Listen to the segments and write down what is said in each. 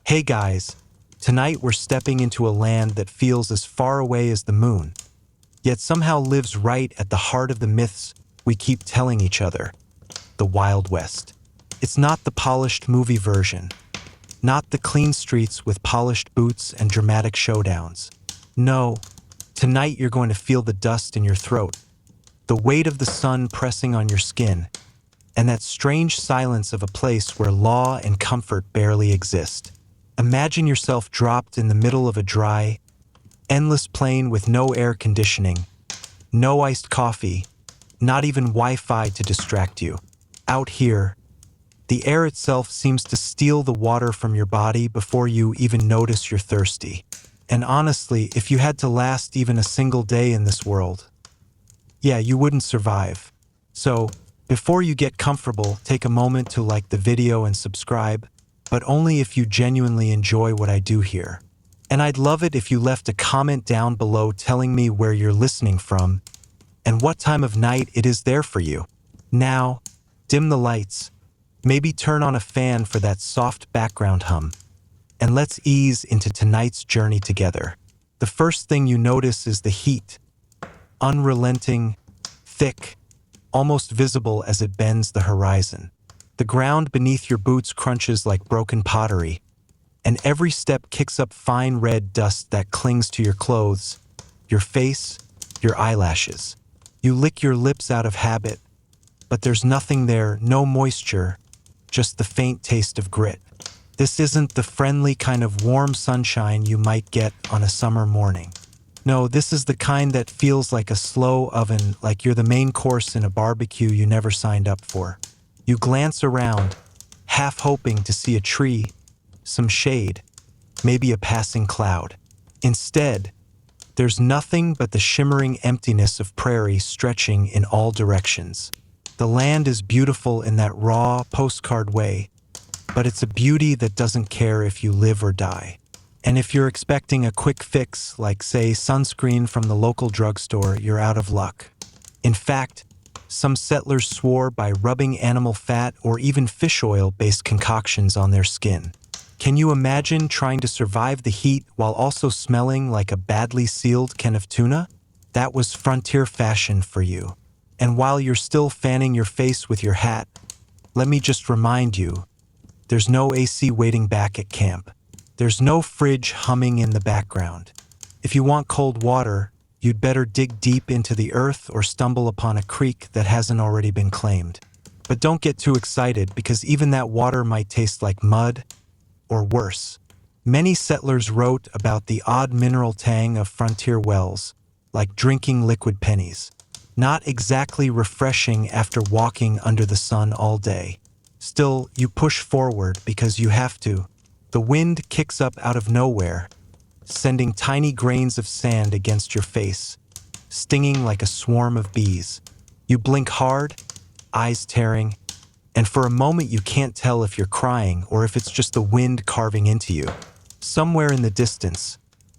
Hey guys, tonight we're stepping into a land that feels as far away as the moon, yet somehow lives right at the heart of the myths we keep telling each other, the Wild West. It's not the polished movie version, not the clean streets with polished boots and dramatic showdowns. No, tonight you're going to feel the dust in your throat, the weight of the sun pressing on your skin, and that strange silence of a place where law and comfort barely exist. Imagine yourself dropped in the middle of a dry, endless plain with no air conditioning, no iced coffee, not even Wi-Fi to distract you. Out here, the air itself seems to steal the water from your body before you even notice you're thirsty. And honestly, if you had to last even a single day in this world, yeah, you wouldn't survive. So, before you get comfortable, take a moment to like the video and subscribe, but only if you genuinely enjoy what I do here. And I'd love it if you left a comment down below telling me where you're listening from and what time of night it is there for you. Now, dim the lights, maybe turn on a fan for that soft background hum, and let's ease into tonight's journey together. The first thing you notice is the heat, unrelenting, thick, almost visible as it bends the horizon. The ground beneath your boots crunches like broken pottery, and every step kicks up fine red dust that clings to your clothes, your face, your eyelashes. You lick your lips out of habit, but there's nothing there, no moisture, just the faint taste of grit. This isn't the friendly kind of warm sunshine you might get on a summer morning. No, this is the kind that feels like a slow oven, like you're the main course in a barbecue you never signed up for. You glance around, half hoping to see a tree, some shade, maybe a passing cloud. Instead, there's nothing but the shimmering emptiness of prairie stretching in all directions. The land is beautiful in that raw, postcard way, but it's a beauty that doesn't care if you live or die. And if you're expecting a quick fix, like, say, sunscreen from the local drugstore, you're out of luck. In fact, some settlers swore by rubbing animal fat or even fish oil-based concoctions on their skin. Can you imagine trying to survive the heat while also smelling like a badly sealed can of tuna? That was frontier fashion for you. And while you're still fanning your face with your hat, let me just remind you, there's no AC waiting back at camp. There's no fridge humming in the background. If you want cold water, you'd better dig deep into the earth or stumble upon a creek that hasn't already been claimed. But don't get too excited, because even that water might taste like mud, or worse. Many settlers wrote about the odd mineral tang of frontier wells, like drinking liquid pennies. Not exactly refreshing after walking under the sun all day. Still, you push forward because you have to. The wind kicks up out of nowhere, sending tiny grains of sand against your face, stinging like a swarm of bees. You blink hard, eyes tearing, and for a moment you can't tell if you're crying or if it's just the wind carving into you. Somewhere in the distance,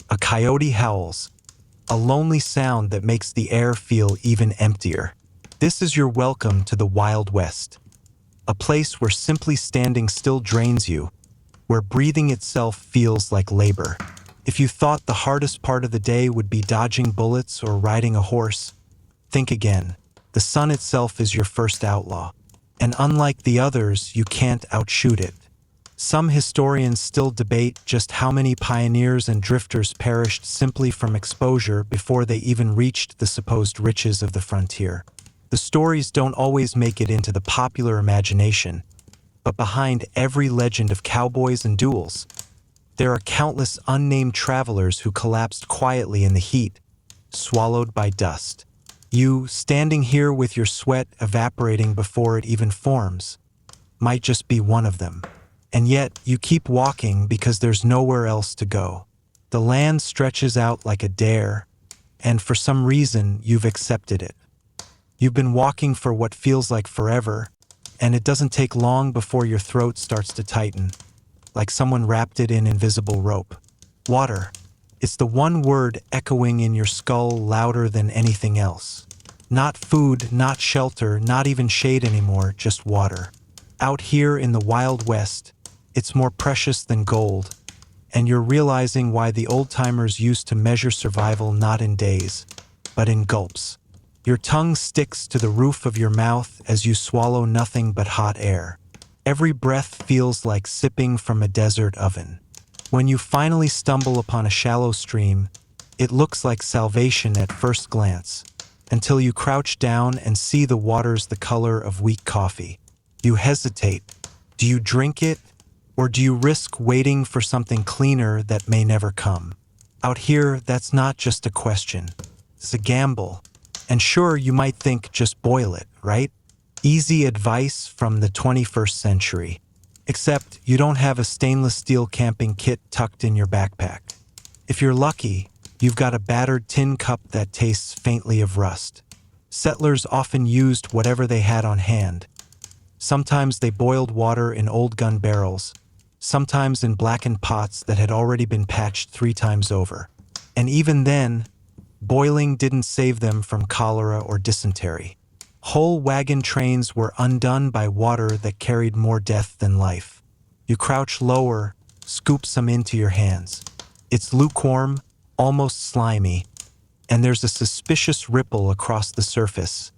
a coyote howls, a lonely sound that makes the air feel even emptier. This is your welcome to the Wild West, a place where simply standing still drains you, where breathing itself feels like labor. If you thought the hardest part of the day would be dodging bullets or riding a horse, think again. The sun itself is your first outlaw, and unlike the others, you can't outshoot it. Some historians still debate just how many pioneers and drifters perished simply from exposure before they even reached the supposed riches of the frontier. The stories don't always make it into the popular imagination, but behind every legend of cowboys and duels, there are countless unnamed travelers who collapsed quietly in the heat, swallowed by dust. You, standing here with your sweat evaporating before it even forms, might just be one of them. And yet, you keep walking because there's nowhere else to go. The land stretches out like a dare, and for some reason, you've accepted it. You've been walking for what feels like forever, and it doesn't take long before your throat starts to tighten, like someone wrapped it in invisible rope. Water. It's the one word echoing in your skull louder than anything else. Not food, not shelter, not even shade anymore, just water. Out here in the Wild West, it's more precious than gold, and you're realizing why the old-timers used to measure survival not in days, but in gulps. Your tongue sticks to the roof of your mouth as you swallow nothing but hot air. Every breath feels like sipping from a desert oven. When you finally stumble upon a shallow stream, it looks like salvation at first glance, until you crouch down and see the water's the color of weak coffee. You hesitate. Do you drink it, or do you risk waiting for something cleaner that may never come? Out here, that's not just a question. It's a gamble. And sure, you might think just boil it, right? Easy advice from the 21st century. Except you don't have a stainless steel camping kit tucked in your backpack. If you're lucky, you've got a battered tin cup that tastes faintly of rust. Settlers often used whatever they had on hand. Sometimes they boiled water in old gun barrels, sometimes in blackened pots that had already been patched 3 times over. And even then, boiling didn't save them from cholera or dysentery. Whole wagon trains were undone by water that carried more death than life. You crouch lower, scoop some into your hands. It's lukewarm, almost slimy, and there's a suspicious ripple across the surface,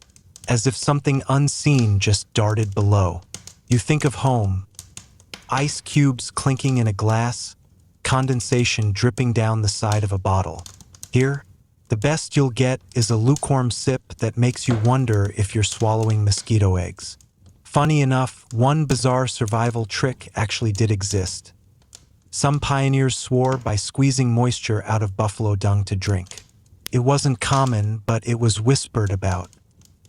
as if something unseen just darted below. You think of home. Ice cubes clinking in a glass, condensation dripping down the side of a bottle. Here, the best you'll get is a lukewarm sip that makes you wonder if you're swallowing mosquito eggs. Funny enough, one bizarre survival trick actually did exist. Some pioneers swore by squeezing moisture out of buffalo dung to drink. It wasn't common, but it was whispered about.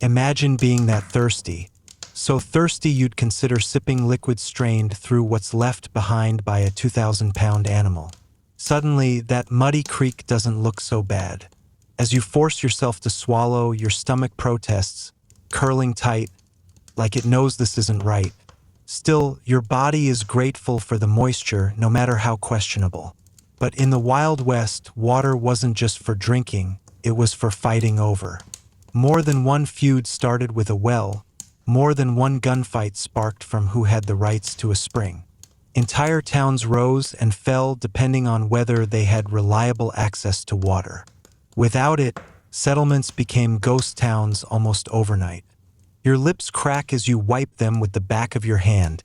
Imagine being that thirsty. So thirsty you'd consider sipping liquid strained through what's left behind by a 2,000-pound animal. Suddenly, that muddy creek doesn't look so bad. As you force yourself to swallow, your stomach protests, curling tight, like it knows this isn't right. Still, your body is grateful for the moisture, no matter how questionable. But in the Wild West, water wasn't just for drinking, it was for fighting over. More than one feud started with a well, more than one gunfight sparked from who had the rights to a spring. Entire towns rose and fell depending on whether they had reliable access to water. Without it, settlements became ghost towns almost overnight. Your lips crack as you wipe them with the back of your hand,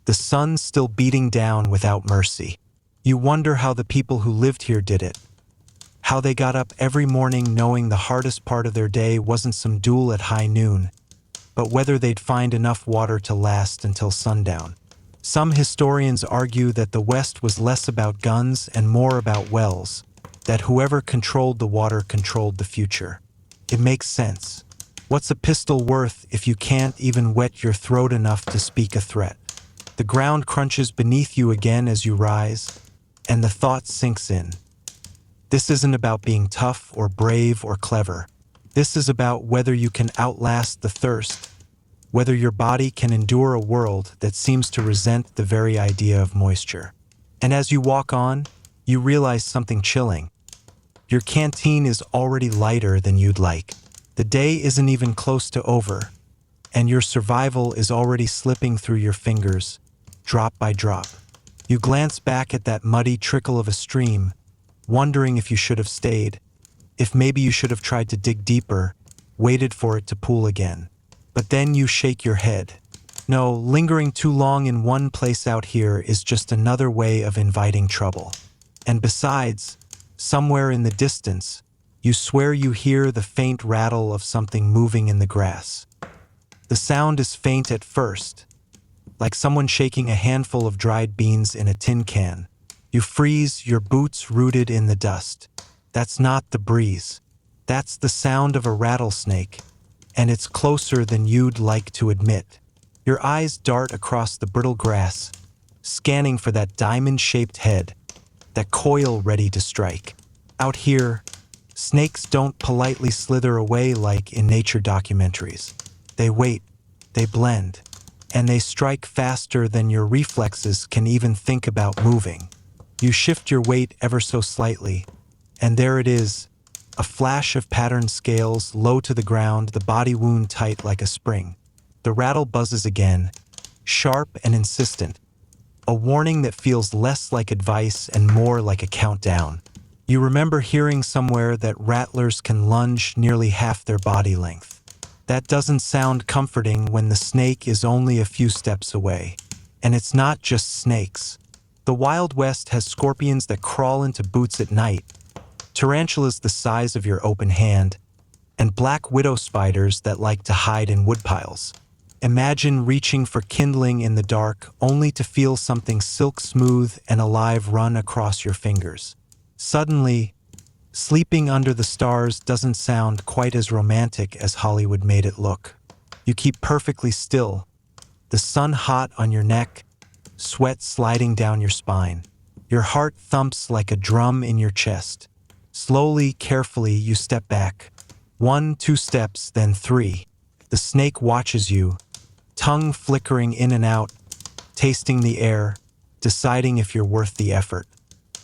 the sun still beating down without mercy. You wonder how the people who lived here did it, how they got up every morning knowing the hardest part of their day wasn't some duel at high noon, but whether they'd find enough water to last until sundown. Some historians argue that the West was less about guns and more about wells, that whoever controlled the water controlled the future. It makes sense. What's a pistol worth if you can't even wet your throat enough to speak a threat? The ground crunches beneath you again as you rise, and the thought sinks in. This isn't about being tough or brave or clever. This is about whether you can outlast the thirst, whether your body can endure a world that seems to resent the very idea of moisture. And as you walk on, you realize something chilling. Your canteen is already lighter than you'd like. The day isn't even close to over, and your survival is already slipping through your fingers, drop by drop. You glance back at that muddy trickle of a stream, wondering if you should have stayed, if maybe you should have tried to dig deeper, waited for it to pool again. But then you shake your head. No, lingering too long in one place out here is just another way of inviting trouble. And besides, somewhere in the distance, you swear you hear the faint rattle of something moving in the grass. The sound is faint at first, like someone shaking a handful of dried beans in a tin can. You freeze, your boots rooted in the dust. That's not the breeze. That's the sound of a rattlesnake, and it's closer than you'd like to admit. Your eyes dart across the brittle grass, scanning for that diamond-shaped head, that coil ready to strike. Out here, snakes don't politely slither away like in nature documentaries. They wait, they blend, and they strike faster than your reflexes can even think about moving. You shift your weight ever so slightly, and there it is, a flash of patterned scales low to the ground, the body wound tight like a spring. The rattle buzzes again, sharp and insistent, a warning that feels less like advice and more like a countdown. You remember hearing somewhere that rattlers can lunge nearly half their body length. That doesn't sound comforting when the snake is only a few steps away. And it's not just snakes. The Wild West has scorpions that crawl into boots at night, tarantulas the size of your open hand, and black widow spiders that like to hide in woodpiles. Imagine reaching for kindling in the dark only to feel something silk smooth and alive run across your fingers. Suddenly, sleeping under the stars doesn't sound quite as romantic as Hollywood made it look. You keep perfectly still, the sun hot on your neck, sweat sliding down your spine. Your heart thumps like a drum in your chest. Slowly, carefully, you step back. 1, 2 steps, then 3. The snake watches you, tongue flickering in and out, tasting the air, deciding if you're worth the effort.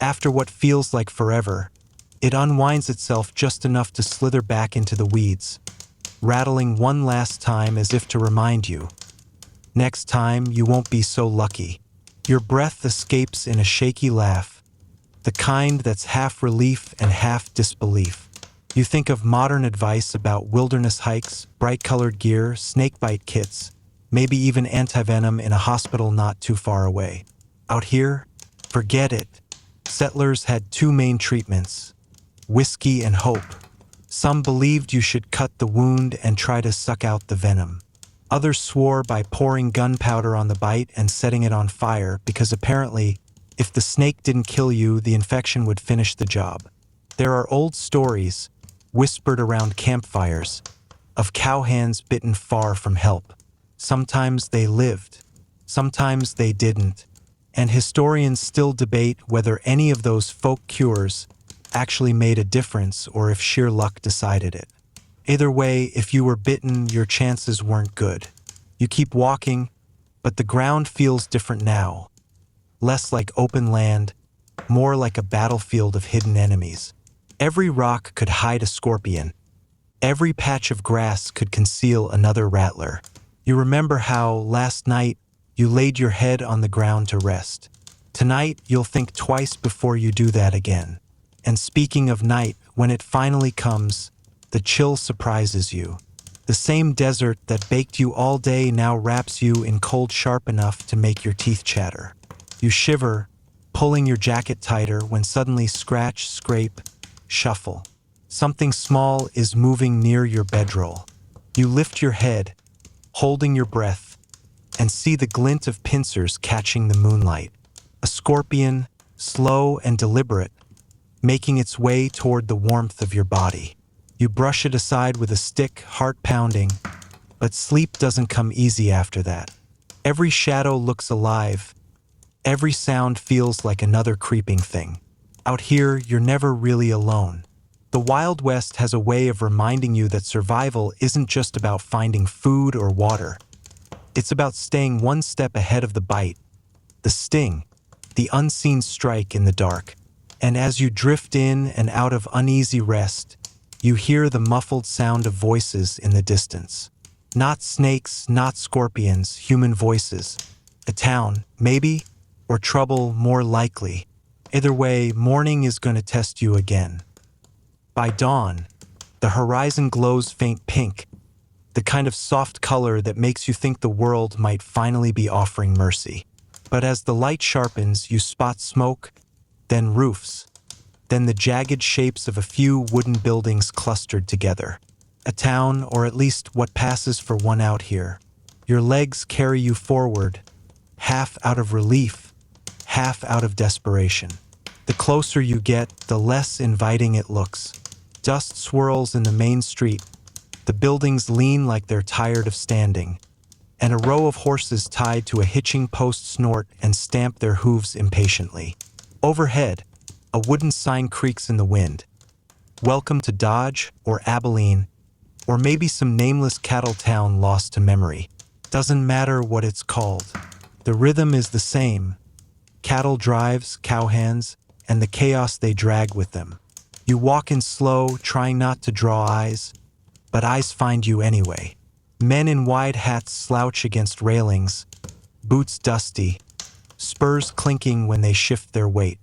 After what feels like forever, it unwinds itself just enough to slither back into the weeds, rattling one last time as if to remind you. Next time, you won't be so lucky. Your breath escapes in a shaky laugh, the kind that's half relief and half disbelief. You think of modern advice about wilderness hikes, bright-colored gear, snakebite kits, maybe even antivenom in a hospital not too far away. Out here, forget it. Settlers had 2 main treatments: whiskey and hope. Some believed you should cut the wound and try to suck out the venom. Others swore by pouring gunpowder on the bite and setting it on fire because apparently, if the snake didn't kill you, the infection would finish the job. There are old stories, whispered around campfires, of cowhands bitten far from help. Sometimes they lived, sometimes they didn't, and historians still debate whether any of those folk cures actually made a difference or if sheer luck decided it. Either way, if you were bitten, your chances weren't good. You keep walking, but the ground feels different now. Less like open land, more like a battlefield of hidden enemies. Every rock could hide a scorpion. Every patch of grass could conceal another rattler. You remember how, last night, you laid your head on the ground to rest. Tonight, you'll think twice before you do that again. And speaking of night, when it finally comes, the chill surprises you. The same desert that baked you all day now wraps you in cold sharp enough to make your teeth chatter. You shiver, pulling your jacket tighter when suddenly scratch, scrape, shuffle. Something small is moving near your bedroll. You lift your head, holding your breath, and see the glint of pincers catching the moonlight. A scorpion, slow and deliberate, making its way toward the warmth of your body. You brush it aside with a stick, heart pounding, but sleep doesn't come easy after that. Every shadow looks alive. Every sound feels like another creeping thing. Out here, you're never really alone. The Wild West has a way of reminding you that survival isn't just about finding food or water. It's about staying one step ahead of the bite, the sting, the unseen strike in the dark. And as you drift in and out of uneasy rest, you hear the muffled sound of voices in the distance. Not snakes, not scorpions, human voices. A town, maybe, or trouble, more likely. Either way, morning is going to test you again. By dawn, the horizon glows faint pink, the kind of soft color that makes you think the world might finally be offering mercy. But as the light sharpens, you spot smoke, then roofs, then the jagged shapes of a few wooden buildings clustered together. A town, or at least what passes for one out here. Your legs carry you forward, half out of relief, half out of desperation. The closer you get, the less inviting it looks. Dust swirls in the main street. The buildings lean like they're tired of standing. And a row of horses tied to a hitching post snort and stamp their hooves impatiently. Overhead, a wooden sign creaks in the wind. Welcome to Dodge or Abilene, or maybe some nameless cattle town lost to memory. Doesn't matter what it's called. The rhythm is the same. Cattle drives, cowhands, and the chaos they drag with them. You walk in slow, trying not to draw eyes, but eyes find you anyway. Men in wide hats slouch against railings, boots dusty, spurs clinking when they shift their weight.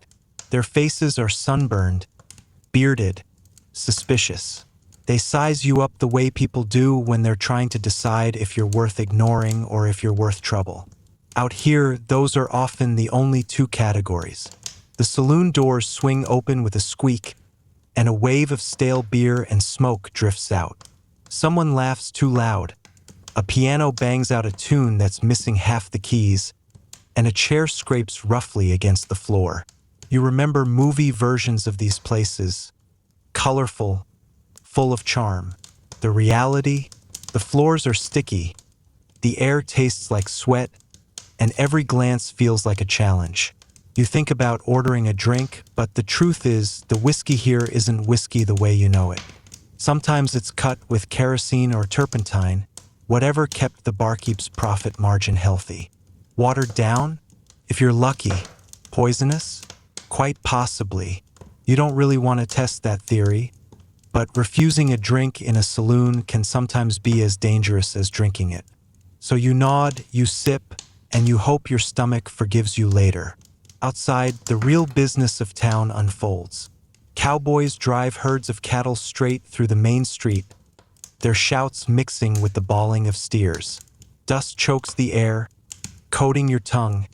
Their faces are sunburned, bearded, suspicious. They size you up the way people do when they're trying to decide if you're worth ignoring or if you're worth trouble. Out here, those are often the only two categories. The saloon doors swing open with a squeak, and a wave of stale beer and smoke drifts out. Someone laughs too loud. A piano bangs out a tune that's missing half the keys, and a chair scrapes roughly against the floor. You remember movie versions of these places, colorful, full of charm. The reality? The floors are sticky, the air tastes like sweat, and every glance feels like a challenge. You think about ordering a drink, but the truth is, the whiskey here isn't whiskey the way you know it. Sometimes it's cut with kerosene or turpentine, whatever kept the barkeep's profit margin healthy. Watered down? If you're lucky. Poisonous? Quite possibly. You don't really want to test that theory, but refusing a drink in a saloon can sometimes be as dangerous as drinking it. So you nod, you sip, and you hope your stomach forgives you later. Outside, the real business of town unfolds. Cowboys drive herds of cattle straight through the main street, their shouts mixing with the bawling of steers. Dust chokes the air, coating your tongue,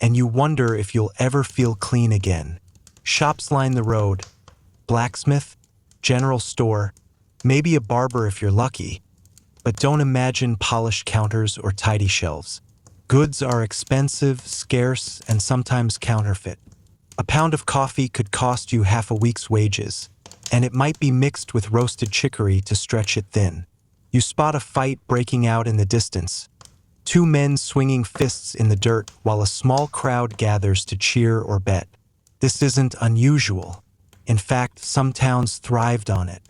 and you wonder if you'll ever feel clean again. Shops line the road. Blacksmith, general store, maybe a barber if you're lucky, but don't imagine polished counters or tidy shelves. Goods are expensive, scarce, and sometimes counterfeit. A pound of coffee could cost you half a week's wages, and it might be mixed with roasted chicory to stretch it thin. You spot a fight breaking out in the distance. Two men swinging fists in the dirt while a small crowd gathers to cheer or bet. This isn't unusual. In fact, some towns thrived on it.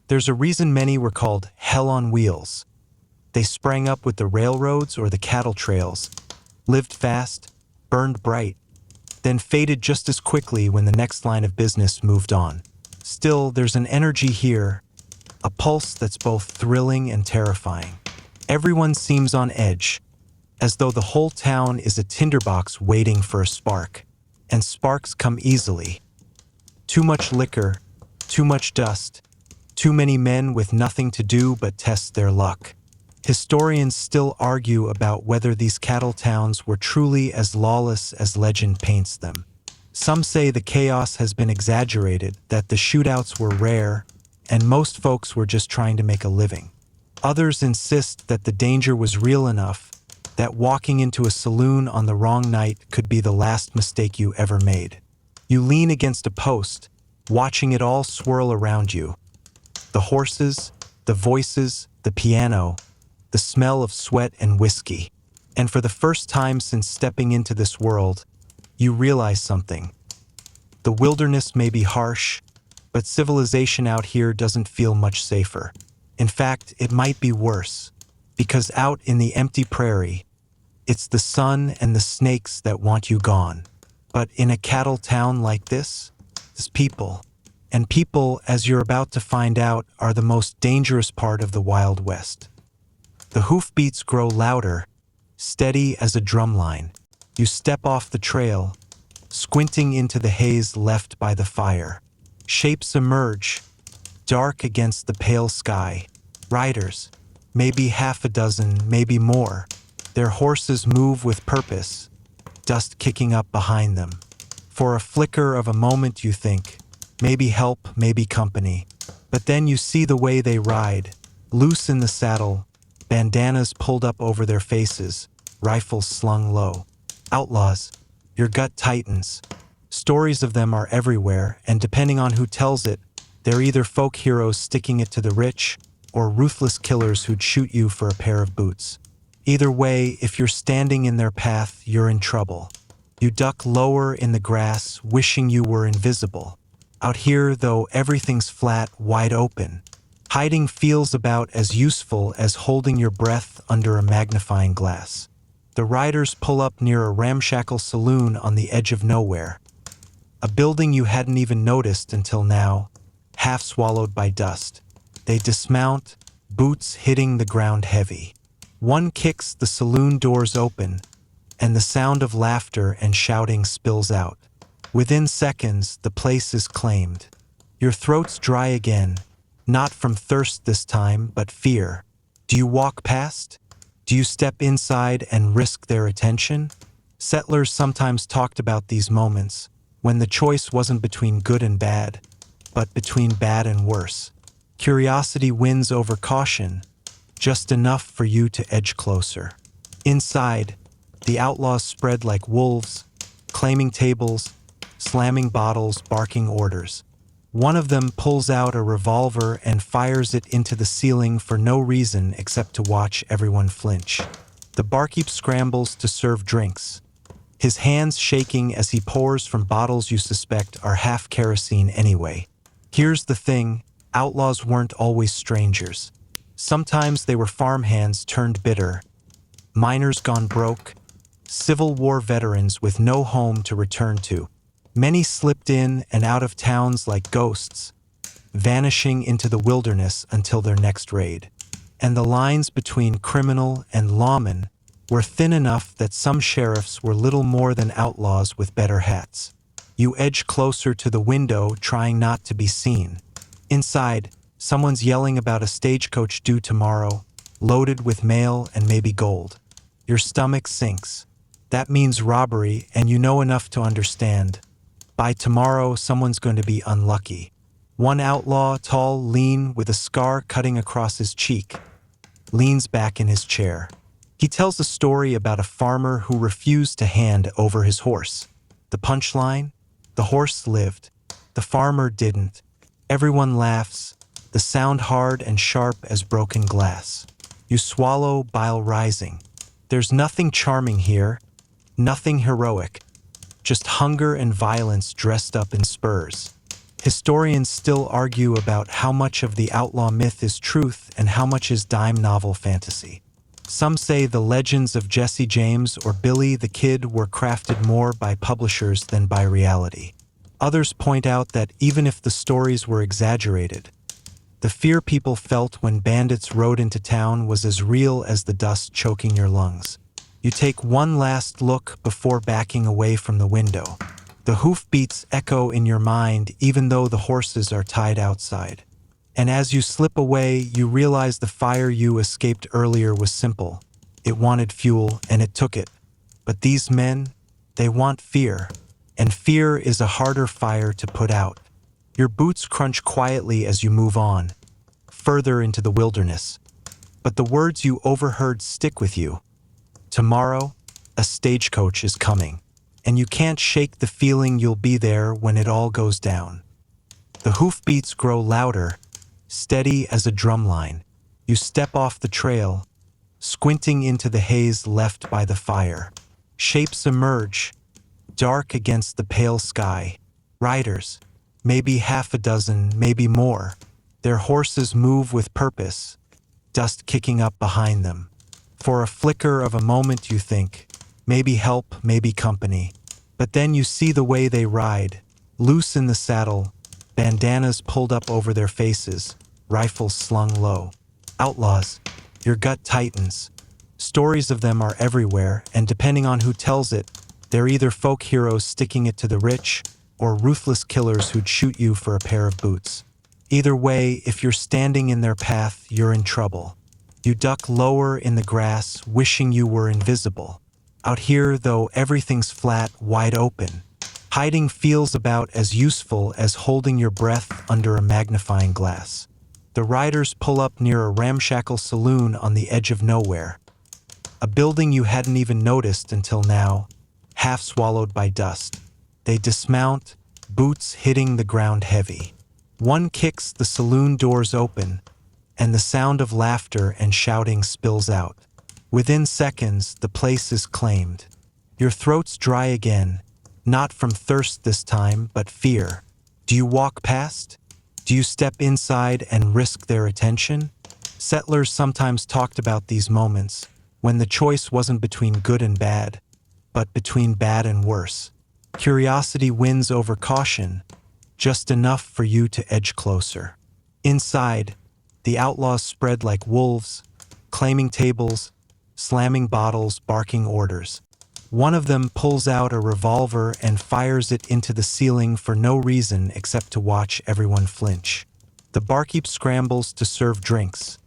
There's a reason many were called hell on wheels. They sprang up with the railroads or the cattle trails, lived fast, burned bright, then faded just as quickly when the next line of business moved on. Still, there's an energy here, a pulse that's both thrilling and terrifying. Everyone seems on edge, as though the whole town is a tinderbox waiting for a spark. And sparks come easily. Too much liquor, too much dust, too many men with nothing to do but test their luck. Historians still argue about whether these cattle towns were truly as lawless as legend paints them. Some say the chaos has been exaggerated, that the shootouts were rare, and most folks were just trying to make a living. Others insist that the danger was real enough, that walking into a saloon on the wrong night could be the last mistake you ever made. You lean against a post, watching it all swirl around you. The horses, the voices, the piano, the smell of sweat and whiskey. And for the first time since stepping into this world, you realize something. The wilderness may be harsh, but civilization out here doesn't feel much safer. In fact, it might be worse, because out in the empty prairie, it's the sun and the snakes that want you gone. But in a cattle town like this, there's people. And people, as you're about to find out, are the most dangerous part of the Wild West. The hoofbeats grow louder, steady as a drumline. You step off the trail, squinting into the haze left by the fire. Shapes emerge, dark against the pale sky. Riders, maybe half a dozen, maybe more. Their horses move with purpose, dust kicking up behind them. For a flicker of a moment you think, maybe help, maybe company. But then you see the way they ride, loose in the saddle, bandanas pulled up over their faces, rifles slung low. Outlaws, your gut tightens. Stories of them are everywhere, and depending on who tells it, they're either folk heroes sticking it to the rich, or ruthless killers who'd shoot you for a pair of boots. Either way, if you're standing in their path, you're in trouble. You duck lower in the grass, wishing you were invisible. Out here, though, everything's flat, wide open. Hiding feels about as useful as holding your breath under a magnifying glass. The riders pull up near a ramshackle saloon on the edge of nowhere. A building you hadn't even noticed until now, half swallowed by dust. They dismount, boots hitting the ground heavy. One kicks the saloon doors open, and the sound of laughter and shouting spills out. Within seconds, the place is claimed. Your throat's dry again, not from thirst this time, but fear. Do you walk past? Do you step inside and risk their attention? Settlers sometimes talked about these moments, when the choice wasn't between good and bad, but between bad and worse. Curiosity wins over caution, just enough for you to edge closer. Inside, the outlaws spread like wolves, claiming tables, slamming bottles, barking orders. One of them pulls out a revolver and fires it into the ceiling for no reason except to watch everyone flinch. The barkeep scrambles to serve drinks, his hands shaking as he pours from bottles you suspect are half kerosene anyway. Here's the thing, outlaws weren't always strangers. Sometimes they were farmhands turned bitter, miners gone broke, Civil War veterans with no home to return to. Many slipped in and out of towns like ghosts, vanishing into the wilderness until their next raid. And the lines between criminal and lawman were thin enough that some sheriffs were little more than outlaws with better hats. You edge closer to the window, trying not to be seen. Inside, someone's yelling about a stagecoach due tomorrow, loaded with mail and maybe gold. Your stomach sinks. That means robbery, and you know enough to understand. By tomorrow, someone's going to be unlucky. One outlaw, tall, lean, with a scar cutting across his cheek, leans back in his chair. He tells a story about a farmer who refused to hand over his horse. The punchline? The horse lived. The farmer didn't. Everyone laughs, the sound hard and sharp as broken glass. You swallow, bile rising. There's nothing charming here, nothing heroic, just hunger and violence dressed up in spurs. Historians still argue about how much of the outlaw myth is truth and how much is dime novel fantasy. Some say the legends of Jesse James or Billy the Kid were crafted more by publishers than by reality. Others point out that even if the stories were exaggerated, the fear people felt when bandits rode into town was as real as the dust choking your lungs. You take one last look before backing away from the window. The hoofbeats echo in your mind even though the horses are tied outside. And as you slip away, you realize the fire you escaped earlier was simple. It wanted fuel, and it took it. But these men, they want fear. And fear is a harder fire to put out. Your boots crunch quietly as you move on, further into the wilderness. But the words you overheard stick with you. Tomorrow, a stagecoach is coming, and you can't shake the feeling you'll be there when it all goes down. The hoofbeats grow louder, steady as a drumline. You step off the trail, squinting into the haze left by the fire. Shapes emerge, dark against the pale sky. Riders, maybe half a dozen, maybe more. Their horses move with purpose, dust kicking up behind them. For a flicker of a moment you think, maybe help, maybe company. But then you see the way they ride, loose in the saddle, bandanas pulled up over their faces, rifles slung low. Outlaws, your gut tightens. Stories of them are everywhere, and depending on who tells it, they're either folk heroes sticking it to the rich, or ruthless killers who'd shoot you for a pair of boots. Either way, if you're standing in their path, you're in trouble. You duck lower in the grass, wishing you were invisible. Out here, though, everything's flat, wide open. Hiding feels about as useful as holding your breath under a magnifying glass. The riders pull up near a ramshackle saloon on the edge of nowhere. A building you hadn't even noticed until now, half swallowed by dust. They dismount, boots hitting the ground heavy. One kicks the saloon doors open, and the sound of laughter and shouting spills out. Within seconds, the place is claimed. Your throat's dry again, not from thirst this time, but fear. Do you walk past? Do you step inside and risk their attention? Settlers sometimes talked about these moments, when the choice wasn't between good and bad, but between bad and worse. Curiosity wins over caution, just enough for you to edge closer. Inside, the outlaws spread like wolves, claiming tables, slamming bottles, barking orders. One of them pulls out a revolver and fires it into the ceiling for no reason except to watch everyone flinch. The barkeep scrambles to serve drinks,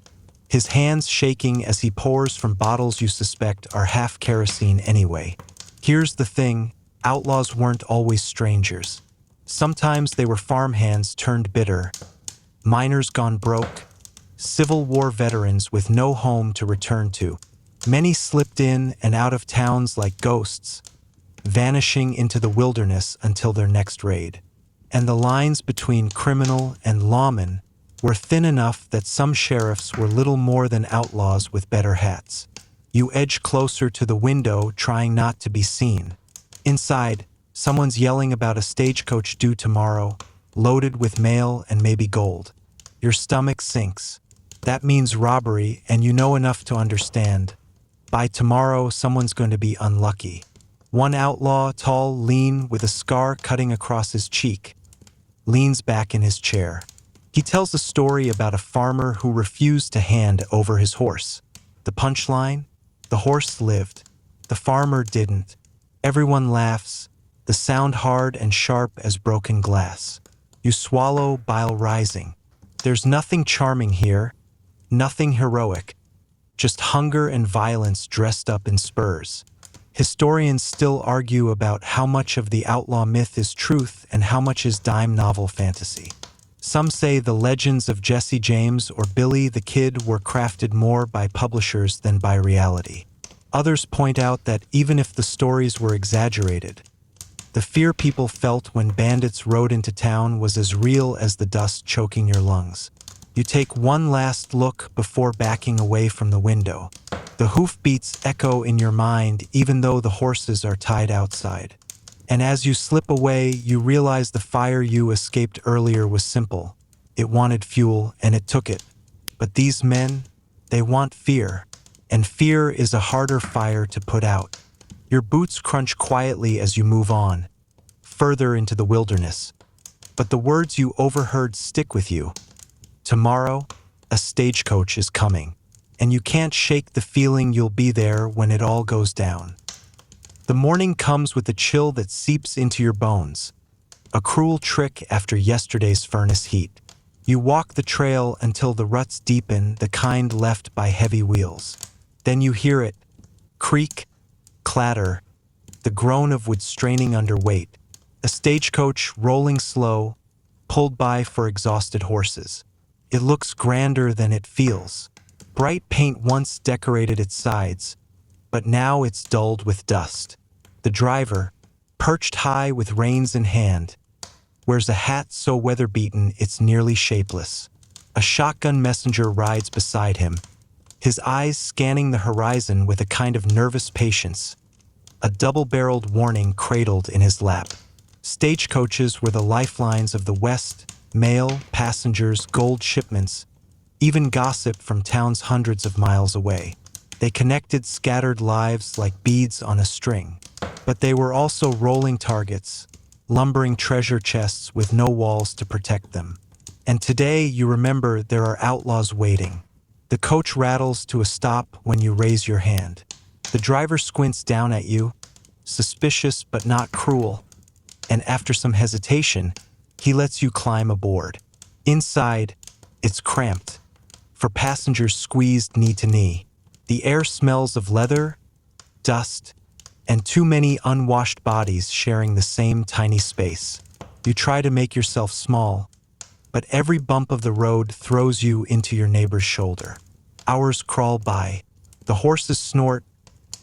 his hands shaking as he pours from bottles you suspect are half kerosene anyway. Here's the thing, outlaws weren't always strangers. Sometimes they were farmhands turned bitter, miners gone broke, Civil War veterans with no home to return to. Many slipped in and out of towns like ghosts, vanishing into the wilderness until their next raid. And the lines between criminal and lawman were thin enough that some sheriffs were little more than outlaws with better hats. You edge closer to the window, trying not to be seen. Inside, someone's yelling about a stagecoach due tomorrow, loaded with mail and maybe gold. Your stomach sinks. That means robbery, and you know enough to understand. By tomorrow, someone's going to be unlucky. One outlaw, tall, lean, with a scar cutting across his cheek, leans back in his chair. He tells a story about a farmer who refused to hand over his horse. The punchline? The horse lived. The farmer didn't. Everyone laughs, the sound hard and sharp as broken glass. You swallow, bile rising. There's nothing charming here, nothing heroic, just hunger and violence dressed up in spurs. Historians still argue about how much of the outlaw myth is truth and how much is dime novel fantasy. Some say the legends of Jesse James or Billy the Kid were crafted more by publishers than by reality. Others point out that even if the stories were exaggerated, the fear people felt when bandits rode into town was as real as the dust choking your lungs. You take one last look before backing away from the window. The hoofbeats echo in your mind even though the horses are tied outside. And as you slip away, you realize the fire you escaped earlier was simple. It wanted fuel, and it took it. But these men, they want fear. And fear is a harder fire to put out. Your boots crunch quietly as you move on, further into the wilderness. But the words you overheard stick with you. Tomorrow, a stagecoach is coming. And you can't shake the feeling you'll be there when it all goes down. The morning comes with a chill that seeps into your bones, a cruel trick after yesterday's furnace heat. You walk the trail until the ruts deepen, the kind left by heavy wheels. Then you hear it, creak, clatter, the groan of wood straining under weight, a stagecoach rolling slow, pulled by for exhausted horses. It looks grander than it feels. Bright paint once decorated its sides, but now it's dulled with dust. The driver, perched high with reins in hand, wears a hat so weather-beaten it's nearly shapeless. A shotgun messenger rides beside him, his eyes scanning the horizon with a kind of nervous patience, a double-barreled warning cradled in his lap. Stagecoaches were the lifelines of the West, mail, passengers, gold shipments, even gossip from towns hundreds of miles away. They connected scattered lives like beads on a string. But they were also rolling targets, lumbering treasure chests with no walls to protect them. And today you remember there are outlaws waiting. The coach rattles to a stop when you raise your hand. The driver squints down at you, suspicious but not cruel. And after some hesitation, he lets you climb aboard. Inside, it's cramped, for passengers squeezed knee to knee. The air smells of leather, dust, and too many unwashed bodies sharing the same tiny space. You try to make yourself small, but every bump of the road throws you into your neighbor's shoulder. Hours crawl by. The horses snort,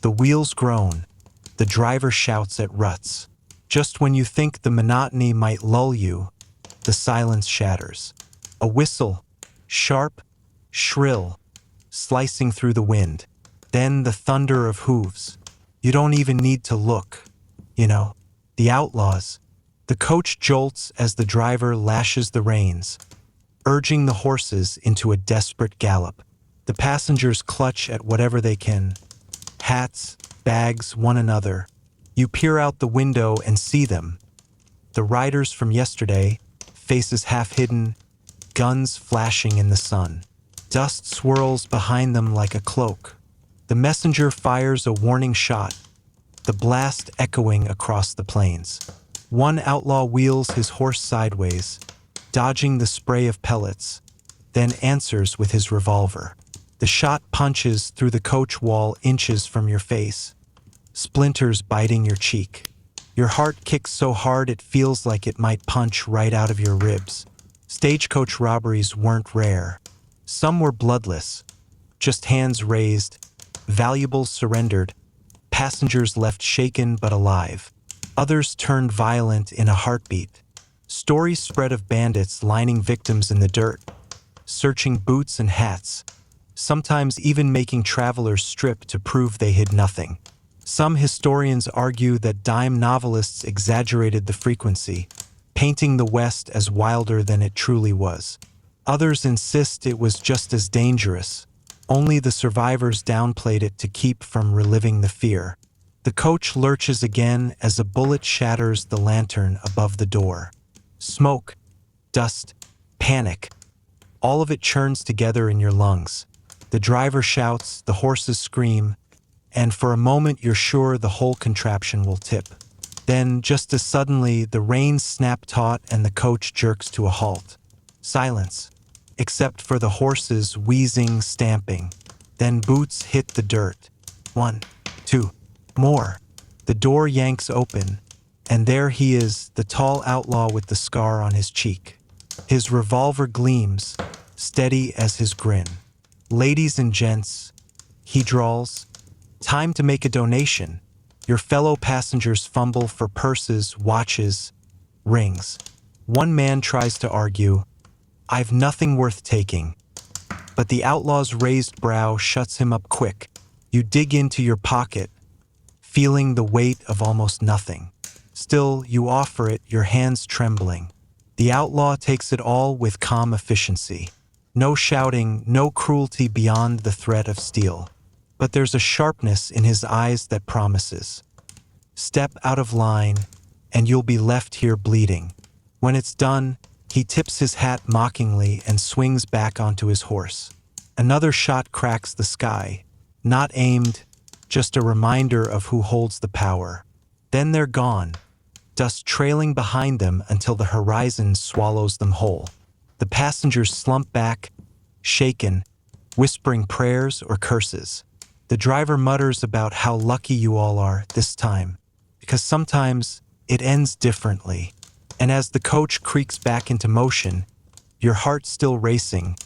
the wheels groan, the driver shouts at ruts. Just when you think the monotony might lull you, the silence shatters. A whistle, sharp, shrill, slicing through the wind. Then the thunder of hooves. You don't even need to look. You know, the outlaws. The coach jolts as the driver lashes the reins, urging the horses into a desperate gallop. The passengers clutch at whatever they can. Hats, bags, one another. You peer out the window and see them. The riders from yesterday, faces half hidden, guns flashing in the sun. Dust swirls behind them like a cloak. The messenger fires a warning shot, the blast echoing across the plains. One outlaw wheels his horse sideways, dodging the spray of pellets, then answers with his revolver. The shot punches through the coach wall inches from your face, splinters biting your cheek. Your heart kicks so hard it feels like it might punch right out of your ribs. Stagecoach robberies weren't rare. Some were bloodless, just hands raised, valuables surrendered, passengers left shaken but alive. Others turned violent in a heartbeat. Stories spread of bandits lining victims in the dirt, searching boots and hats, sometimes even making travelers strip to prove they hid nothing. Some historians argue that dime novelists exaggerated the frequency, painting the West as wilder than it truly was. Others insist it was just as dangerous, only the survivors downplayed it to keep from reliving the fear. The coach lurches again as a bullet shatters the lantern above the door. Smoke, dust, panic, all of it churns together in your lungs. The driver shouts, the horses scream, and for a moment you're sure the whole contraption will tip. Then, just as suddenly, the reins snap taut and the coach jerks to a halt. Silence, except for the horses wheezing, stamping. Then boots hit the dirt. 1, 2, more. The door yanks open, and there he is, the tall outlaw with the scar on his cheek. His revolver gleams, steady as his grin. Ladies and gents, he drawls, time to make a donation. Your fellow passengers fumble for purses, watches, rings. One man tries to argue, I've nothing worth taking. But the outlaw's raised brow shuts him up quick. You dig into your pocket, feeling the weight of almost nothing. Still, you offer it, your hands trembling. The outlaw takes it all with calm efficiency. No shouting, no cruelty beyond the threat of steel. But there's a sharpness in his eyes that promises. Step out of line, and you'll be left here bleeding. When it's done, he tips his hat mockingly and swings back onto his horse. Another shot cracks the sky, not aimed, just a reminder of who holds the power. Then they're gone, dust trailing behind them until the horizon swallows them whole. The passengers slump back, shaken, whispering prayers or curses. The driver mutters about how lucky you all are this time, because sometimes it ends differently. And as the coach creaks back into motion, your heart still racing,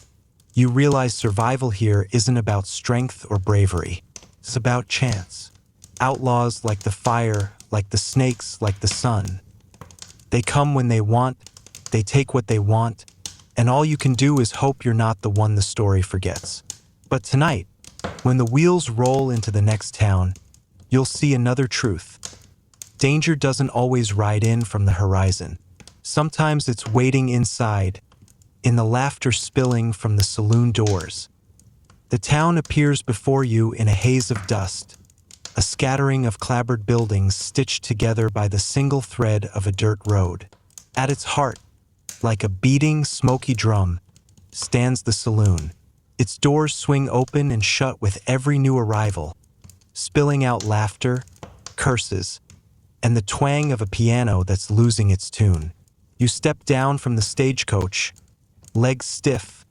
you realize survival here isn't about strength or bravery. It's about chance. Outlaws like the fire, like the snakes, like the sun. They come when they want, they take what they want, and all you can do is hope you're not the one the story forgets. But tonight, when the wheels roll into the next town, you'll see another truth. Danger doesn't always ride in from the horizon. Sometimes it's waiting inside, in the laughter spilling from the saloon doors. The town appears before you in a haze of dust, a scattering of clapboard buildings stitched together by the single thread of a dirt road. At its heart, like a beating, smoky drum, stands the saloon. Its doors swing open and shut with every new arrival, spilling out laughter, curses, and the twang of a piano that's losing its tune. You step down from the stagecoach, legs stiff,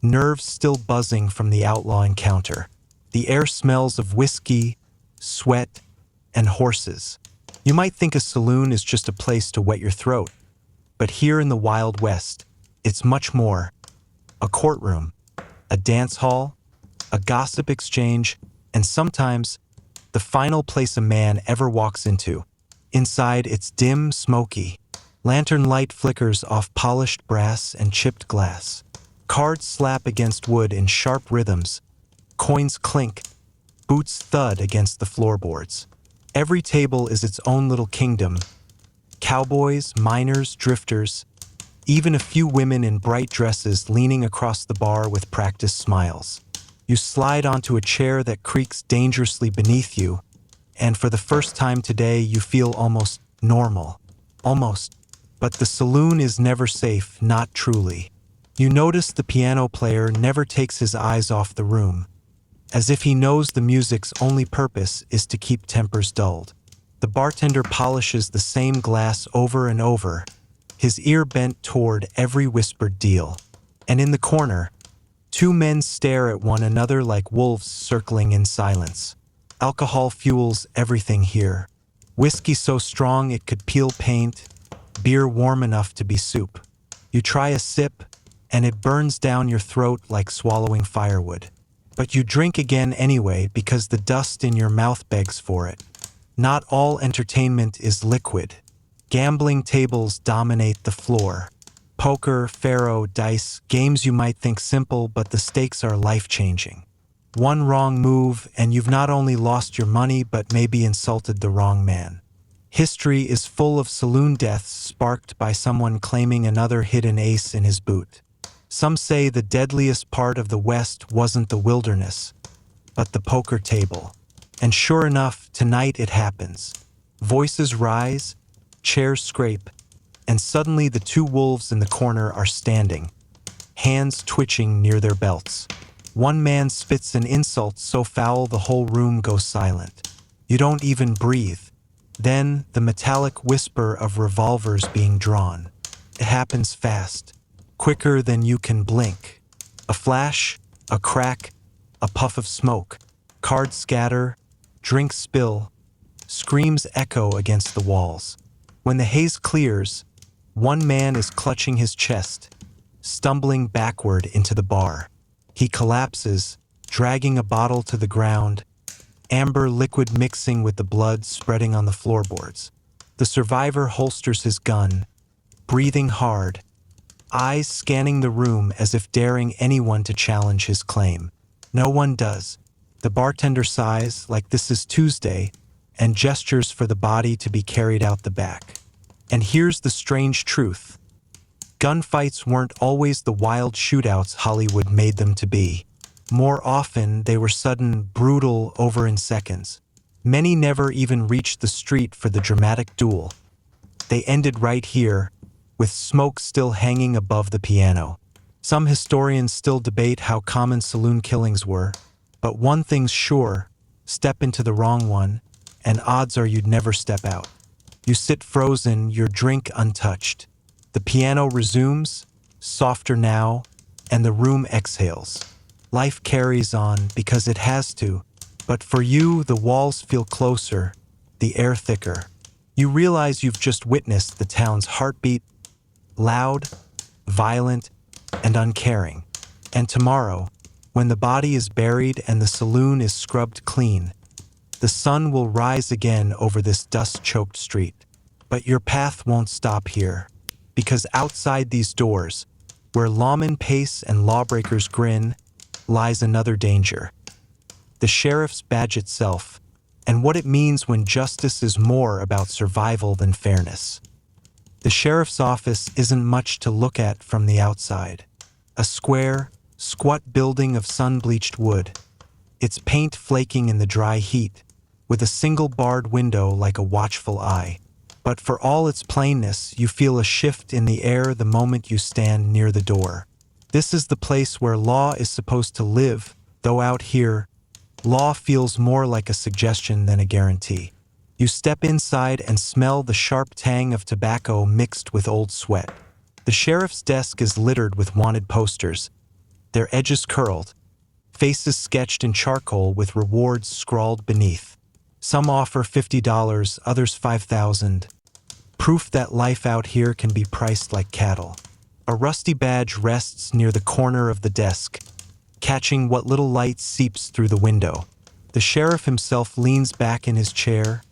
nerves still buzzing from the outlaw encounter. The air smells of whiskey, sweat, and horses. You might think a saloon is just a place to wet your throat, but here in the Wild West, it's much more. A courtroom, a dance hall, a gossip exchange, and sometimes the final place a man ever walks into. Inside, it's dim, smoky. Lantern light flickers off polished brass and chipped glass. Cards slap against wood in sharp rhythms. Coins clink. Boots thud against the floorboards. Every table is its own little kingdom. Cowboys, miners, drifters, even a few women in bright dresses leaning across the bar with practiced smiles. You slide onto a chair that creaks dangerously beneath you, and for the first time today you feel almost normal. Almost. But the saloon is never safe, not truly. You notice the piano player never takes his eyes off the room, as if he knows the music's only purpose is to keep tempers dulled. The bartender polishes the same glass over and over, his ear bent toward every whispered deal. And in the corner, two men stare at one another like wolves circling in silence. Alcohol fuels everything here. Whiskey so strong it could peel paint, beer warm enough to be soup. You try a sip, and it burns down your throat like swallowing firewood. But you drink again anyway because the dust in your mouth begs for it. Not all entertainment is liquid. Gambling tables dominate the floor. Poker, faro, dice, games you might think simple, but the stakes are life-changing. One wrong move, and you've not only lost your money, but maybe insulted the wrong man. History is full of saloon deaths sparked by someone claiming another hid an ace in his boot. Some say the deadliest part of the West wasn't the wilderness, but the poker table. And sure enough, tonight it happens. Voices rise, chairs scrape, and suddenly the two wolves in the corner are standing, hands twitching near their belts. One man spits an insult so foul the whole room goes silent. You don't even breathe. Then, the metallic whisper of revolvers being drawn. It happens fast, quicker than you can blink. A flash, a crack, a puff of smoke. Cards scatter, drinks spill, screams echo against the walls. When the haze clears, one man is clutching his chest, stumbling backward into the bar. He collapses, dragging a bottle to the ground, amber liquid mixing with the blood spreading on the floorboards. The survivor holsters his gun, breathing hard, eyes scanning the room as if daring anyone to challenge his claim. No one does. The bartender sighs like this is Tuesday and gestures for the body to be carried out the back. And here's the strange truth. Gunfights weren't always the wild shootouts Hollywood made them to be. More often, they were sudden, brutal, over in seconds. Many never even reached the street for the dramatic duel. They ended right here, with smoke still hanging above the piano. Some historians still debate how common saloon killings were, but one thing's sure, step into the wrong one, and odds are you'd never step out. You sit frozen, your drink untouched. The piano resumes, softer now, and the room exhales. Life carries on because it has to, but for you, the walls feel closer, the air thicker. You realize you've just witnessed the town's heartbeat, loud, violent, and uncaring. And tomorrow, when the body is buried and the saloon is scrubbed clean, the sun will rise again over this dust-choked street. But your path won't stop here, because outside these doors, where lawmen pace and lawbreakers grin, lies another danger. The sheriff's badge itself, and what it means when justice is more about survival than fairness. The sheriff's office isn't much to look at from the outside. A square, squat building of sun-bleached wood, its paint flaking in the dry heat, with a single barred window like a watchful eye. But for all its plainness, you feel a shift in the air the moment you stand near the door. This is the place where law is supposed to live, though out here, law feels more like a suggestion than a guarantee. You step inside and smell the sharp tang of tobacco mixed with old sweat. The sheriff's desk is littered with wanted posters, their edges curled, faces sketched in charcoal with rewards scrawled beneath. Some offer $50, others $5,000. Proof that life out here can be priced like cattle. A rusty badge rests near the corner of the desk, catching what little light seeps through the window. The sheriff himself leans back in his chair,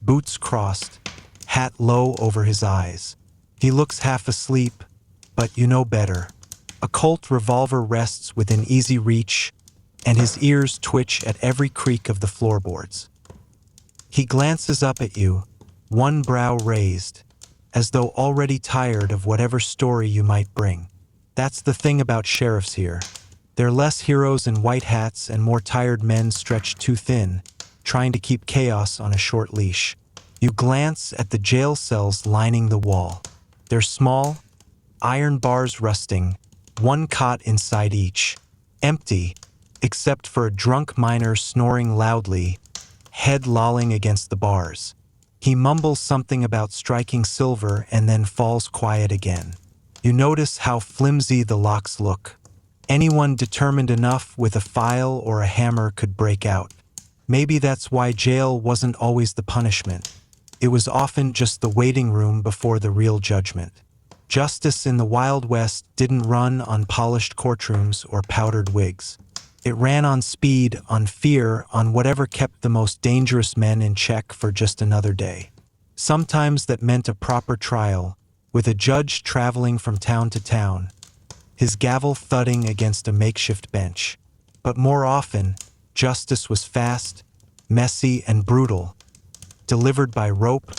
boots crossed, hat low over his eyes. He looks half asleep, but you know better. A Colt revolver rests within easy reach, and his ears twitch at every creak of the floorboards. He glances up at you, one brow raised, as though already tired of whatever story you might bring. That's the thing about sheriffs here. They're less heroes in white hats and more tired men stretched too thin, trying to keep chaos on a short leash. You glance at the jail cells lining the wall. They're small, iron bars rusting, one cot inside each, empty, except for a drunk miner snoring loudly, head lolling against the bars. He mumbles something about striking silver and then falls quiet again. You notice how flimsy the locks look. Anyone determined enough with a file or a hammer could break out. Maybe that's why jail wasn't always the punishment. It was often just the waiting room before the real judgment. Justice in the Wild West didn't run on polished courtrooms or powdered wigs. It ran on speed, on fear, on whatever kept the most dangerous men in check for just another day. Sometimes that meant a proper trial, with a judge traveling from town to town, his gavel thudding against a makeshift bench. But more often, justice was fast, messy, and brutal, delivered by rope,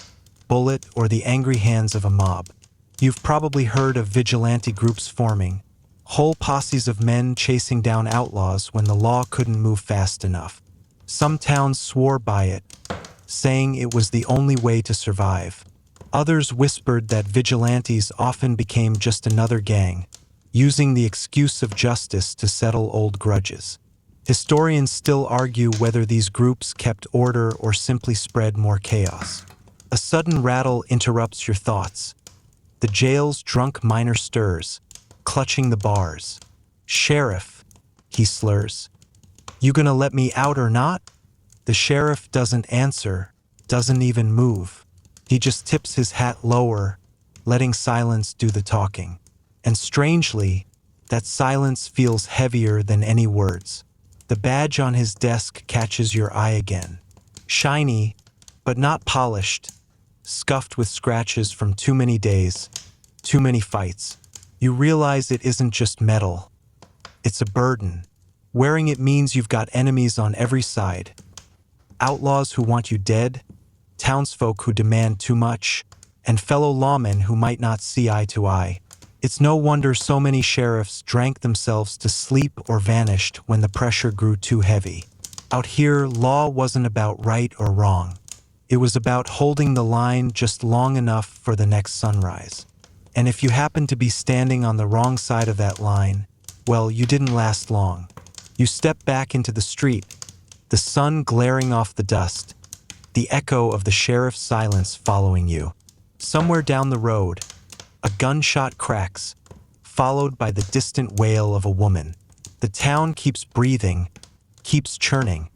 bullet, or the angry hands of a mob. You've probably heard of vigilante groups forming, whole posses of men chasing down outlaws when the law couldn't move fast enough. Some towns swore by it, saying it was the only way to survive. Others whispered that vigilantes often became just another gang, using the excuse of justice to settle old grudges. Historians still argue whether these groups kept order or simply spread more chaos. A sudden rattle interrupts your thoughts. The jail's drunk miner stirs, clutching the bars. "Sheriff," he slurs. "You gonna let me out or not?" The sheriff doesn't answer, doesn't even move. He just tips his hat lower, letting silence do the talking. And strangely, that silence feels heavier than any words. The badge on his desk catches your eye again. Shiny, but not polished, scuffed with scratches from too many days, too many fights. You realize it isn't just metal. It's a burden. Wearing it means you've got enemies on every side. Outlaws who want you dead, townsfolk who demand too much, and fellow lawmen who might not see eye to eye. It's no wonder so many sheriffs drank themselves to sleep or vanished when the pressure grew too heavy. Out here, law wasn't about right or wrong. It was about holding the line just long enough for the next sunrise. And if you happened to be standing on the wrong side of that line, well, you didn't last long. You step back into the street, the sun glaring off the dust, the echo of the sheriff's silence following you. Somewhere down the road, a gunshot cracks, followed by the distant wail of a woman. The town keeps breathing, keeps churning,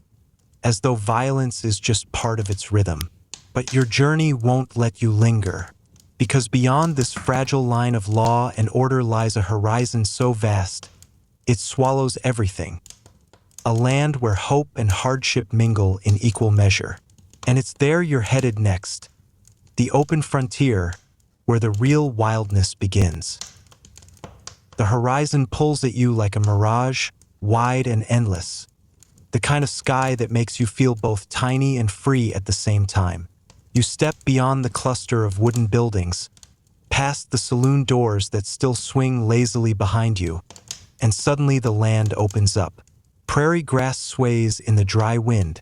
as though violence is just part of its rhythm. But your journey won't let you linger, because beyond this fragile line of law and order lies a horizon so vast, it swallows everything. A land where hope and hardship mingle in equal measure. And it's there you're headed next, the open frontier, where the real wildness begins. The horizon pulls at you like a mirage, wide and endless. The kind of sky that makes you feel both tiny and free at the same time. You step beyond the cluster of wooden buildings, past the saloon doors that still swing lazily behind you, and suddenly the land opens up. Prairie grass sways in the dry wind,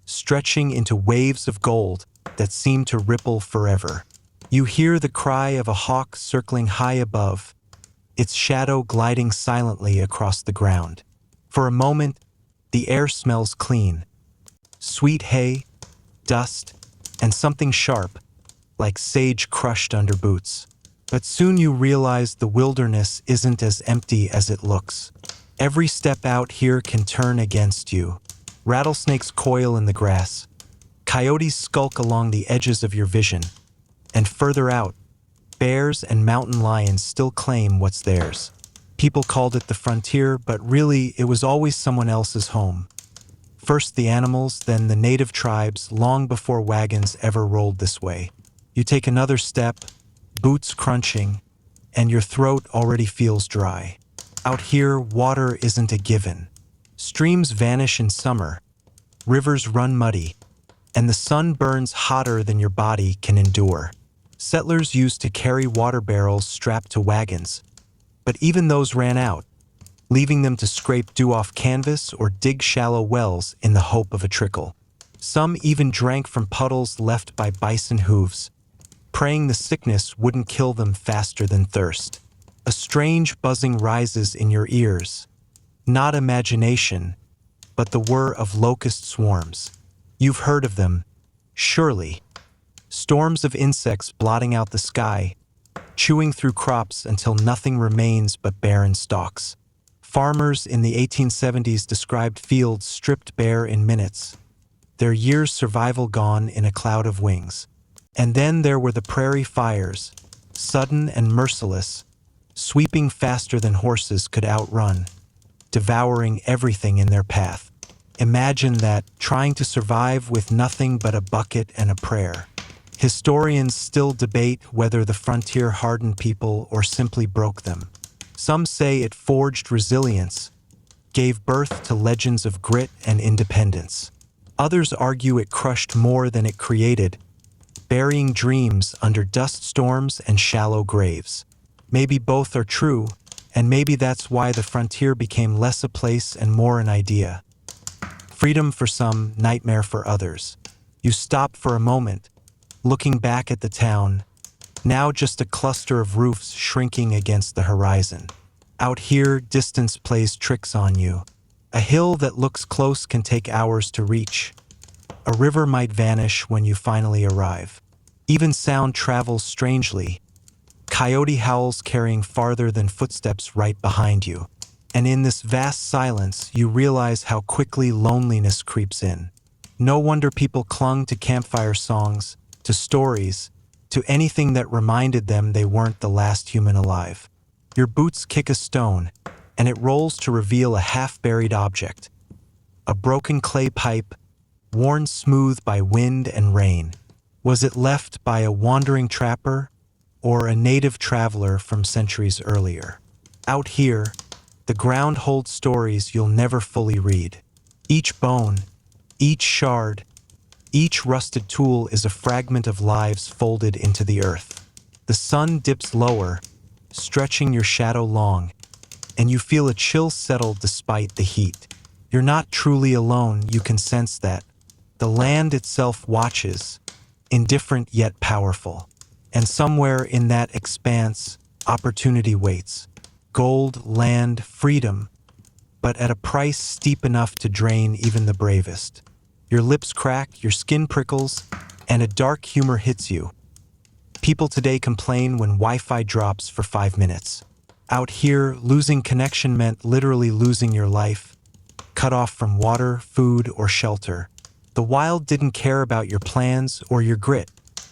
stretching into waves of gold that seem to ripple forever. You hear the cry of a hawk circling high above, its shadow gliding silently across the ground. For a moment, the air smells clean. Sweet hay, dust, and something sharp, like sage crushed under boots. But soon you realize the wilderness isn't as empty as it looks. Every step out here can turn against you. Rattlesnakes coil in the grass. Coyotes skulk along the edges of your vision. And further out, bears and mountain lions still claim what's theirs. People called it the frontier, but really it was always someone else's home. First the animals, then the native tribes, long before wagons ever rolled this way. You take another step, boots crunching, and your throat already feels dry. Out here, water isn't a given. Streams vanish in summer, rivers run muddy, and the sun burns hotter than your body can endure. Settlers used to carry water barrels strapped to wagons, but even those ran out, leaving them to scrape dew off canvas or dig shallow wells in the hope of a trickle. Some even drank from puddles left by bison hooves, praying the sickness wouldn't kill them faster than thirst. A strange buzzing rises in your ears, not imagination, but the whir of locust swarms. You've heard of them, surely. storms of insects blotting out the sky, chewing through crops until nothing remains but barren stalks. Farmers in the 1870s described fields stripped bare in minutes, their year's survival gone in a cloud of wings. And then there were the prairie fires, sudden and merciless, sweeping faster than horses could outrun, devouring everything in their path. Imagine that, trying to survive with nothing but a bucket and a prayer. Historians still debate whether the frontier hardened people or simply broke them. Some say it forged resilience, gave birth to legends of grit and independence. Others argue it crushed more than it created, burying dreams under dust storms and shallow graves. Maybe both are true, and maybe that's why the frontier became less a place and more an idea. Freedom for some, nightmare for others. You stop for a moment, looking back at the town, now just a cluster of roofs shrinking against the horizon. Out here, distance plays tricks on you. A hill that looks close can take hours to reach. A river might vanish when you finally arrive. Even sound travels strangely. Coyote howls carrying farther than footsteps right behind you. And in this vast silence, you realize how quickly loneliness creeps in. No wonder people clung to campfire songs, to stories, to anything that reminded them they weren't the last human alive. Your boots kick a stone, and it rolls to reveal a half-buried object. A broken clay pipe, worn smooth by wind and rain. Was it left by a wandering trapper or a native traveler from centuries earlier? Out here, the ground holds stories you'll never fully read. Each bone, each shard, each rusted tool is a fragment of lives folded into the earth. The sun dips lower, stretching your shadow long, and you feel a chill settle despite the heat. You're not truly alone, you can sense that. The land itself watches, indifferent yet powerful. And somewhere in that expanse, opportunity waits. Gold, land, freedom, but at a price steep enough to drain even the bravest. Your lips crack, your skin prickles, and a dark humor hits you. People today complain when Wi-Fi drops for 5 minutes. Out here, losing connection meant literally losing your life, cut off from water, food, or shelter. The wild didn't care about your plans or your grit.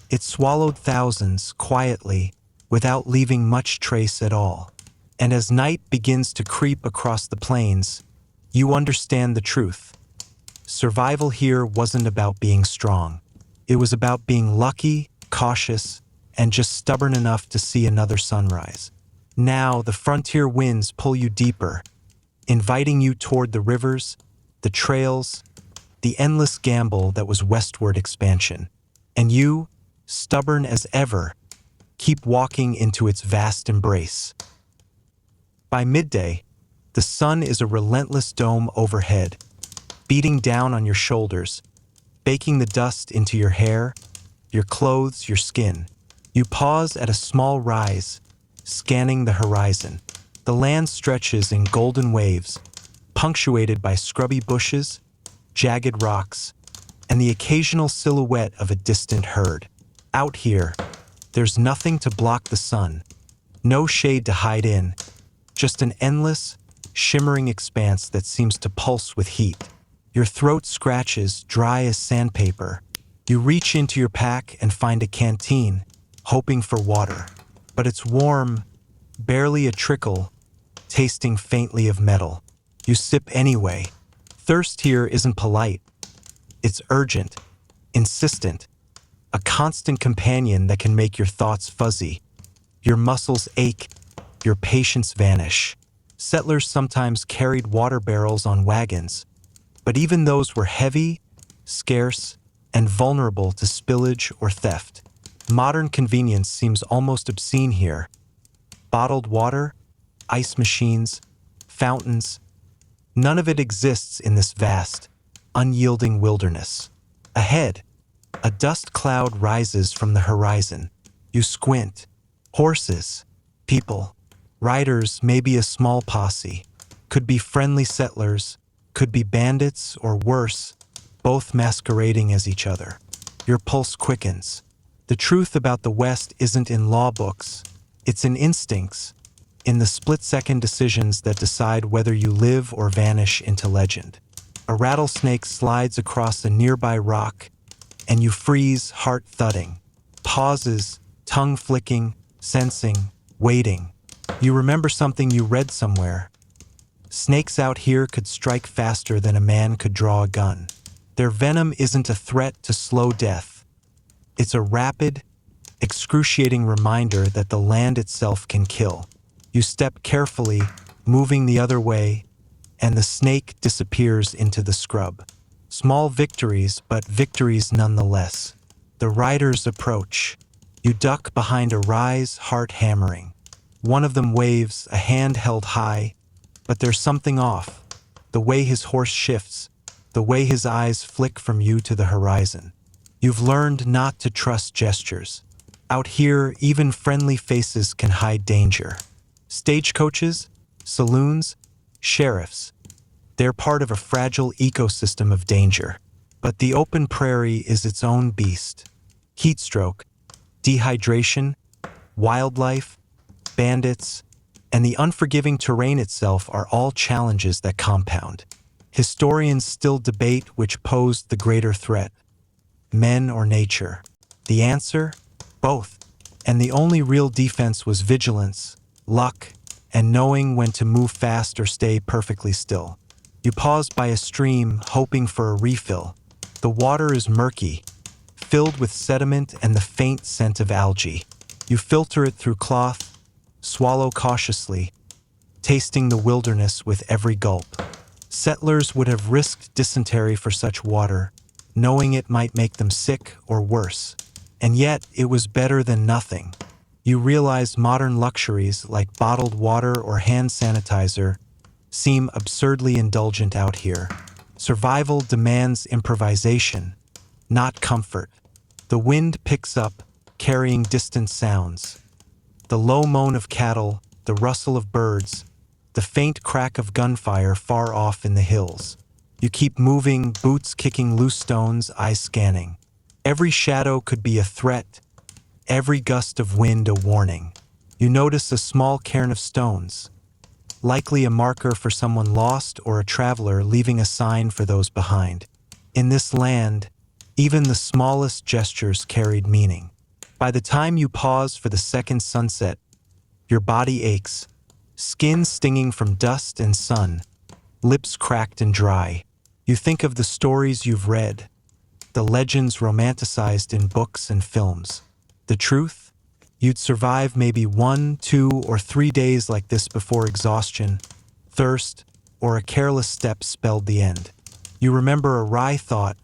It swallowed thousands quietly, without leaving much trace at all. And as night begins to creep across the plains, you understand the truth. Survival here wasn't about being strong. It was about being lucky, cautious, and just stubborn enough to see another sunrise. Now, the frontier winds pull you deeper, inviting you toward the rivers, the trails, the endless gamble that was westward expansion. And you, stubborn as ever, keep walking into its vast embrace. By midday, the sun is a relentless dome overhead, beating down on your shoulders, baking the dust into your hair, your clothes, your skin. You pause at a small rise, scanning the horizon. The land stretches in golden waves, punctuated by scrubby bushes, jagged rocks, and the occasional silhouette of a distant herd. Out here, there's nothing to block the sun, no shade to hide in, just an endless, shimmering expanse that seems to pulse with heat. Your throat scratches, dry as sandpaper. You reach into your pack and find a canteen, hoping for water. But it's warm, barely a trickle, tasting faintly of metal. You sip anyway. Thirst here isn't polite. It's urgent, insistent, a constant companion that can make your thoughts fuzzy. Your muscles ache, your patience vanish. Settlers sometimes carried water barrels on wagons, but even those were heavy, scarce, and vulnerable to spillage or theft. Modern convenience seems almost obscene here. Bottled water, ice machines, fountains, none of it exists in this vast, unyielding wilderness. Ahead, a dust cloud rises from the horizon. You squint. Horses, people, riders, maybe a small posse. Could be friendly settlers, could be bandits, or worse, both masquerading as each other. Your pulse quickens. The truth about the West isn't in law books, it's in instincts, in the split-second decisions that decide whether you live or vanish into legend. A rattlesnake slides across a nearby rock, and you freeze, heart thudding. Pauses, tongue flicking, sensing, waiting. You remember something you read somewhere. Snakes out here could strike faster than a man could draw a gun. Their venom isn't a threat to slow death. It's a rapid, excruciating reminder that the land itself can kill. You step carefully, moving the other way, and the snake disappears into the scrub. Small victories, but victories nonetheless. The riders approach. You duck behind a rise, heart hammering. One of them waves, a hand held high, but there's something off. The way his horse shifts, the way his eyes flick from you to the horizon. You've learned not to trust gestures. Out here, even friendly faces can hide danger. Stagecoaches, saloons, sheriffs. They're part of a fragile ecosystem of danger. But the open prairie is its own beast. Heatstroke, dehydration, wildlife, bandits, and the unforgiving terrain itself are all challenges that compound. Historians still debate which posed the greater threat, men or nature. The answer? Both. And the only real defense was vigilance, luck, and knowing when to move fast or stay perfectly still. You pause by a stream, hoping for a refill. The water is murky, filled with sediment and the faint scent of algae. You filter it through cloth, swallow cautiously, tasting the wilderness with every gulp. Settlers would have risked dysentery for such water, knowing it might make them sick or worse. And yet, it was better than nothing. You realize modern luxuries like bottled water or hand sanitizer seem absurdly indulgent out here. Survival demands improvisation, not comfort. The wind picks up, carrying distant sounds. The low moan of cattle, the rustle of birds, the faint crack of gunfire far off in the hills. You keep moving, boots kicking loose stones, eyes scanning. Every shadow could be a threat, every gust of wind a warning. You notice a small cairn of stones, likely a marker for someone lost or a traveler leaving a sign for those behind. In this land, even the smallest gestures carried meaning. By the time you pause for the second sunset, your body aches, skin stinging from dust and sun, lips cracked and dry. You think of the stories you've read, the legends romanticized in books and films. The truth? You'd survive maybe 1, 2, or 3 days like this before exhaustion, thirst, or a careless step spelled the end. You remember a wry thought.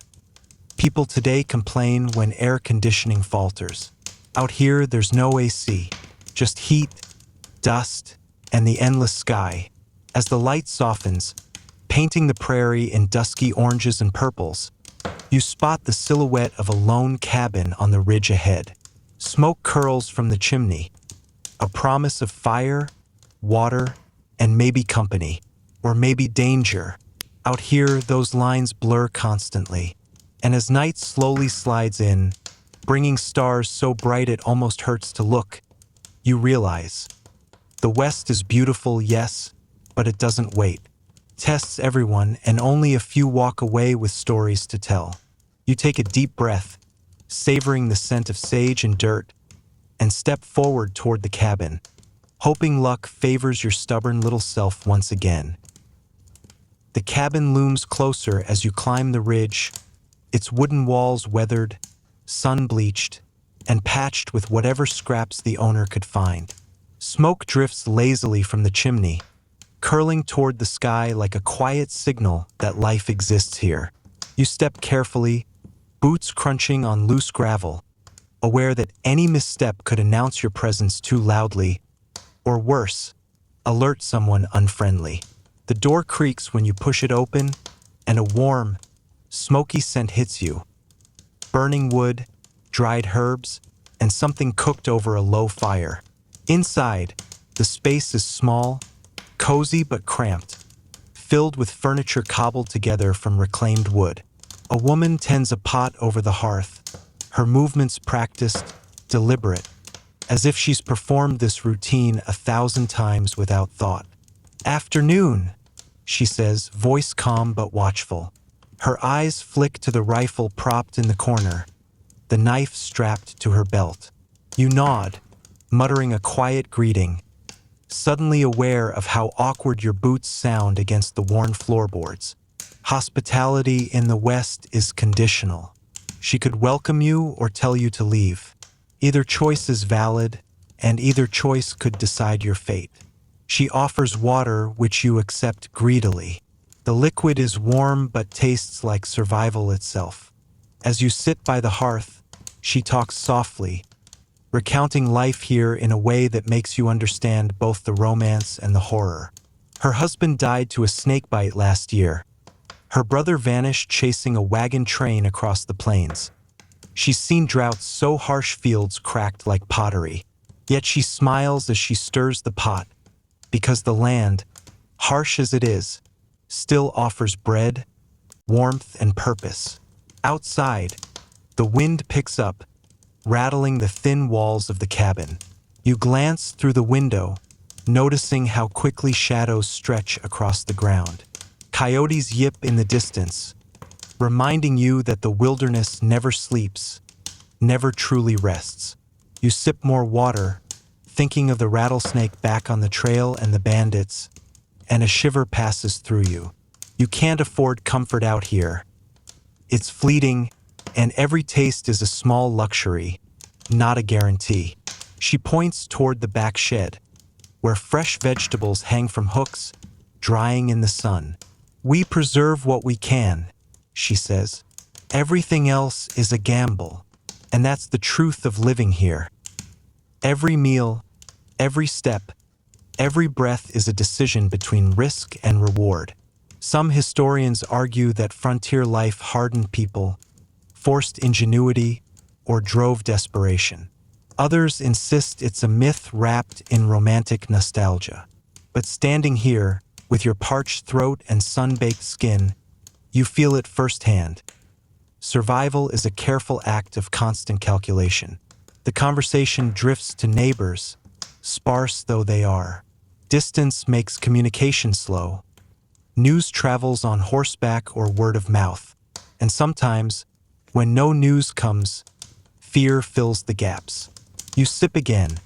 People today complain when air conditioning falters. Out here, there's no AC, just heat, dust, and the endless sky. As the light softens, painting the prairie in dusky oranges and purples, you spot the silhouette of a lone cabin on the ridge ahead. Smoke curls from the chimney, a promise of fire, water, and maybe company, or maybe danger. Out here, those lines blur constantly, and as night slowly slides in, bringing stars so bright it almost hurts to look, you realize the West is beautiful, yes, but it doesn't wait. Tests everyone, and only a few walk away with stories to tell. You take a deep breath, savoring the scent of sage and dirt, and step forward toward the cabin, hoping luck favors your stubborn little self once again. The cabin looms closer as you climb the ridge, its wooden walls weathered, sun-bleached, and patched with whatever scraps the owner could find. Smoke drifts lazily from the chimney, curling toward the sky like a quiet signal that life exists here. You step carefully, boots crunching on loose gravel, aware that any misstep could announce your presence too loudly, or worse, alert someone unfriendly. The door creaks when you push it open, and a warm, smoky scent hits you. Burning wood, dried herbs, and something cooked over a low fire. Inside, the space is small, cozy but cramped, filled with furniture cobbled together from reclaimed wood. A woman tends a pot over the hearth, her movements practiced, deliberate, as if she's performed this routine 1,000 times without thought. "Afternoon," she says, voice calm but watchful. Her eyes flick to the rifle propped in the corner, the knife strapped to her belt. You nod, muttering a quiet greeting, suddenly aware of how awkward your boots sound against the worn floorboards. Hospitality in the West is conditional. She could welcome you or tell you to leave. Either choice is valid, and either choice could decide your fate. She offers water, which you accept greedily. The liquid is warm but tastes like survival itself. As you sit by the hearth, she talks softly, recounting life here in a way that makes you understand both the romance and the horror. Her husband died to a snakebite last year. Her brother vanished chasing a wagon train across the plains. She's seen droughts so harsh fields cracked like pottery. Yet she smiles as she stirs the pot, because the land, harsh as it is, still offers bread, warmth, and purpose. Outside, the wind picks up, rattling the thin walls of the cabin. You glance through the window, noticing how quickly shadows stretch across the ground. Coyotes yip in the distance, reminding you that the wilderness never sleeps, never truly rests. You sip more water, thinking of the rattlesnake back on the trail and the bandits, and a shiver passes through you. You can't afford comfort out here. It's fleeting, and every taste is a small luxury, not a guarantee. She points toward the back shed, where fresh vegetables hang from hooks, drying in the sun. "We preserve what we can," she says. "Everything else is a gamble, and that's the truth of living here. Every meal, every step, every breath is a decision between risk and reward." Some historians argue that frontier life hardened people, forced ingenuity, or drove desperation. Others insist it's a myth wrapped in romantic nostalgia. But standing here, with your parched throat and sun-baked skin, you feel it firsthand. Survival is a careful act of constant calculation. The conversation drifts to neighbors, sparse though they are. Distance makes communication slow. News travels on horseback or word of mouth. And sometimes, when no news comes, fear fills the gaps. You sip again,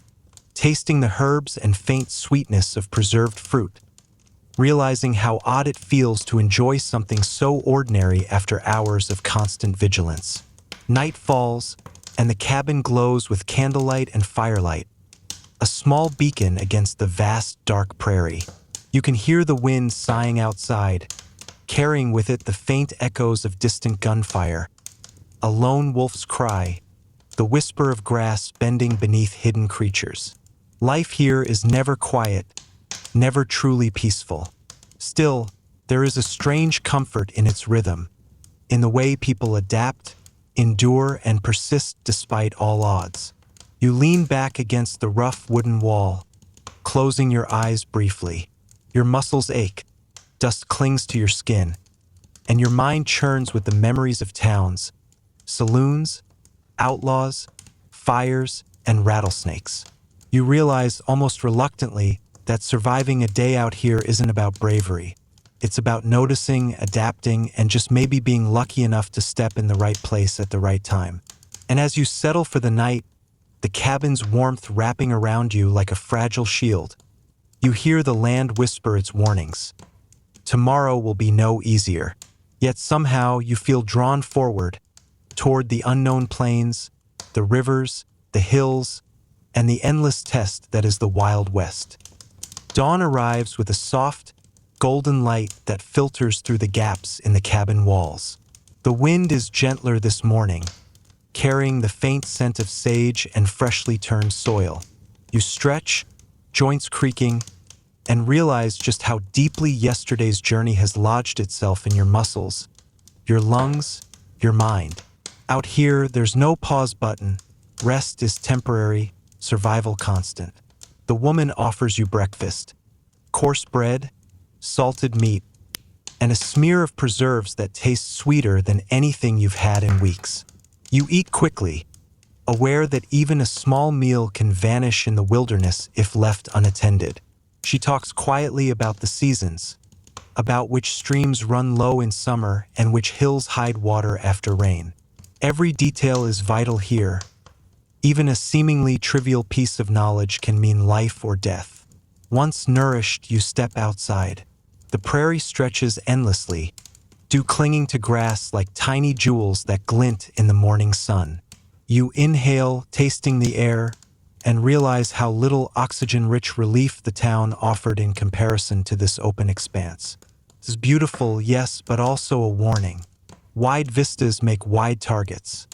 tasting the herbs and faint sweetness of preserved fruit, realizing how odd it feels to enjoy something so ordinary after hours of constant vigilance. Night falls, and the cabin glows with candlelight and firelight, a small beacon against the vast, dark prairie. You can hear the wind sighing outside, carrying with it the faint echoes of distant gunfire, a lone wolf's cry, the whisper of grass bending beneath hidden creatures. Life here is never quiet, never truly peaceful. Still, there is a strange comfort in its rhythm, in the way people adapt, endure, and persist despite all odds. You lean back against the rough wooden wall, closing your eyes briefly. Your muscles ache, dust clings to your skin, and your mind churns with the memories of towns, saloons, outlaws, fires, and rattlesnakes. You realize almost reluctantly that surviving a day out here isn't about bravery. It's about noticing, adapting, and just maybe being lucky enough to step in the right place at the right time. And as you settle for the night, the cabin's warmth wrapping around you like a fragile shield, you hear the land whisper its warnings. Tomorrow will be no easier. Yet somehow you feel drawn forward, toward the unknown plains, the rivers, the hills, and the endless test that is the Wild West. Dawn arrives with a soft, golden light that filters through the gaps in the cabin walls. The wind is gentler this morning, carrying the faint scent of sage and freshly turned soil. You stretch, joints creaking, and realize just how deeply yesterday's journey has lodged itself in your muscles, your lungs, your mind. Out here, there's no pause button. Rest is temporary, survival constant. The woman offers you breakfast, coarse bread, salted meat, and a smear of preserves that tastes sweeter than anything you've had in weeks. You eat quickly, aware that even a small meal can vanish in the wilderness if left unattended. She talks quietly about the seasons, about which streams run low in summer and which hills hide water after rain. Every detail is vital here. Even a seemingly trivial piece of knowledge can mean life or death. Once nourished, you step outside. The prairie stretches endlessly, dew clinging to grass like tiny jewels that glint in the morning sun. You inhale, tasting the air, and realize how little oxygen-rich relief the town offered in comparison to this open expanse. This is beautiful, yes, but also a warning. Wide vistas make wide targets.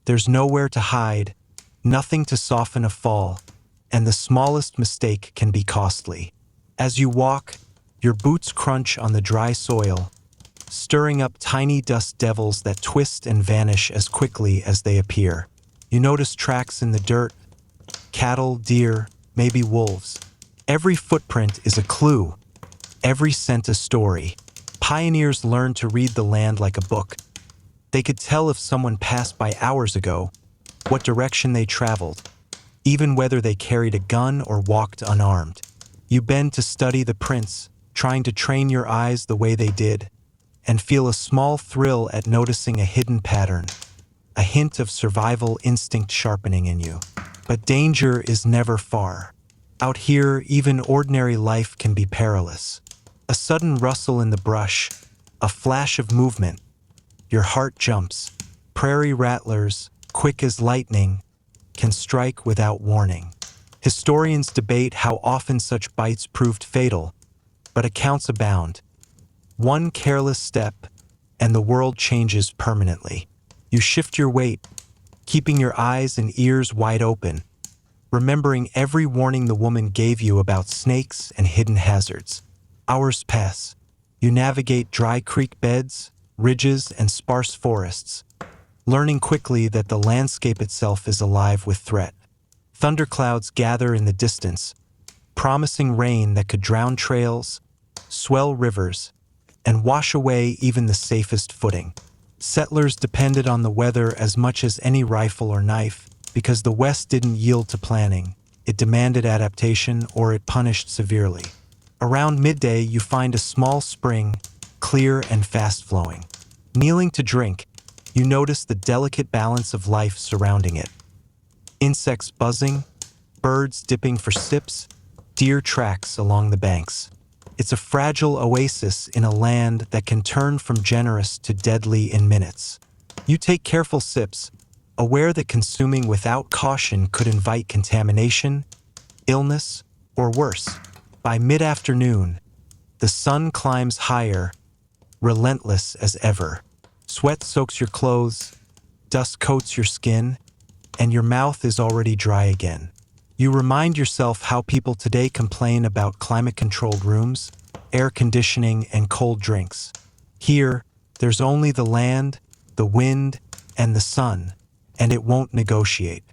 There's nowhere to hide, nothing to soften a fall, and the smallest mistake can be costly. As you walk, your boots crunch on the dry soil, stirring up tiny dust devils that twist and vanish as quickly as they appear. You notice tracks in the dirt, cattle, deer, maybe wolves. Every footprint is a clue, every scent a story. Pioneers learned to read the land like a book. They could tell if someone passed by hours ago, what direction they traveled, even whether they carried a gun or walked unarmed. You bend to study the prints, trying to train your eyes the way they did, and feel a small thrill at noticing a hidden pattern, a hint of survival instinct sharpening in you. But danger is never far. Out here, even ordinary life can be perilous. A sudden rustle in the brush, a flash of movement, your heart jumps. Prairie rattlers, quick as lightning, can strike without warning. Historians debate how often such bites proved fatal, but accounts abound. One careless step, and the world changes permanently. You shift your weight, keeping your eyes and ears wide open, remembering every warning the woman gave you about snakes and hidden hazards. Hours pass. You navigate dry creek beds, ridges, and sparse forests, learning quickly that the landscape itself is alive with threat. Thunderclouds gather in the distance, promising rain that could drown trails, swell rivers, and wash away even the safest footing. Settlers depended on the weather as much as any rifle or knife, because the West didn't yield to planning. It demanded adaptation or it punished severely. Around midday, you find a small spring, clear and fast-flowing. Kneeling to drink, you notice the delicate balance of life surrounding it. Insects buzzing, birds dipping for sips, deer tracks along the banks. It's a fragile oasis in a land that can turn from generous to deadly in minutes. You take careful sips, aware that consuming without caution could invite contamination, illness, or worse. By mid-afternoon, the sun climbs higher, relentless as ever. Sweat soaks your clothes, dust coats your skin, and your mouth is already dry again. You remind yourself how people today complain about climate-controlled rooms, air conditioning, and cold drinks. Here, there's only the land, the wind, and the sun, and it won't negotiate.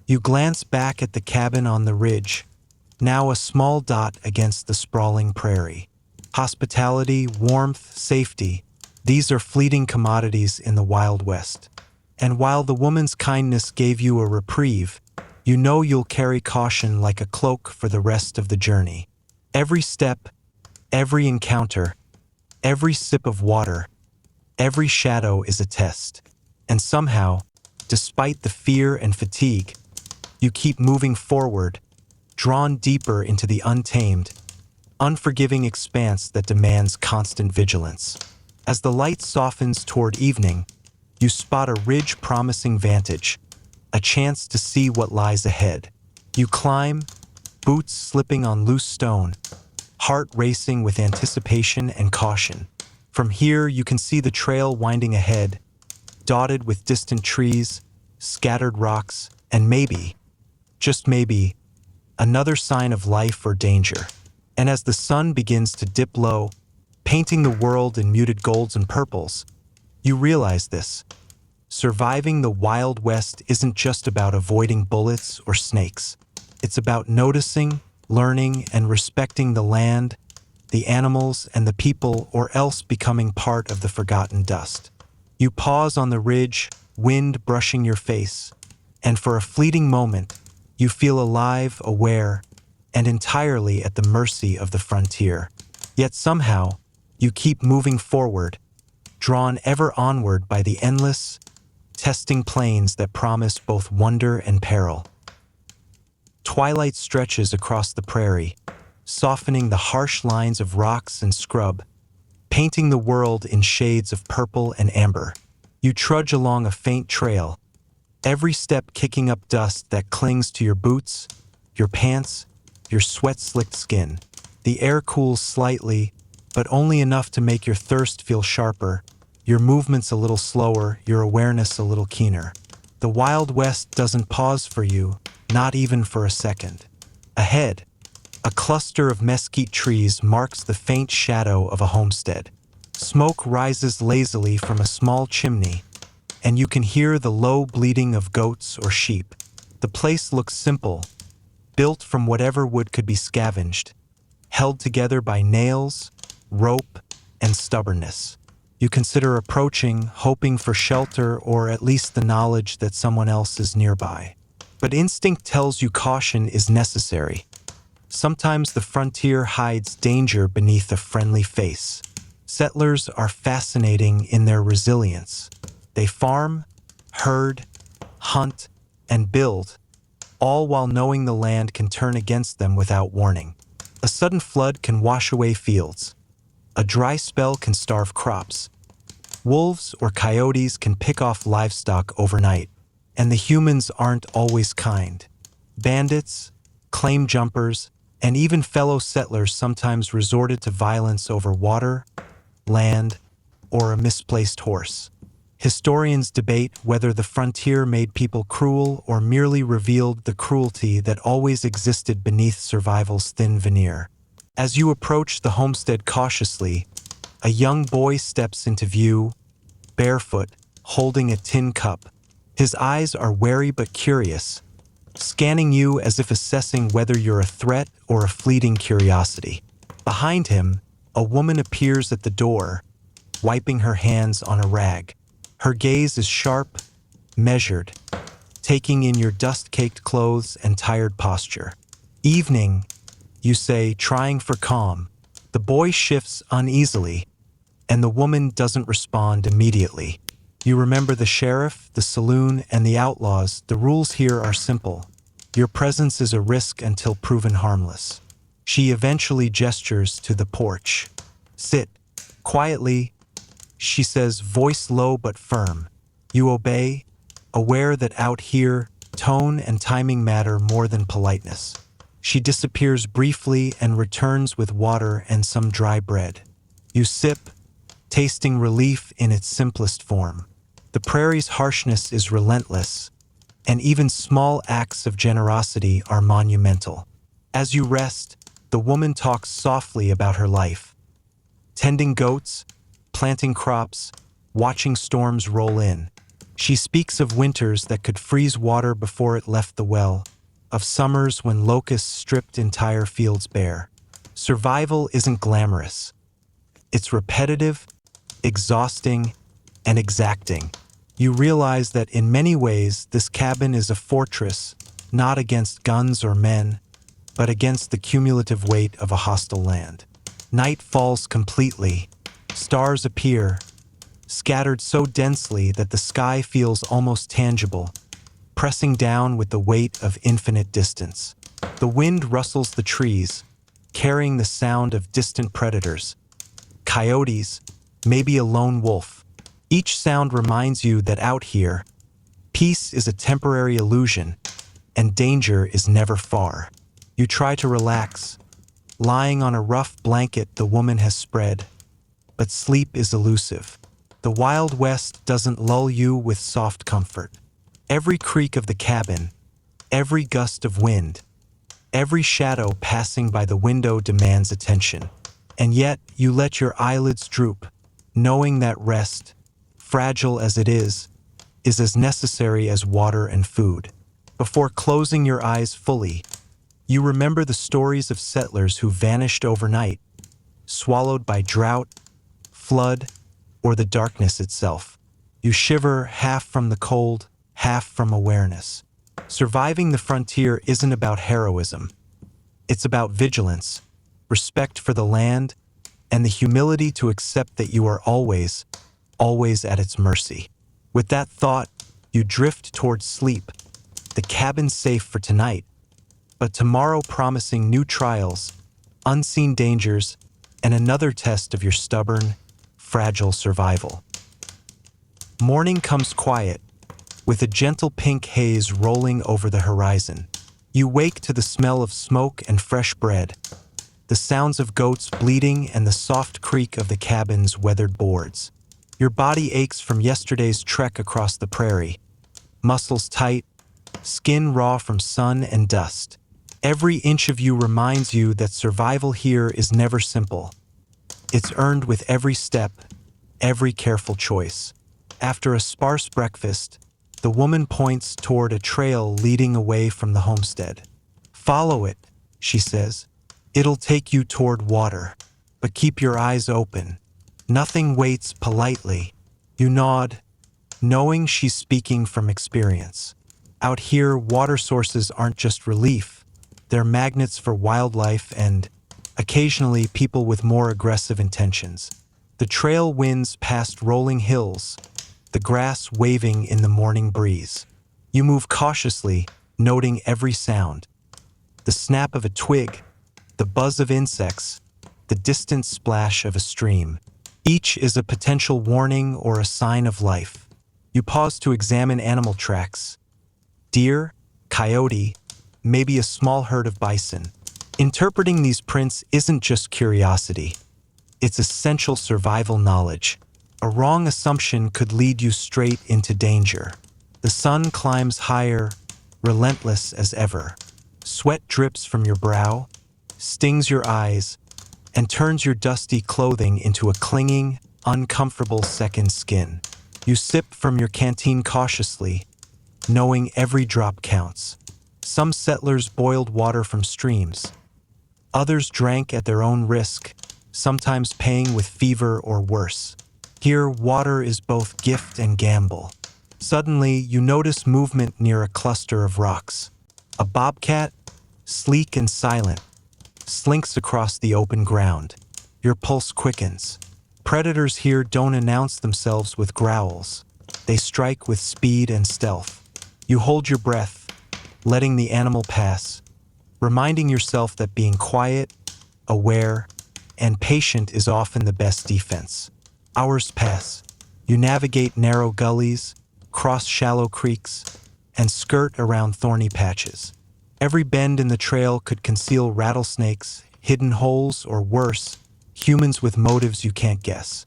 You glance back at the cabin on the ridge, now a small dot against the sprawling prairie. Hospitality, warmth, safety, these are fleeting commodities in the Wild West. And while the woman's kindness gave you a reprieve, you know you'll carry caution like a cloak for the rest of the journey. Every step, every encounter, every sip of water, every shadow is a test. And somehow, despite the fear and fatigue, you keep moving forward, drawn deeper into the untamed, unforgiving expanse that demands constant vigilance. As the light softens toward evening, you spot a ridge promising vantage, a chance to see what lies ahead. You climb, boots slipping on loose stone, heart racing with anticipation and caution. From here, you can see the trail winding ahead, dotted with distant trees, scattered rocks, and maybe, just maybe, another sign of life or danger. And as the sun begins to dip low, painting the world in muted golds and purples, you realize this. Surviving the Wild West isn't just about avoiding bullets or snakes. It's about noticing, learning, and respecting the land, the animals, and the people, or else becoming part of the forgotten dust. You pause on the ridge, wind brushing your face, and for a fleeting moment, you feel alive, aware, and entirely at the mercy of the frontier. Yet somehow, you keep moving forward, drawn ever onward by the endless, testing plains that promise both wonder and peril. Twilight stretches across the prairie, softening the harsh lines of rocks and scrub, painting the world in shades of purple and amber. You trudge along a faint trail, every step kicking up dust that clings to your boots, your pants, your sweat-slicked skin. The air cools slightly, but only enough to make your thirst feel sharper, your movements a little slower, your awareness a little keener. The Wild West doesn't pause for you, not even for a second. Ahead, a cluster of mesquite trees marks the faint shadow of a homestead. Smoke rises lazily from a small chimney, and you can hear the low bleating of goats or sheep. The place looks simple, built from whatever wood could be scavenged, held together by nails, rope, and stubbornness. You consider approaching, hoping for shelter or at least the knowledge that someone else is nearby. But instinct tells you caution is necessary. Sometimes the frontier hides danger beneath a friendly face. Settlers are fascinating in their resilience. They farm, herd, hunt, and build, all while knowing the land can turn against them without warning. A sudden flood can wash away fields. A dry spell can starve crops. Wolves or coyotes can pick off livestock overnight. And the humans aren't always kind. Bandits, claim jumpers, and even fellow settlers sometimes resorted to violence over water, land, or a misplaced horse. Historians debate whether the frontier made people cruel or merely revealed the cruelty that always existed beneath survival's thin veneer. As you approach the homestead cautiously, a young boy steps into view, barefoot, holding a tin cup. His eyes are wary but curious, scanning you as if assessing whether you're a threat or a fleeting curiosity. Behind him, a woman appears at the door, wiping her hands on a rag. Her gaze is sharp, measured, taking in your dust-caked clothes and tired posture. Evening, you say, trying for calm. The boy shifts uneasily, and the woman doesn't respond immediately. You remember the sheriff, the saloon, and the outlaws. The rules here are simple. Your presence is a risk until proven harmless. She eventually gestures to the porch. Sit. Quietly, she says, voice low but firm. You obey, aware that out here, tone and timing matter more than politeness. She disappears briefly and returns with water and some dry bread. You sip, tasting relief in its simplest form. The prairie's harshness is relentless, and even small acts of generosity are monumental. As you rest, the woman talks softly about her life. Tending goats, planting crops, watching storms roll in. She speaks of winters that could freeze water before it left the well, of summers when locusts stripped entire fields bare. Survival isn't glamorous. It's repetitive, exhausting, and exacting. You realize that in many ways this cabin is a fortress, not against guns or men, but against the cumulative weight of a hostile land. Night falls completely. Stars appear, scattered so densely that the sky feels almost tangible, pressing down with the weight of infinite distance. The wind rustles the trees, carrying the sound of distant predators. Coyotes, maybe a lone wolf. Each sound reminds you that out here, peace is a temporary illusion, and danger is never far. You try to relax, lying on a rough blanket the woman has spread, but sleep is elusive. The Wild West doesn't lull you with soft comfort. Every creak of the cabin, every gust of wind, every shadow passing by the window demands attention. And yet you let your eyelids droop, knowing that rest, fragile as it is as necessary as water and food. Before closing your eyes fully, you remember the stories of settlers who vanished overnight, swallowed by drought, flood, or the darkness itself. You shiver, half from the cold, half from awareness. Surviving the frontier isn't about heroism. It's about vigilance, respect for the land, and the humility to accept that you are always, always at its mercy. With that thought, you drift towards sleep, the cabin safe for tonight, but tomorrow promising new trials, unseen dangers, and another test of your stubborn, fragile survival. Morning comes quiet, with a gentle pink haze rolling over the horizon. You wake to the smell of smoke and fresh bread, the sounds of goats bleating and the soft creak of the cabin's weathered boards. Your body aches from yesterday's trek across the prairie, muscles tight, skin raw from sun and dust. Every inch of you reminds you that survival here is never simple. It's earned with every step, every careful choice. After a sparse breakfast, the woman points toward a trail leading away from the homestead. "Follow it," she says. "It'll take you toward water, but keep your eyes open. Nothing waits politely." You nod, knowing she's speaking from experience. Out here, water sources aren't just relief. They're magnets for wildlife and, occasionally, people with more aggressive intentions. The trail winds past rolling hills, the grass waving in the morning breeze. You move cautiously, noting every sound. The snap of a twig, the buzz of insects, the distant splash of a stream. Each is a potential warning or a sign of life. You pause to examine animal tracks. Deer, coyote, maybe a small herd of bison. Interpreting these prints isn't just curiosity. It's essential survival knowledge. A wrong assumption could lead you straight into danger. The sun climbs higher, relentless as ever. Sweat drips from your brow, stings your eyes, and turns your dusty clothing into a clinging, uncomfortable second skin. You sip from your canteen cautiously, knowing every drop counts. Some settlers boiled water from streams. Others drank at their own risk, sometimes paying with fever or worse. Here, water is both gift and gamble. Suddenly, you notice movement near a cluster of rocks. A bobcat, sleek and silent, slinks across the open ground. Your pulse quickens. Predators here don't announce themselves with growls. They strike with speed and stealth. You hold your breath, letting the animal pass, reminding yourself that being quiet, aware, and patient is often the best defense. Hours pass. You navigate narrow gullies, cross shallow creeks, and skirt around thorny patches. Every bend in the trail could conceal rattlesnakes, hidden holes, or worse, humans with motives you can't guess.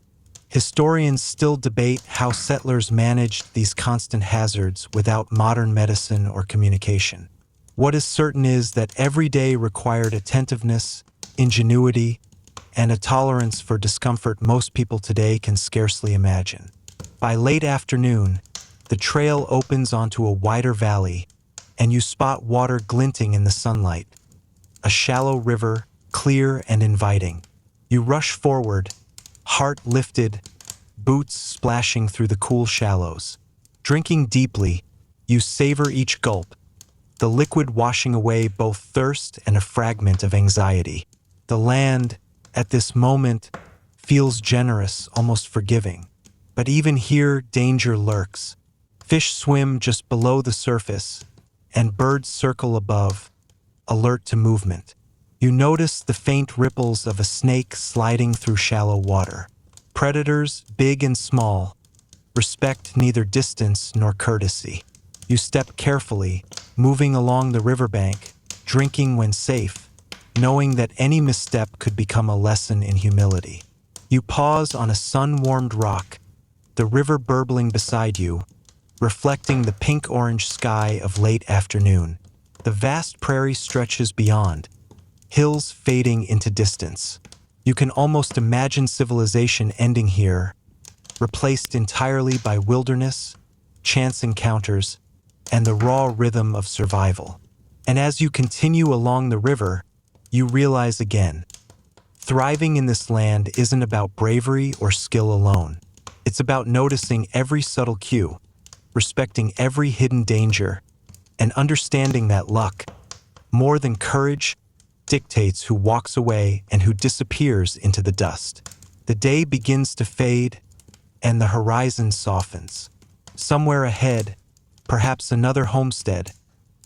Historians still debate how settlers managed these constant hazards without modern medicine or communication. What is certain is that every day required attentiveness, ingenuity, and a tolerance for discomfort most people today can scarcely imagine. By late afternoon, the trail opens onto a wider valley, and you spot water glinting in the sunlight. A shallow river, clear and inviting. You rush forward, heart lifted, boots splashing through the cool shallows. Drinking deeply, you savor each gulp, the liquid washing away both thirst and a fragment of anxiety. The land, at this moment, feels generous, almost forgiving. But even here, danger lurks. Fish swim just below the surface, and birds circle above, alert to movement. You notice the faint ripples of a snake sliding through shallow water. Predators, big and small, respect neither distance nor courtesy. You step carefully, moving along the riverbank, drinking when safe, knowing that any misstep could become a lesson in humility. You pause on a sun-warmed rock, the river burbling beside you, reflecting the pink-orange sky of late afternoon. The vast prairie stretches beyond, hills fading into distance. You can almost imagine civilization ending here, replaced entirely by wilderness, chance encounters, and the raw rhythm of survival. And as you continue along the river, you realize again, thriving in this land isn't about bravery or skill alone. It's about noticing every subtle cue, respecting every hidden danger, and understanding that luck, more than courage, dictates who walks away and who disappears into the dust. The day begins to fade, and the horizon softens. Somewhere ahead, perhaps another homestead,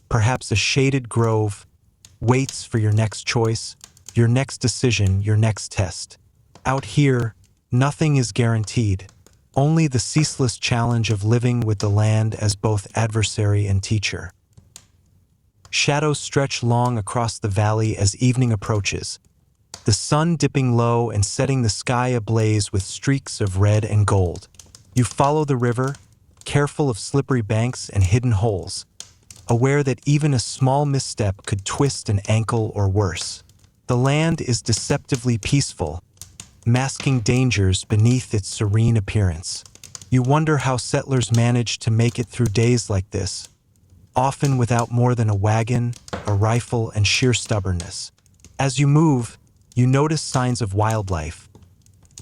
perhaps a shaded grove, waits for your next choice, your next decision, your next test. Out here, nothing is guaranteed, only the ceaseless challenge of living with the land as both adversary and teacher. Shadows stretch long across the valley as evening approaches, the sun dipping low and setting the sky ablaze with streaks of red and gold. You follow the river, careful of slippery banks and hidden holes, aware that even a small misstep could twist an ankle or worse. The land is deceptively peaceful, masking dangers beneath its serene appearance. You wonder how settlers manage to make it through days like this, often without more than a wagon, a rifle, and sheer stubbornness. As you move, you notice signs of wildlife: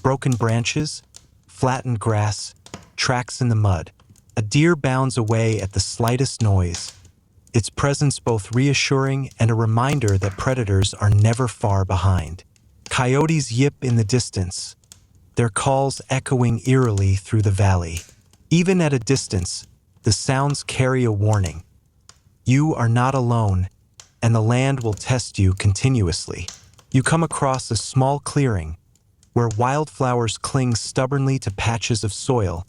broken branches, flattened grass, tracks in the mud. A deer bounds away at the slightest noise, its presence both reassuring and a reminder that predators are never far behind. Coyotes yip in the distance, their calls echoing eerily through the valley. Even at a distance, the sounds carry a warning. You are not alone, and the land will test you continuously. You come across a small clearing, where wildflowers cling stubbornly to patches of soil,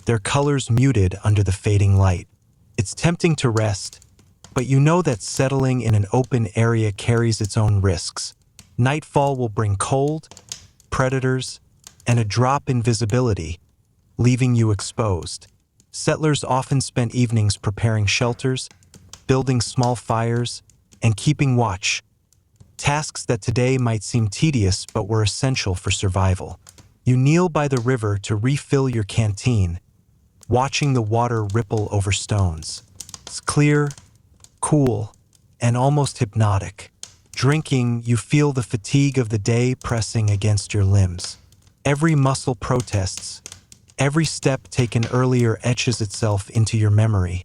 their colors muted under the fading light. It's tempting to rest, but you know that settling in an open area carries its own risks. Nightfall will bring cold, predators, and a drop in visibility, leaving you exposed. Settlers often spent evenings preparing shelters, building small fires, and keeping watch, tasks that today might seem tedious but were essential for survival. You kneel by the river to refill your canteen, watching the water ripple over stones. It's clear, cool, and almost hypnotic. Drinking, you feel the fatigue of the day pressing against your limbs. Every muscle protests, every step taken earlier etches itself into your memory,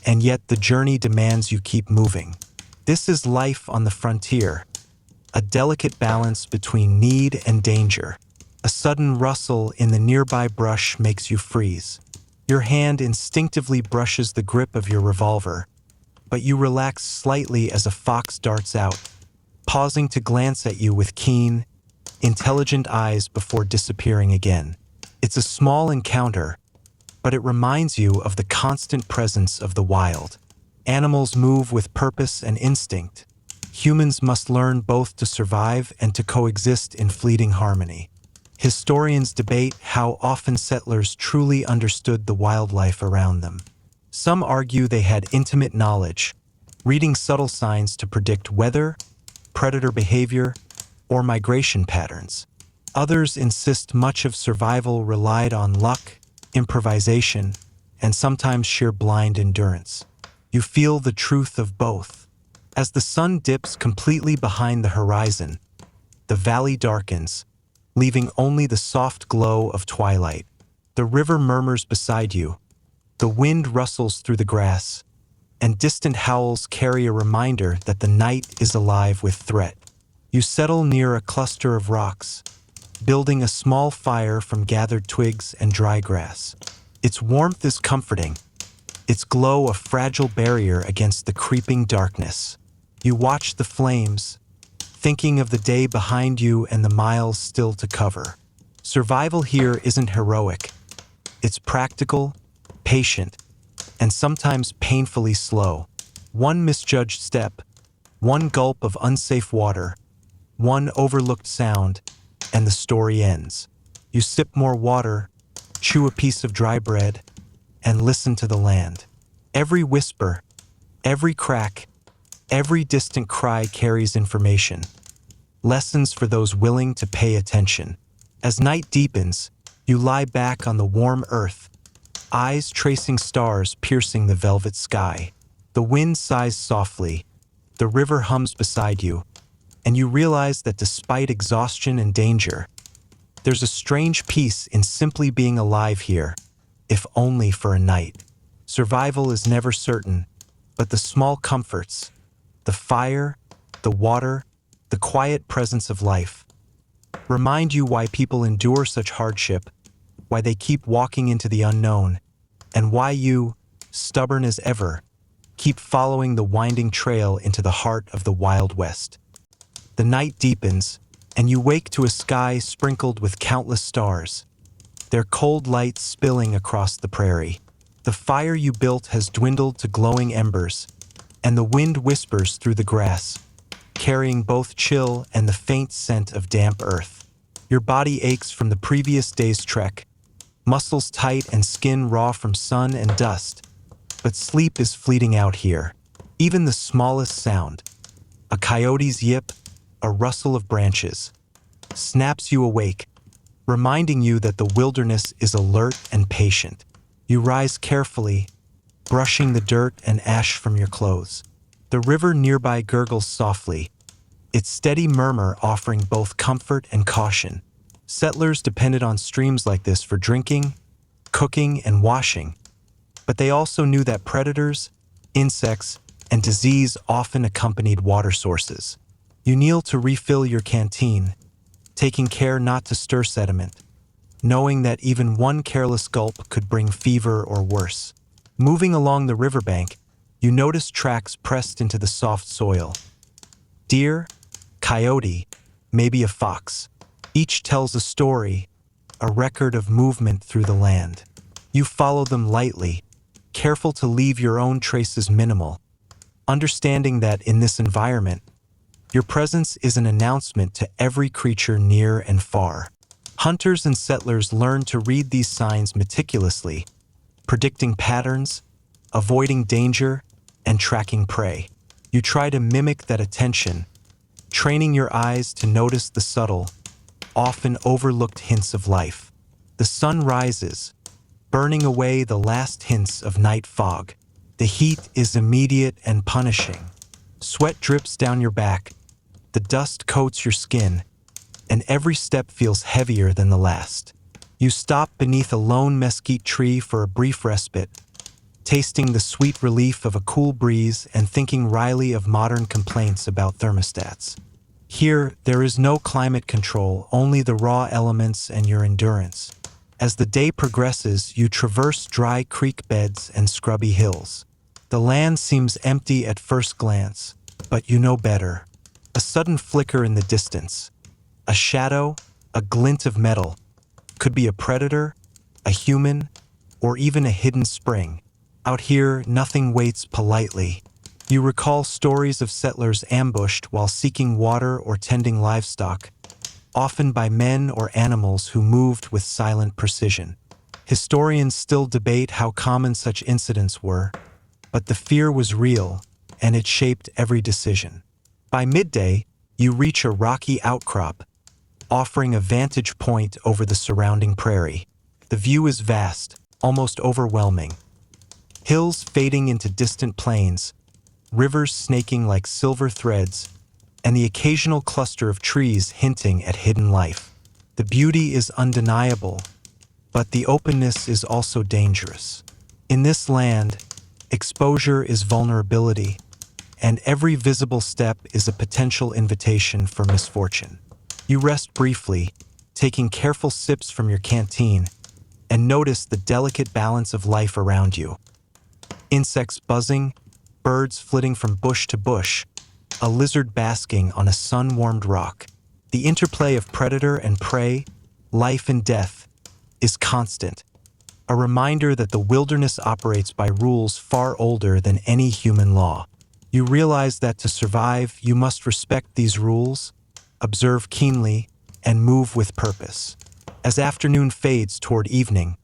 and yet the journey demands you keep moving. This is life on the frontier, a delicate balance between need and danger. A sudden rustle in the nearby brush makes you freeze. Your hand instinctively brushes the grip of your revolver, but you relax slightly as a fox darts out, pausing to glance at you with keen, intelligent eyes before disappearing again. It's a small encounter, but it reminds you of the constant presence of the wild. Animals move with purpose and instinct. Humans must learn both to survive and to coexist in fleeting harmony. Historians debate how often settlers truly understood the wildlife around them. Some argue they had intimate knowledge, reading subtle signs to predict weather, predator behavior, or migration patterns. Others insist much of survival relied on luck, improvisation, and sometimes sheer blind endurance. You feel the truth of both. As the sun dips completely behind the horizon, the valley darkens, leaving only the soft glow of twilight. The river murmurs beside you, the wind rustles through the grass, and distant howls carry a reminder that the night is alive with threat. You settle near a cluster of rocks, building a small fire from gathered twigs and dry grass. Its warmth is comforting, its glow a fragile barrier against the creeping darkness. You watch the flames, thinking of the day behind you and the miles still to cover. Survival here isn't heroic. It's practical, patient, and sometimes painfully slow. One misjudged step, one gulp of unsafe water, one overlooked sound, and the story ends. You sip more water, chew a piece of dry bread, and listen to the land. Every whisper, every crack, every distant cry carries information. Lessons for those willing to pay attention. As night deepens, you lie back on the warm earth, eyes tracing stars piercing the velvet sky. The wind sighs softly, the river hums beside you, and you realize that despite exhaustion and danger, There's a strange peace in simply being alive here, if only for a night. Survival is never certain, but the small comforts, the fire, the water, the quiet presence of life, remind you why people endure such hardship, why they keep walking into the unknown, and why you, stubborn as ever, keep following the winding trail into the heart of the Wild West. The night deepens, and you wake to a sky sprinkled with countless stars, their cold light spilling across the prairie. The fire you built has dwindled to glowing embers, and the wind whispers through the grass, carrying both chill and the faint scent of damp earth. Your body aches from the previous day's trek, muscles tight and skin raw from sun and dust, but sleep is fleeting out here. Even the smallest sound, a coyote's yip, a rustle of branches, snaps you awake, reminding you that the wilderness is alert and patient. You rise carefully, brushing the dirt and ash from your clothes. The river nearby gurgles softly, its steady murmur offering both comfort and caution. Settlers depended on streams like this for drinking, cooking, and washing, but they also knew that predators, insects, and disease often accompanied water sources. You kneel to refill your canteen, taking care not to stir sediment, knowing that even one careless gulp could bring fever or worse. Moving along the riverbank, you notice tracks pressed into the soft soil. Deer, coyote, maybe a fox. Each tells a story, a record of movement through the land. You follow them lightly, careful to leave your own traces minimal, understanding that in this environment, your presence is an announcement to every creature near and far. Hunters and settlers learn to read these signs meticulously, predicting patterns, avoiding danger, and tracking prey. You try to mimic that attention, training your eyes to notice the subtle, often overlooked hints of life. The sun rises, burning away the last hints of night fog. The heat is immediate and punishing. Sweat drips down your back, the dust coats your skin, and every step feels heavier than the last. You stop beneath a lone mesquite tree for a brief respite, tasting the sweet relief of a cool breeze and thinking wryly of modern complaints about thermostats. Here, there is no climate control, only the raw elements and your endurance. As the day progresses, you traverse dry creek beds and scrubby hills. The land seems empty at first glance, but you know better. A sudden flicker in the distance, a shadow, a glint of metal, could be a predator, a human, or even a hidden spring. Out here, nothing waits politely. You recall stories of settlers ambushed while seeking water or tending livestock, often by men or animals who moved with silent precision. Historians still debate how common such incidents were, but the fear was real, and it shaped every decision. By midday, you reach a rocky outcrop, offering a vantage point over the surrounding prairie. The view is vast, almost overwhelming. Hills fading into distant plains, rivers snaking like silver threads, and the occasional cluster of trees hinting at hidden life. The beauty is undeniable, but the openness is also dangerous. In this land, exposure is vulnerability, and every visible step is a potential invitation for misfortune. You rest briefly, taking careful sips from your canteen, and notice the delicate balance of life around you. Insects buzzing, birds flitting from bush to bush, a lizard basking on a sun-warmed rock. The interplay of predator and prey, life and death, is constant, a reminder that the wilderness operates by rules far older than any human law. You realize that to survive, you must respect these rules, observe keenly, and move with purpose. As afternoon fades toward evening,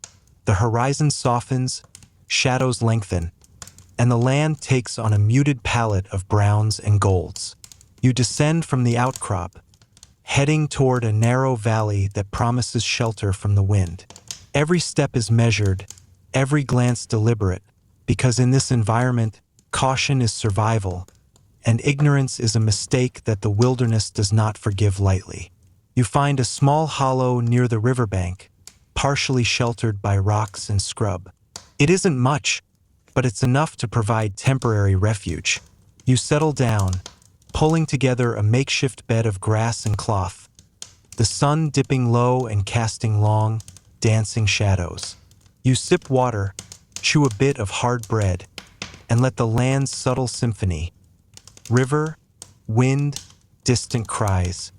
the horizon softens, shadows lengthen, and the land takes on a muted palette of browns and golds. You descend from the outcrop, heading toward a narrow valley that promises shelter from the wind. Every step is measured, every glance deliberate, because in this environment, caution is survival, and ignorance is a mistake that the wilderness does not forgive lightly. You find a small hollow near the riverbank, partially sheltered by rocks and scrub. It isn't much, but it's enough to provide temporary refuge. You settle down, pulling together a makeshift bed of grass and cloth, the sun dipping low and casting long, dancing shadows. You sip water, chew a bit of hard bread, and let the land's subtle symphony, river, wind, distant cries,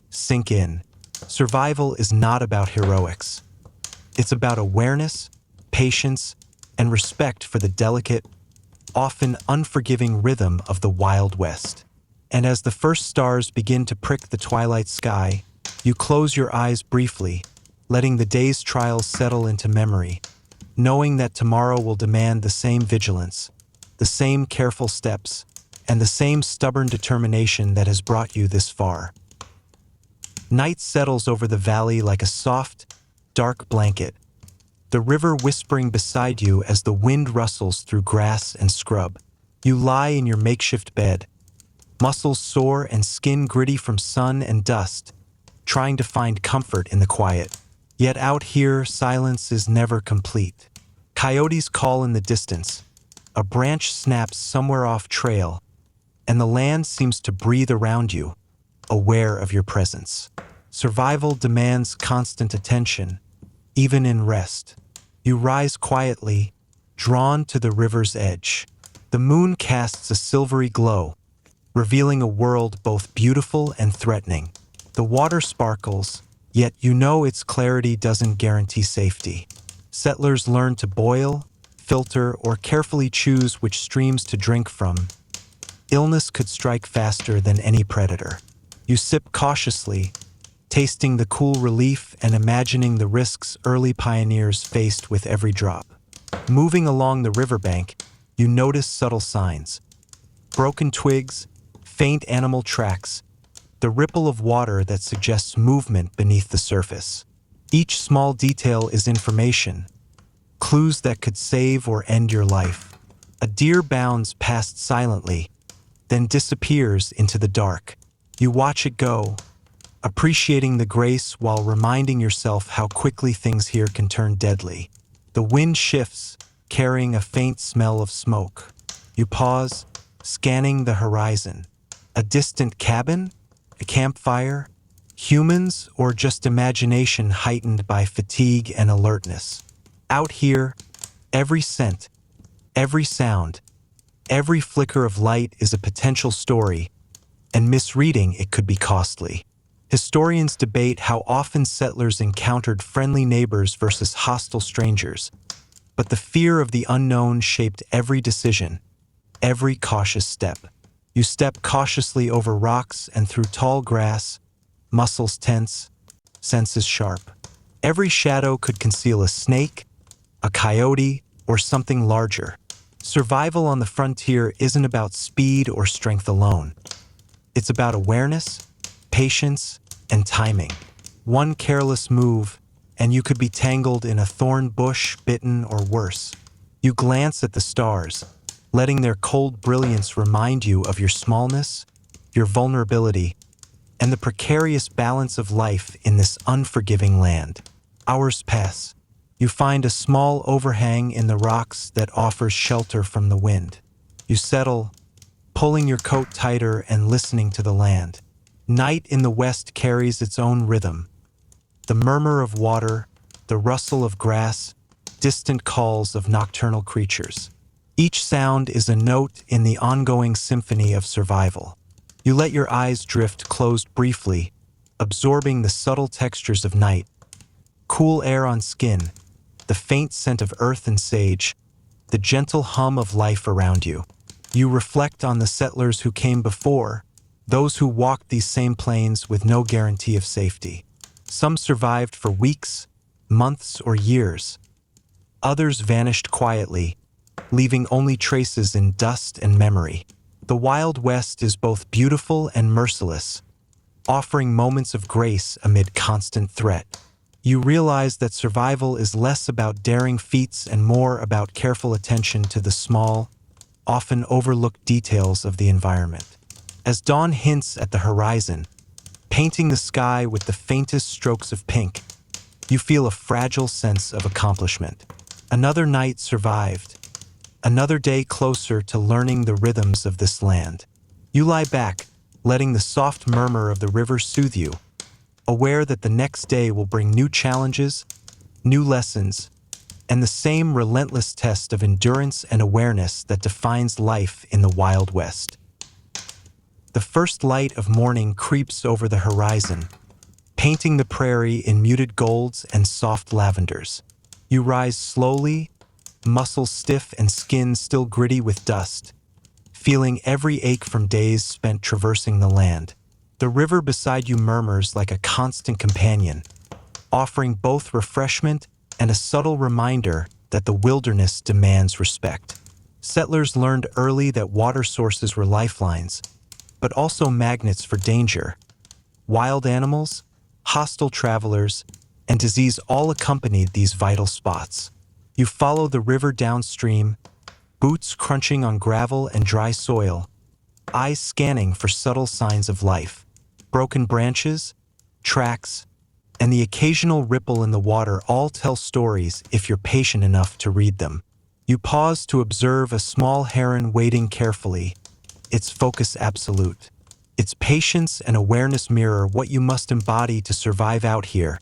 sink in. Survival is not about heroics. It's about awareness, patience, and respect for the delicate, often unforgiving rhythm of the Wild West. And as the first stars begin to prick the twilight sky, you close your eyes briefly, letting the day's trials settle into memory, knowing that tomorrow will demand the same vigilance, the same careful steps, and the same stubborn determination that has brought you this far. Night settles over the valley like a soft, dark blanket, the river whispering beside you as the wind rustles through grass and scrub. You lie in your makeshift bed, muscles sore and skin gritty from sun and dust, trying to find comfort in the quiet. Yet out here, silence is never complete. Coyotes call in the distance, a branch snaps somewhere off trail, and the land seems to breathe around you, aware of your presence. Survival demands constant attention, even in rest. You rise quietly, drawn to the river's edge. The moon casts a silvery glow, revealing a world both beautiful and threatening. The water sparkles, yet you know its clarity doesn't guarantee safety. Settlers learn to boil, filter, or carefully choose which streams to drink from. Illness could strike faster than any predator. You sip cautiously, tasting the cool relief and imagining the risks early pioneers faced with every drop. Moving along the riverbank, you notice subtle signs. Broken twigs, faint animal tracks, the ripple of water that suggests movement beneath the surface. Each small detail is information, clues that could save or end your life. A deer bounds past silently, then disappears into the dark. You watch it go, appreciating the grace while reminding yourself how quickly things here can turn deadly. The wind shifts, carrying a faint smell of smoke. You pause, scanning the horizon. A distant cabin? A campfire? Humans, or just imagination heightened by fatigue and alertness? Out here, every scent, every sound, every flicker of light is a potential story, and misreading it could be costly. Historians debate how often settlers encountered friendly neighbors versus hostile strangers, but the fear of the unknown shaped every decision, every cautious step. You step cautiously over rocks and through tall grass, muscles tense, senses sharp. Every shadow could conceal a snake, a coyote, or something larger. Survival on the frontier isn't about speed or strength alone. It's about awareness, patience, and timing. One careless move, and you could be tangled in a thorn bush, bitten, or worse. You glance at the stars, letting their cold brilliance remind you of your smallness, your vulnerability, and the precarious balance of life in this unforgiving land. Hours pass. You find a small overhang in the rocks that offers shelter from the wind. You settle, pulling your coat tighter and listening to the land. Night in the west carries its own rhythm. The murmur of water, the rustle of grass, distant calls of nocturnal creatures. Each sound is a note in the ongoing symphony of survival. You let your eyes drift closed briefly, absorbing the subtle textures of night. Cool air on skin, the faint scent of earth and sage, the gentle hum of life around you. You reflect on the settlers who came before, those who walked these same plains with no guarantee of safety. Some survived for weeks, months, or years. Others vanished quietly, leaving only traces in dust and memory. The Wild West is both beautiful and merciless, offering moments of grace amid constant threat. You realize that survival is less about daring feats and more about careful attention to the small, often overlooked details of the environment. As dawn hints at the horizon, painting the sky with the faintest strokes of pink. You feel a fragile sense of accomplishment. Another night survived, another day closer to learning the rhythms of this land. You lie back, letting the soft murmur of the river soothe you, aware that the next day will bring new challenges, new lessons, and the same relentless test of endurance and awareness that defines life in the Wild West. The first light of morning creeps over the horizon, painting the prairie in muted golds and soft lavenders. You rise slowly, muscles stiff and skin still gritty with dust, feeling every ache from days spent traversing the land. The river beside you murmurs like a constant companion, offering both refreshment and a subtle reminder that the wilderness demands respect. Settlers learned early that water sources were lifelines, but also magnets for danger. Wild animals, hostile travelers, and disease all accompanied these vital spots. You follow the river downstream, boots crunching on gravel and dry soil, eyes scanning for subtle signs of life. Broken branches, tracks, and the occasional ripple in the water all tell stories if you're patient enough to read them. You pause to observe a small heron wading carefully, its focus absolute. Its patience and awareness mirror what you must embody to survive out here,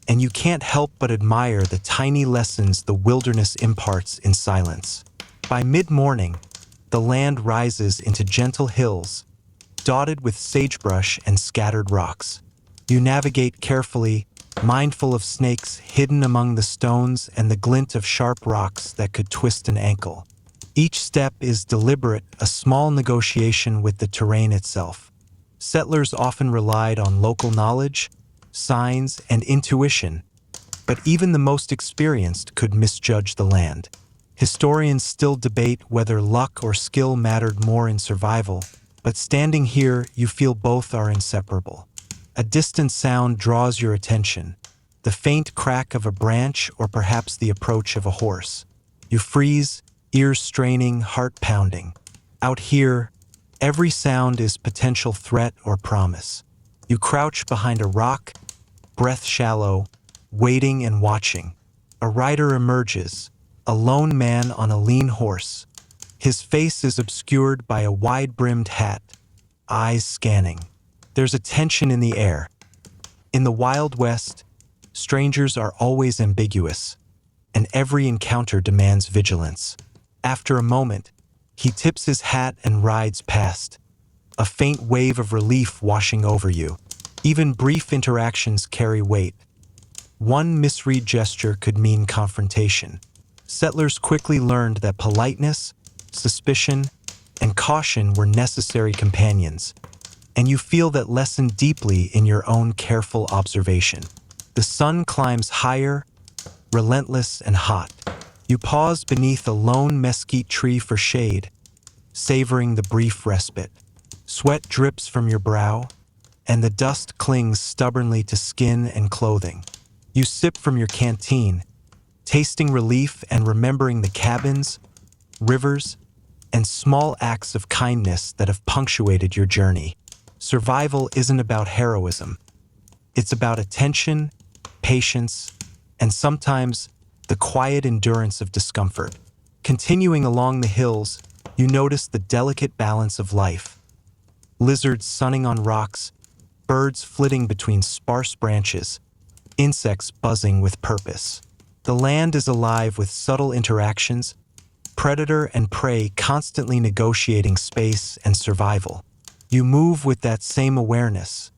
and you can't help but admire the tiny lessons the wilderness imparts in silence. By mid-morning, the land rises into gentle hills, dotted with sagebrush and scattered rocks. You navigate carefully, mindful of snakes hidden among the stones and the glint of sharp rocks that could twist an ankle. Each step is deliberate, a small negotiation with the terrain itself. Settlers often relied on local knowledge, signs, and intuition, but even the most experienced could misjudge the land. Historians still debate whether luck or skill mattered more in survival, but standing here, you feel both are inseparable. A distant sound draws your attention, the faint crack of a branch or perhaps the approach of a horse. You freeze, ears straining, heart pounding. Out here, every sound is potential threat or promise. You crouch behind a rock, breath shallow, waiting and watching. A rider emerges, a lone man on a lean horse. His face is obscured by a wide-brimmed hat, eyes scanning. There's a tension in the air. In the Wild West, strangers are always ambiguous, and every encounter demands vigilance. After a moment, he tips his hat and rides past, a faint wave of relief washing over you. Even brief interactions carry weight. One misread gesture could mean confrontation. Settlers quickly learned that politeness, suspicion, and caution were necessary companions, and you feel that lesson deeply in your own careful observation. The sun climbs higher, relentless and hot. You pause beneath a lone mesquite tree for shade, savoring the brief respite. Sweat drips from your brow, and the dust clings stubbornly to skin and clothing. You sip from your canteen, tasting relief and remembering the cabins, rivers, and small acts of kindness that have punctuated your journey. Survival isn't about heroism. It's about attention, patience, and sometimes the quiet endurance of discomfort. Continuing along the hills, you notice the delicate balance of life. Lizards sunning on rocks, birds flitting between sparse branches, insects buzzing with purpose. The land is alive with subtle interactions, predator and prey constantly negotiating space and survival. You move with that same awareness,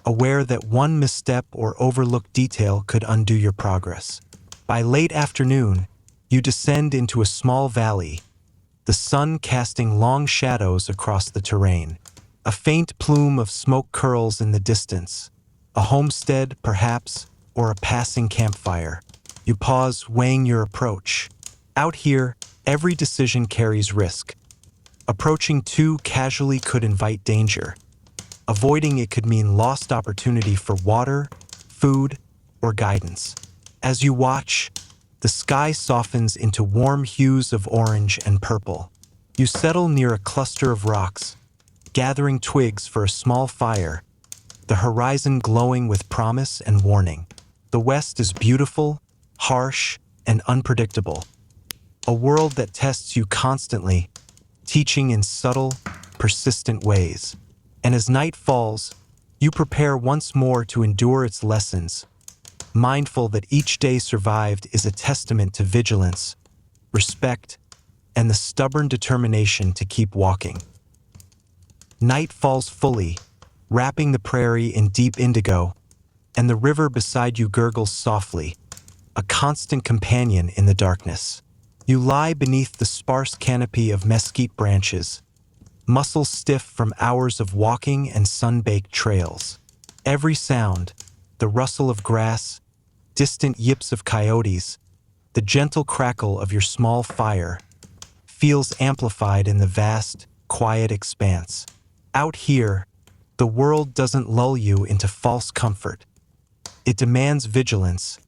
aware that one misstep or overlooked detail could undo your progress. By late afternoon, you descend into a small valley, the sun casting long shadows across the terrain. A faint plume of smoke curls in the distance, a homestead, perhaps, or a passing campfire. You pause, weighing your approach. Out here, every decision carries risk. Approaching too casually could invite danger. Avoiding it could mean lost opportunity for water, food, or guidance. As you watch, the sky softens into warm hues of orange and purple. You settle near a cluster of rocks, gathering twigs for a small fire, the horizon glowing with promise and warning. The West is beautiful, harsh, and unpredictable. A world that tests you constantly, teaching in subtle, persistent ways. And as night falls, you prepare once more to endure its lessons, mindful that each day survived is a testament to vigilance, respect, and the stubborn determination to keep walking. Night falls fully, wrapping the prairie in deep indigo, and the river beside you gurgles softly, a constant companion in the darkness. You lie beneath the sparse canopy of mesquite branches, muscles stiff from hours of walking and sun-baked trails. Every sound, the rustle of grass, distant yips of coyotes, the gentle crackle of your small fire, feels amplified in the vast, quiet expanse. Out here, the world doesn't lull you into false comfort. It demands vigilance,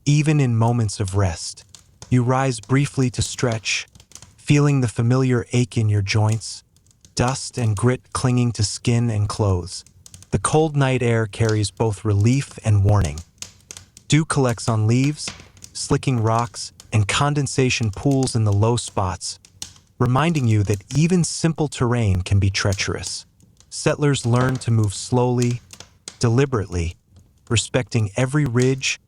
even in moments of rest. You rise briefly to stretch, feeling the familiar ache in your joints, dust and grit clinging to skin and clothes. The cold night air carries both relief and warning. Dew collects on leaves, slicking rocks, and condensation pools in the low spots, reminding you that even simple terrain can be treacherous. Settlers learn to move slowly, deliberately, respecting every ridge,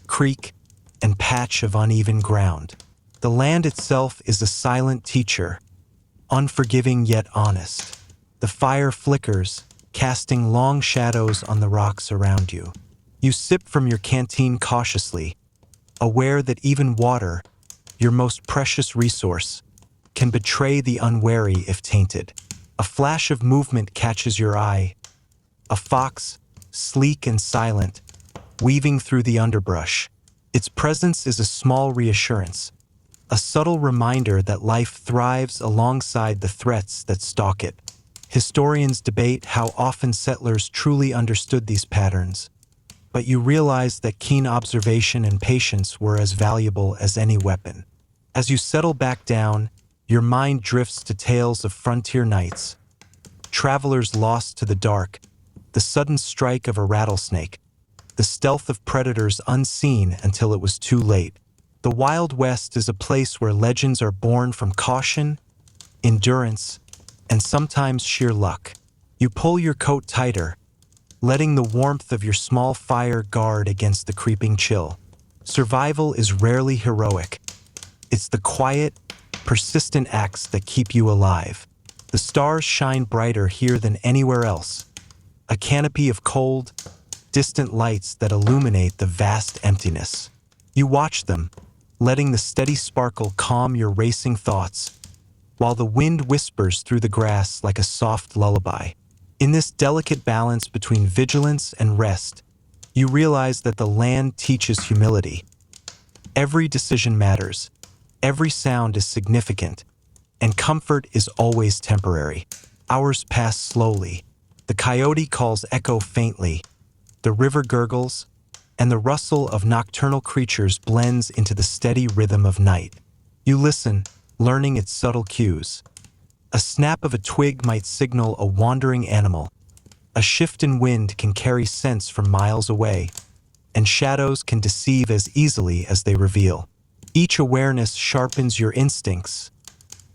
creek, and patch of uneven ground. The land itself is a silent teacher, unforgiving yet honest. The fire flickers, casting long shadows on the rocks around you. You sip from your canteen cautiously, aware that even water, your most precious resource, can betray the unwary if tainted. A flash of movement catches your eye. A fox, sleek and silent, weaving through the underbrush. Its presence is a small reassurance, a subtle reminder that life thrives alongside the threats that stalk it. Historians debate how often settlers truly understood these patterns, but you realize that keen observation and patience were as valuable as any weapon. As you settle back down, your mind drifts to tales of frontier nights, travelers lost to the dark, the sudden strike of a rattlesnake, the stealth of predators unseen until it was too late. The Wild West is a place where legends are born from caution, endurance, and sometimes sheer luck. You pull your coat tighter, letting the warmth of your small fire guard against the creeping chill. Survival is rarely heroic. It's the quiet, persistent acts that keep you alive. The stars shine brighter here than anywhere else, a canopy of cold, distant lights that illuminate the vast emptiness. You watch them, letting the steady sparkle calm your racing thoughts, while the wind whispers through the grass like a soft lullaby. In this delicate balance between vigilance and rest, you realize that the land teaches humility. Every decision matters, every sound is significant, and comfort is always temporary. Hours pass slowly. The coyote calls echo faintly, the river gurgles, and the rustle of nocturnal creatures blends into the steady rhythm of night. You listen, learning its subtle cues. A snap of a twig might signal a wandering animal. A shift in wind can carry scents from miles away, and shadows can deceive as easily as they reveal. Each awareness sharpens your instincts,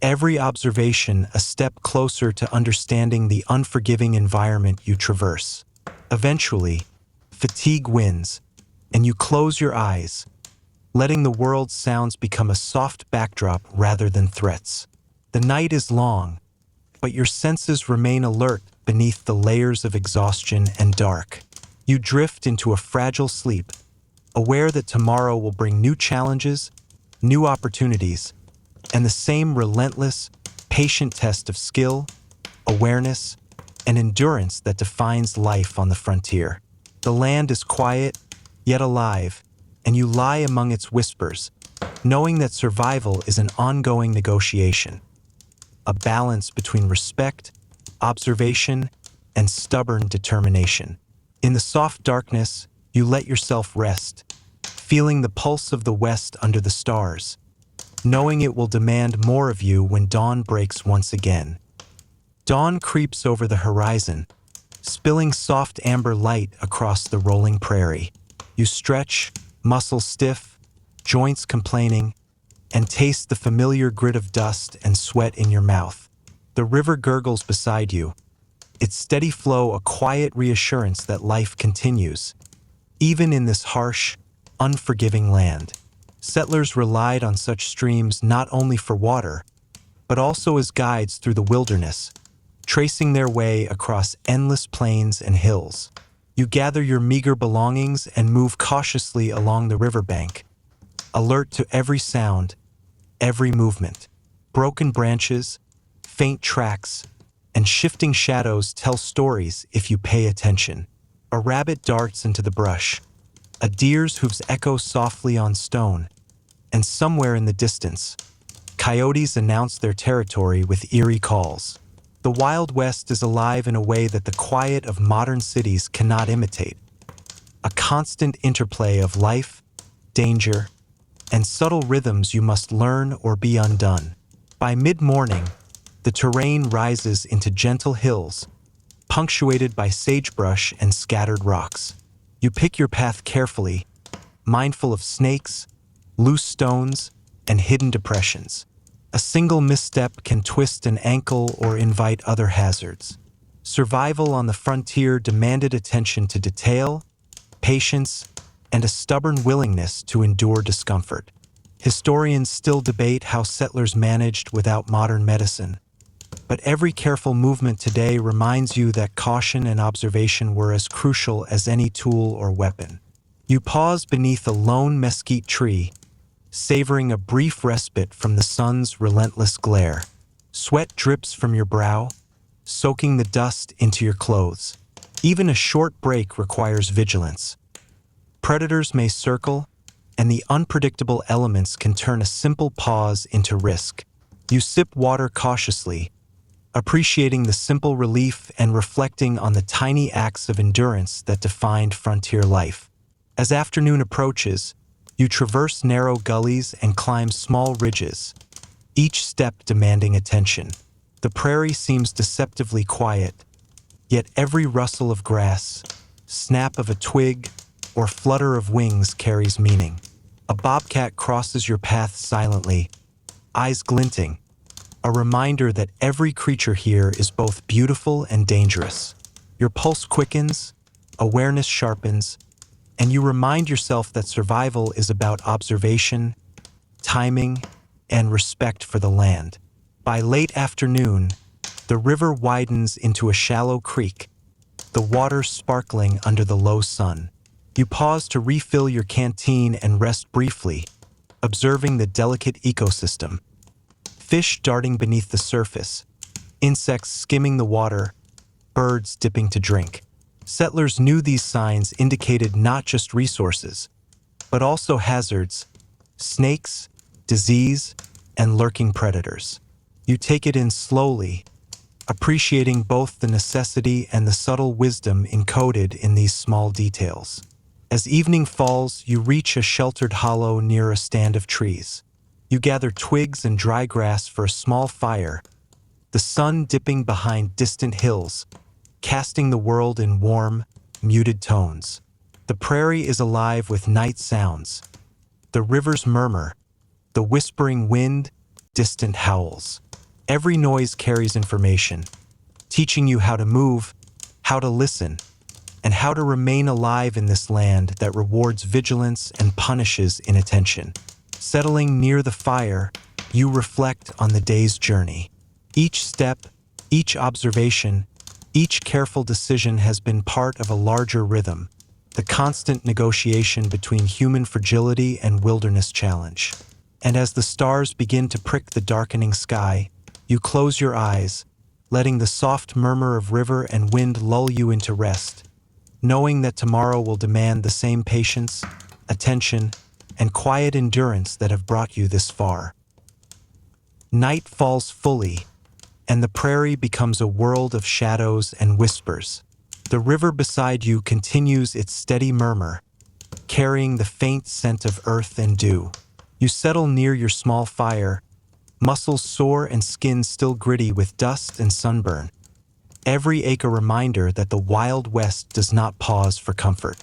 every observation a step closer to understanding the unforgiving environment you traverse. Eventually, fatigue wins, and you close your eyes, letting the world's sounds become a soft backdrop rather than threats. The night is long, but your senses remain alert beneath the layers of exhaustion and dark. You drift into a fragile sleep, aware that tomorrow will bring new challenges, new opportunities, and the same relentless, patient test of skill, awareness, and endurance that defines life on the frontier. The land is quiet, yet alive, and you lie among its whispers, knowing that survival is an ongoing negotiation, a balance between respect, observation, and stubborn determination. In the soft darkness, you let yourself rest, feeling the pulse of the West under the stars, knowing it will demand more of you when dawn breaks once again. Dawn creeps over the horizon, spilling soft amber light across the rolling prairie. You stretch, muscles stiff, joints complaining, and taste the familiar grit of dust and sweat in your mouth. The river gurgles beside you, its steady flow a quiet reassurance that life continues, even in this harsh, unforgiving land. Settlers relied on such streams not only for water, but also as guides through the wilderness, tracing their way across endless plains and hills. You gather your meager belongings and move cautiously along the riverbank, alert to every sound, every movement. Broken branches, faint tracks, and shifting shadows tell stories if you pay attention. A rabbit darts into the brush, a deer's hooves echo softly on stone, and somewhere in the distance, coyotes announce their territory with eerie calls. The Wild West is alive in a way that the quiet of modern cities cannot imitate. A constant interplay of life, danger, and subtle rhythms you must learn or be undone. By mid-morning, the terrain rises into gentle hills, punctuated by sagebrush and scattered rocks. You pick your path carefully, mindful of snakes, loose stones, and hidden depressions. A single misstep can twist an ankle or invite other hazards. Survival on the frontier demanded attention to detail, patience, and a stubborn willingness to endure discomfort. Historians still debate how settlers managed without modern medicine, but every careful movement today reminds you that caution and observation were as crucial as any tool or weapon. You pause beneath a lone mesquite tree, savoring a brief respite from the sun's relentless glare. Sweat drips from your brow, soaking the dust into your clothes. Even a short break requires vigilance. Predators may circle, and the unpredictable elements can turn a simple pause into risk. You sip water cautiously, appreciating the simple relief and reflecting on the tiny acts of endurance that defined frontier life. As afternoon approaches, you traverse narrow gullies and climb small ridges, each step demanding attention. The prairie seems deceptively quiet, yet every rustle of grass, snap of a twig, or flutter of wings carries meaning. A bobcat crosses your path silently, eyes glinting, a reminder that every creature here is both beautiful and dangerous. Your pulse quickens, awareness sharpens, and you remind yourself that survival is about observation, timing, and respect for the land. By late afternoon, the river widens into a shallow creek, the water sparkling under the low sun. You pause to refill your canteen and rest briefly, observing the delicate ecosystem. Fish darting beneath the surface, insects skimming the water, birds dipping to drink. Settlers knew these signs indicated not just resources, but also hazards, snakes, disease, and lurking predators. You take it in slowly, appreciating both the necessity and the subtle wisdom encoded in these small details. As evening falls, you reach a sheltered hollow near a stand of trees. You gather twigs and dry grass for a small fire, the sun dipping behind distant hills, casting the world in warm, muted tones. The prairie is alive with night sounds, the river's murmur, the whispering wind, distant howls. Every noise carries information, teaching you how to move, how to listen, and how to remain alive in this land that rewards vigilance and punishes inattention. Settling near the fire, you reflect on the day's journey. Each step, each observation, each careful decision has been part of a larger rhythm, the constant negotiation between human fragility and wilderness challenge. And as the stars begin to prick the darkening sky, you close your eyes, letting the soft murmur of river and wind lull you into rest, knowing that tomorrow will demand the same patience, attention, and quiet endurance that have brought you this far. Night falls fully, and the prairie becomes a world of shadows and whispers. The river beside you continues its steady murmur, carrying the faint scent of earth and dew. You settle near your small fire, muscles sore and skin still gritty with dust and sunburn. every ache a reminder that the Wild West does not pause for comfort.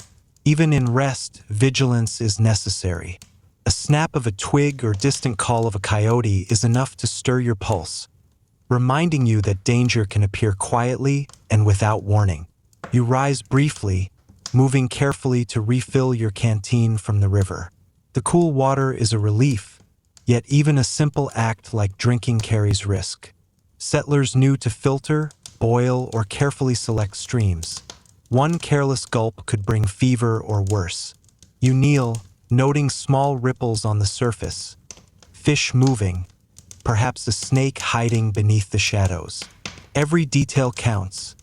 Even in rest, vigilance is necessary. A snap of a twig or distant call of a coyote is enough to stir your pulse, reminding you that danger can appear quietly and without warning. You rise briefly, moving carefully to refill your canteen from the river. The cool water is a relief, yet even a simple act like drinking carries risk. Settlers knew to filter, boil, or carefully select streams. One careless gulp could bring fever or worse. You kneel, noting small ripples on the surface, fish moving, perhaps a snake hiding beneath the shadows. Every detail counts,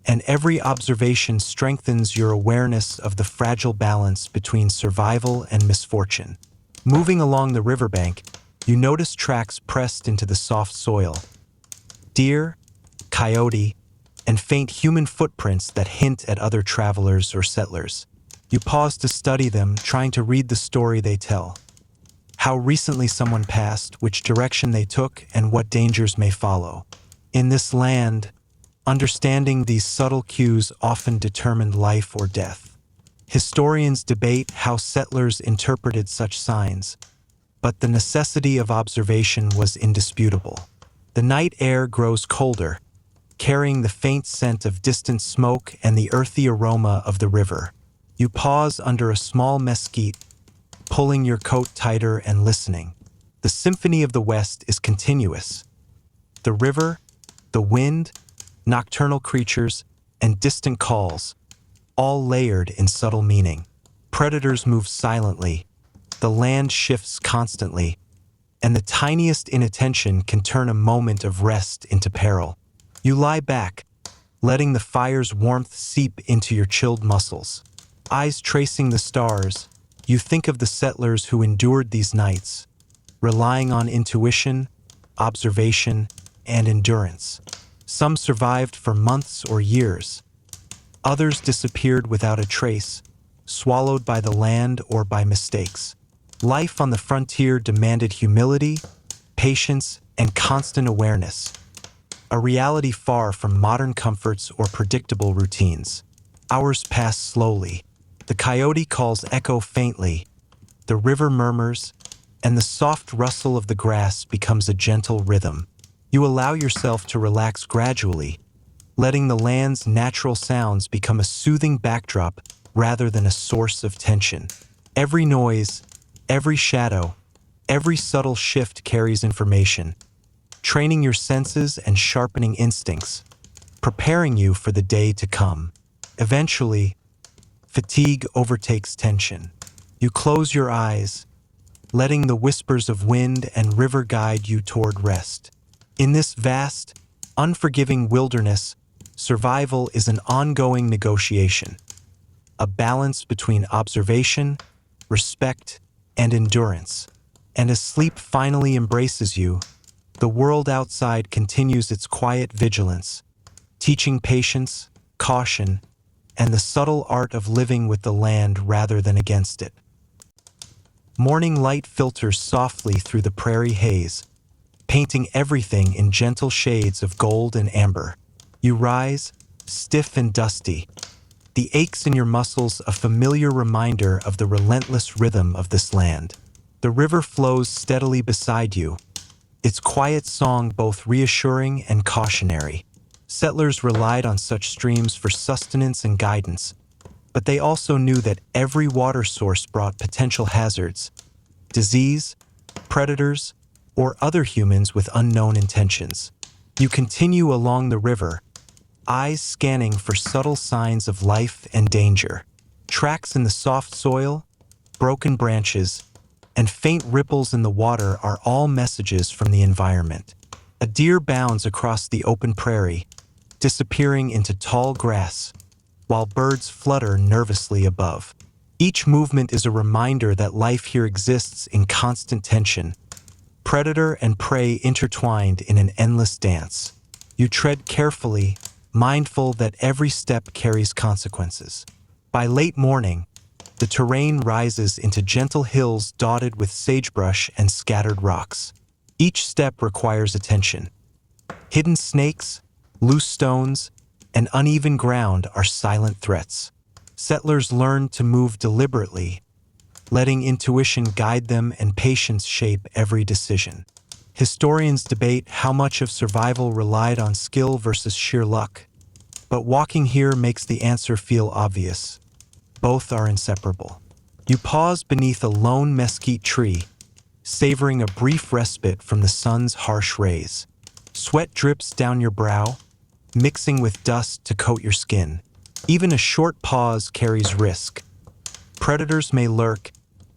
and every observation strengthens your awareness of the fragile balance between survival and misfortune. Moving along the riverbank, you notice tracks pressed into the soft soil. Deer, coyote, and faint human footprints that hint at other travelers or settlers. You pause to study them, trying to read the story they tell. How recently someone passed, which direction they took, and what dangers may follow. In this land, understanding these subtle cues often determined life or death. Historians debate how settlers interpreted such signs, but the necessity of observation was indisputable. The night air grows colder, carrying the faint scent of distant smoke and the earthy aroma of the river. You pause under a small mesquite, pulling your coat tighter and listening. The symphony of the West is continuous. The river, the wind, nocturnal creatures, and distant calls, all layered in subtle meaning. Predators move silently, the land shifts constantly, and the tiniest inattention can turn a moment of rest into peril. You lie back, letting the fire's warmth seep into your chilled muscles. Eyes tracing the stars, you think of the settlers who endured these nights, relying on intuition, observation, and endurance. Some survived for months or years. Others disappeared without a trace, swallowed by the land or by mistakes. Life on the frontier demanded humility, patience, and constant awareness, a reality far from modern comforts or predictable routines. Hours pass slowly. The coyote calls echo faintly, the river murmurs, and the soft rustle of the grass becomes a gentle rhythm. You allow yourself to relax gradually, letting the land's natural sounds become a soothing backdrop rather than a source of tension. Every noise, every shadow, every subtle shift carries information, training your senses and sharpening instincts, preparing you for the day to come. Eventually, fatigue overtakes tension. You close your eyes, letting the whispers of wind and river guide you toward rest. In this vast, unforgiving wilderness, survival is an ongoing negotiation, a balance between observation, respect, and endurance. And as sleep finally embraces you, the world outside continues its quiet vigilance, teaching patience, caution, and the subtle art of living with the land rather than against it. Morning light filters softly through the prairie haze, painting everything in gentle shades of gold and amber. You rise, stiff and dusty, the aches in your muscles a familiar reminder of the relentless rhythm of this land. The river flows steadily beside you, its quiet song both reassuring and cautionary. Settlers relied on such streams for sustenance and guidance, but they also knew that every water source brought potential hazards, disease, predators, or other humans with unknown intentions. You continue along the river, eyes scanning for subtle signs of life and danger. Tracks in the soft soil, broken branches, and faint ripples in the water are all messages from the environment. A deer bounds across the open prairie, disappearing into tall grass, while birds flutter nervously above. Each movement is a reminder that life here exists in constant tension, predator and prey intertwined in an endless dance. You tread carefully, mindful that every step carries consequences. By late morning, the terrain rises into gentle hills dotted with sagebrush and scattered rocks. Each step requires attention. Hidden snakes, loose stones, and uneven ground are silent threats. Settlers learned to move deliberately, letting intuition guide them and patience shape every decision. Historians debate how much of survival relied on skill versus sheer luck, but walking here makes the answer feel obvious. Both are inseparable. You pause beneath a lone mesquite tree, savoring a brief respite from the sun's harsh rays. Sweat drips down your brow, mixing with dust to coat your skin. Even a short pause carries risk. Predators may lurk,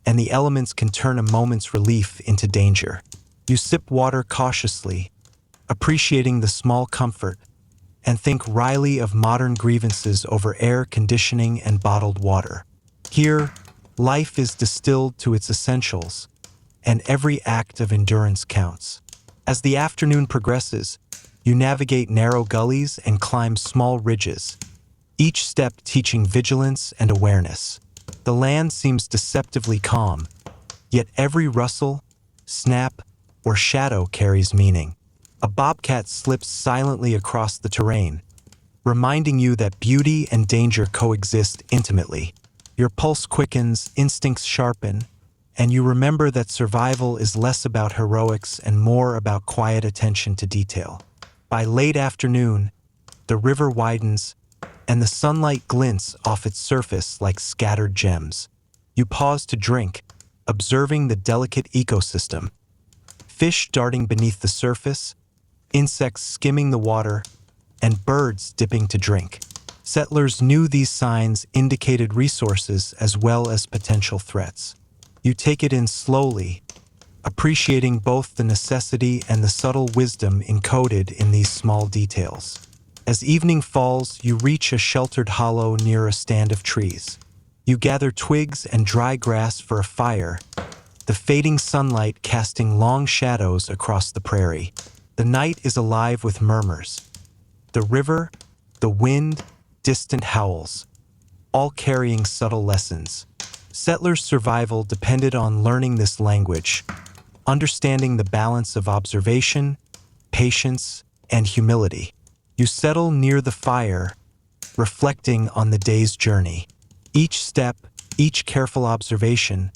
and the elements can turn a moment's relief into danger. You sip water cautiously, appreciating the small comfort, and think wryly of modern grievances over air conditioning and bottled water. Here, life is distilled to its essentials, and every act of endurance counts. As the afternoon progresses, you navigate narrow gullies and climb small ridges, each step teaching vigilance and awareness. The land seems deceptively calm, yet every rustle, snap, or shadow carries meaning. A bobcat slips silently across the terrain, reminding you that beauty and danger coexist intimately. Your pulse quickens, instincts sharpen, and you remember that survival is less about heroics and more about quiet attention to detail. By late afternoon, the river widens, and the sunlight glints off its surface like scattered gems. You pause to drink, observing the delicate ecosystem. Fish darting beneath the surface, insects skimming the water, and birds dipping to drink. Settlers knew these signs indicated resources as well as potential threats. You take it in slowly, appreciating both the necessity and the subtle wisdom encoded in these small details. As evening falls, you reach a sheltered hollow near a stand of trees. You gather twigs and dry grass for a fire, the fading sunlight casting long shadows across the prairie. The night is alive with murmurs. The river, the wind, distant howls, all carrying subtle lessons. Settlers' survival depended on learning this language, understanding the balance of observation, patience, and humility. You settle near the fire, reflecting on the day's journey. Each step, each careful observation,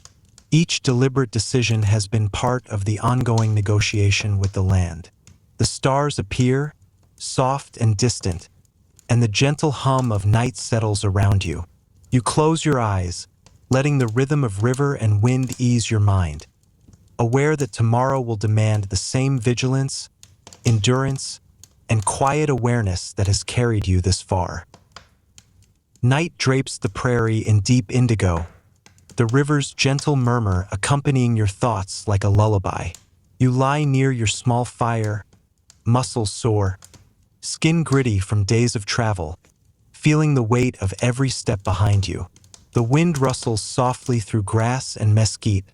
each deliberate decision has been part of the ongoing negotiation with the land. The stars appear, soft and distant, and the gentle hum of night settles around you. You close your eyes, letting the rhythm of river and wind ease your mind, aware that tomorrow will demand the same vigilance, endurance, and quiet awareness that has carried you this far. Night drapes the prairie in deep indigo, the river's gentle murmur accompanying your thoughts like a lullaby. You lie near your small fire, muscles sore, skin gritty from days of travel, feeling the weight of every step behind you. The wind rustles softly through grass and mesquite,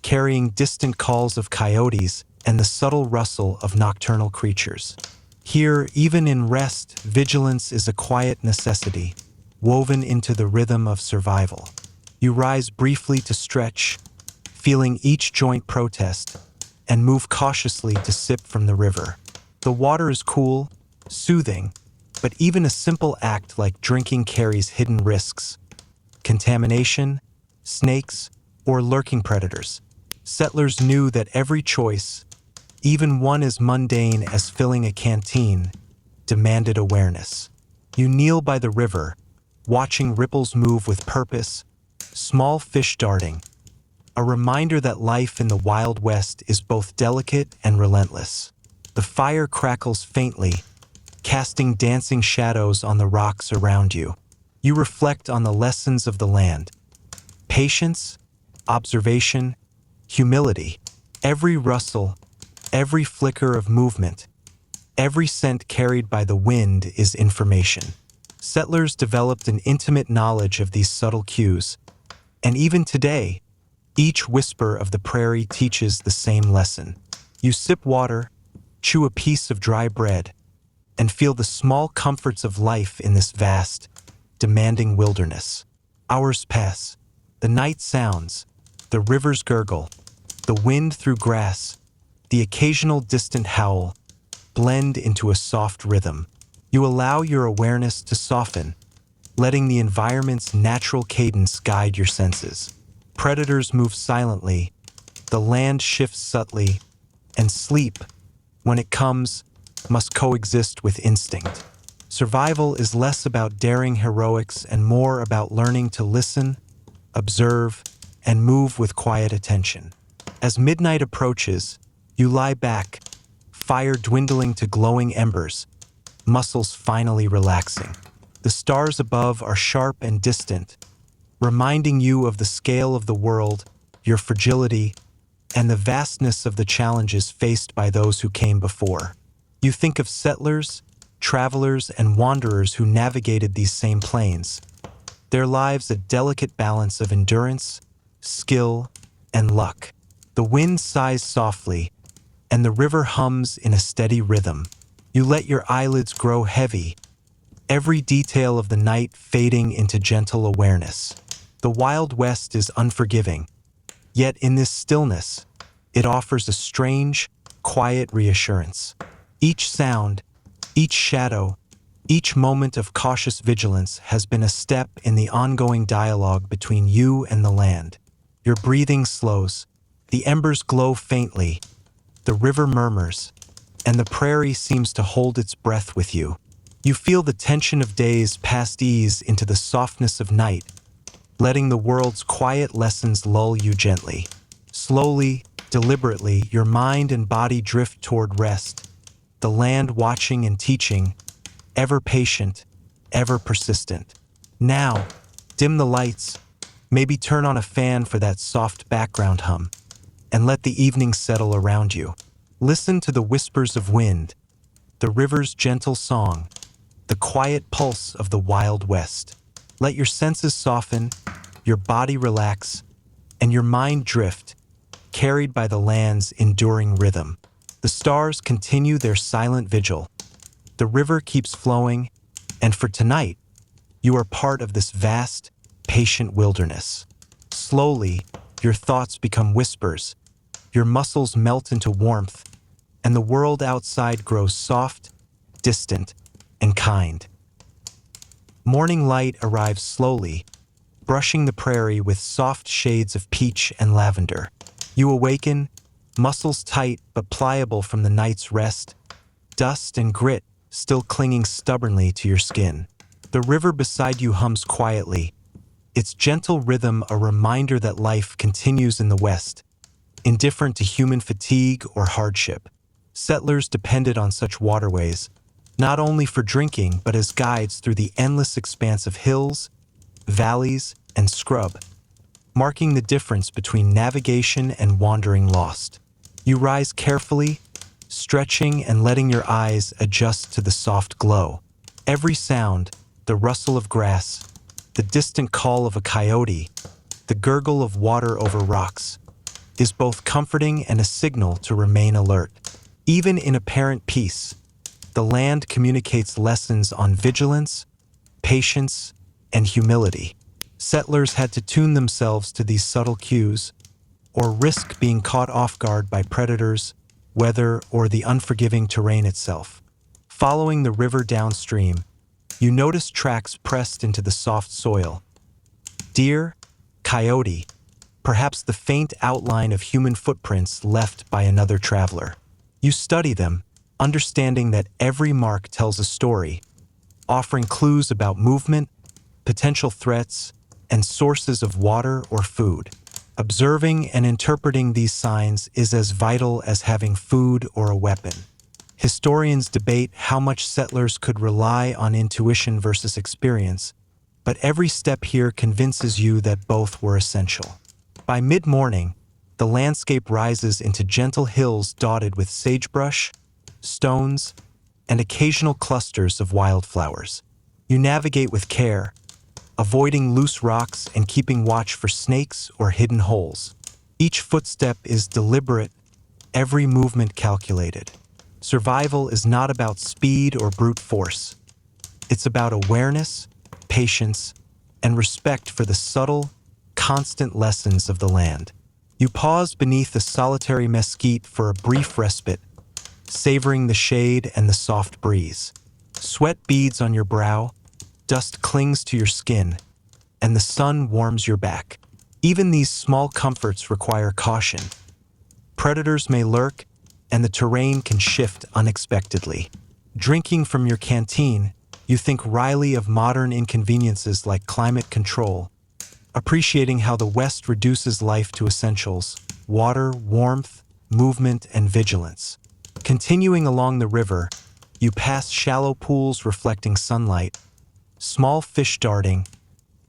carrying distant calls of coyotes and the subtle rustle of nocturnal creatures. Here, even in rest, vigilance is a quiet necessity, woven into the rhythm of survival. You rise briefly to stretch, feeling each joint protest, and move cautiously to sip from the river. The water is cool, soothing, but even a simple act like drinking carries hidden risks: contamination, snakes, or lurking predators. Settlers knew that every choice, even one as mundane as filling a canteen, demanded awareness. You kneel by the river, watching ripples move with purpose, small fish darting, a reminder that life in the Wild West is both delicate and relentless. The fire crackles faintly, casting dancing shadows on the rocks around you. You reflect on the lessons of the land: patience, observation, humility. Every rustle, every flicker of movement, every scent carried by the wind is information. Settlers developed an intimate knowledge of these subtle cues, and even today, each whisper of the prairie teaches the same lesson. You sip water, chew a piece of dry bread, and feel the small comforts of life in this vast, demanding wilderness. Hours pass, the night sounds, the rivers gurgle, the wind through grass, the occasional distant howl blend into a soft rhythm. You allow your awareness to soften, letting the environment's natural cadence guide your senses. Predators move silently, the land shifts subtly, and sleep, when it comes, must coexist with instinct. Survival is less about daring heroics and more about learning to listen, observe, and move with quiet attention. As midnight approaches, you lie back, fire dwindling to glowing embers, muscles finally relaxing. The stars above are sharp and distant, reminding you of the scale of the world, your fragility, and the vastness of the challenges faced by those who came before. You think of settlers, travelers, and wanderers who navigated these same plains, their lives a delicate balance of endurance, skill, and luck. The wind sighs softly, and the river hums in a steady rhythm. You let your eyelids grow heavy, every detail of the night fading into gentle awareness. The Wild West is unforgiving, yet in this stillness, it offers a strange, quiet reassurance. Each sound, each shadow, each moment of cautious vigilance has been a step in the ongoing dialogue between you and the land. Your breathing slows, the embers glow faintly, the river murmurs, and the prairie seems to hold its breath with you. You feel the tension of days past ease into the softness of night, letting the world's quiet lessons lull you gently. Slowly, deliberately, your mind and body drift toward rest, the land watching and teaching, ever patient, ever persistent. Now, dim the lights, maybe turn on a fan for that soft background hum, and let the evening settle around you. Listen to the whispers of wind, the river's gentle song, the quiet pulse of the Wild West. Let your senses soften, your body relax, and your mind drift, carried by the land's enduring rhythm. The stars continue their silent vigil. The river keeps flowing, and for tonight, you are part of this vast, patient wilderness. Slowly, your thoughts become whispers, your muscles melt into warmth, and the world outside grows soft, distant, and kind. Morning light arrives slowly, brushing the prairie with soft shades of peach and lavender. You awaken, muscles tight but pliable from the night's rest, dust and grit still clinging stubbornly to your skin. The river beside you hums quietly, its gentle rhythm a reminder that life continues in the West, indifferent to human fatigue or hardship. Settlers depended on such waterways, not only for drinking but as guides through the endless expanse of hills, valleys, and scrub, marking the difference between navigation and wandering lost. You rise carefully, stretching and letting your eyes adjust to the soft glow. Every sound, the rustle of grass, the distant call of a coyote, the gurgle of water over rocks, is both comforting and a signal to remain alert. Even in apparent peace, the land communicates lessons on vigilance, patience, and humility. Settlers had to tune themselves to these subtle cues, or risk being caught off guard by predators, weather, or the unforgiving terrain itself. Following the river downstream, you notice tracks pressed into the soft soil. Deer, coyote, perhaps the faint outline of human footprints left by another traveler. You study them, understanding that every mark tells a story, offering clues about movement, potential threats, and sources of water or food. Observing and interpreting these signs is as vital as having food or a weapon. Historians debate how much settlers could rely on intuition versus experience, but every step here convinces you that both were essential. By mid-morning, the landscape rises into gentle hills dotted with sagebrush, stones, and occasional clusters of wildflowers. You navigate with care, avoiding loose rocks and keeping watch for snakes or hidden holes. Each footstep is deliberate, every movement calculated. Survival is not about speed or brute force. It's about awareness, patience, and respect for the subtle, constant lessons of the land. You pause beneath a solitary mesquite for a brief respite, savoring the shade and the soft breeze. Sweat beads on your brow, dust clings to your skin, and the sun warms your back. Even these small comforts require caution. Predators may lurk, and the terrain can shift unexpectedly. Drinking from your canteen, you think wryly of modern inconveniences like climate control, appreciating how the West reduces life to essentials: water, warmth, movement, and vigilance. Continuing along the river, you pass shallow pools reflecting sunlight, small fish darting,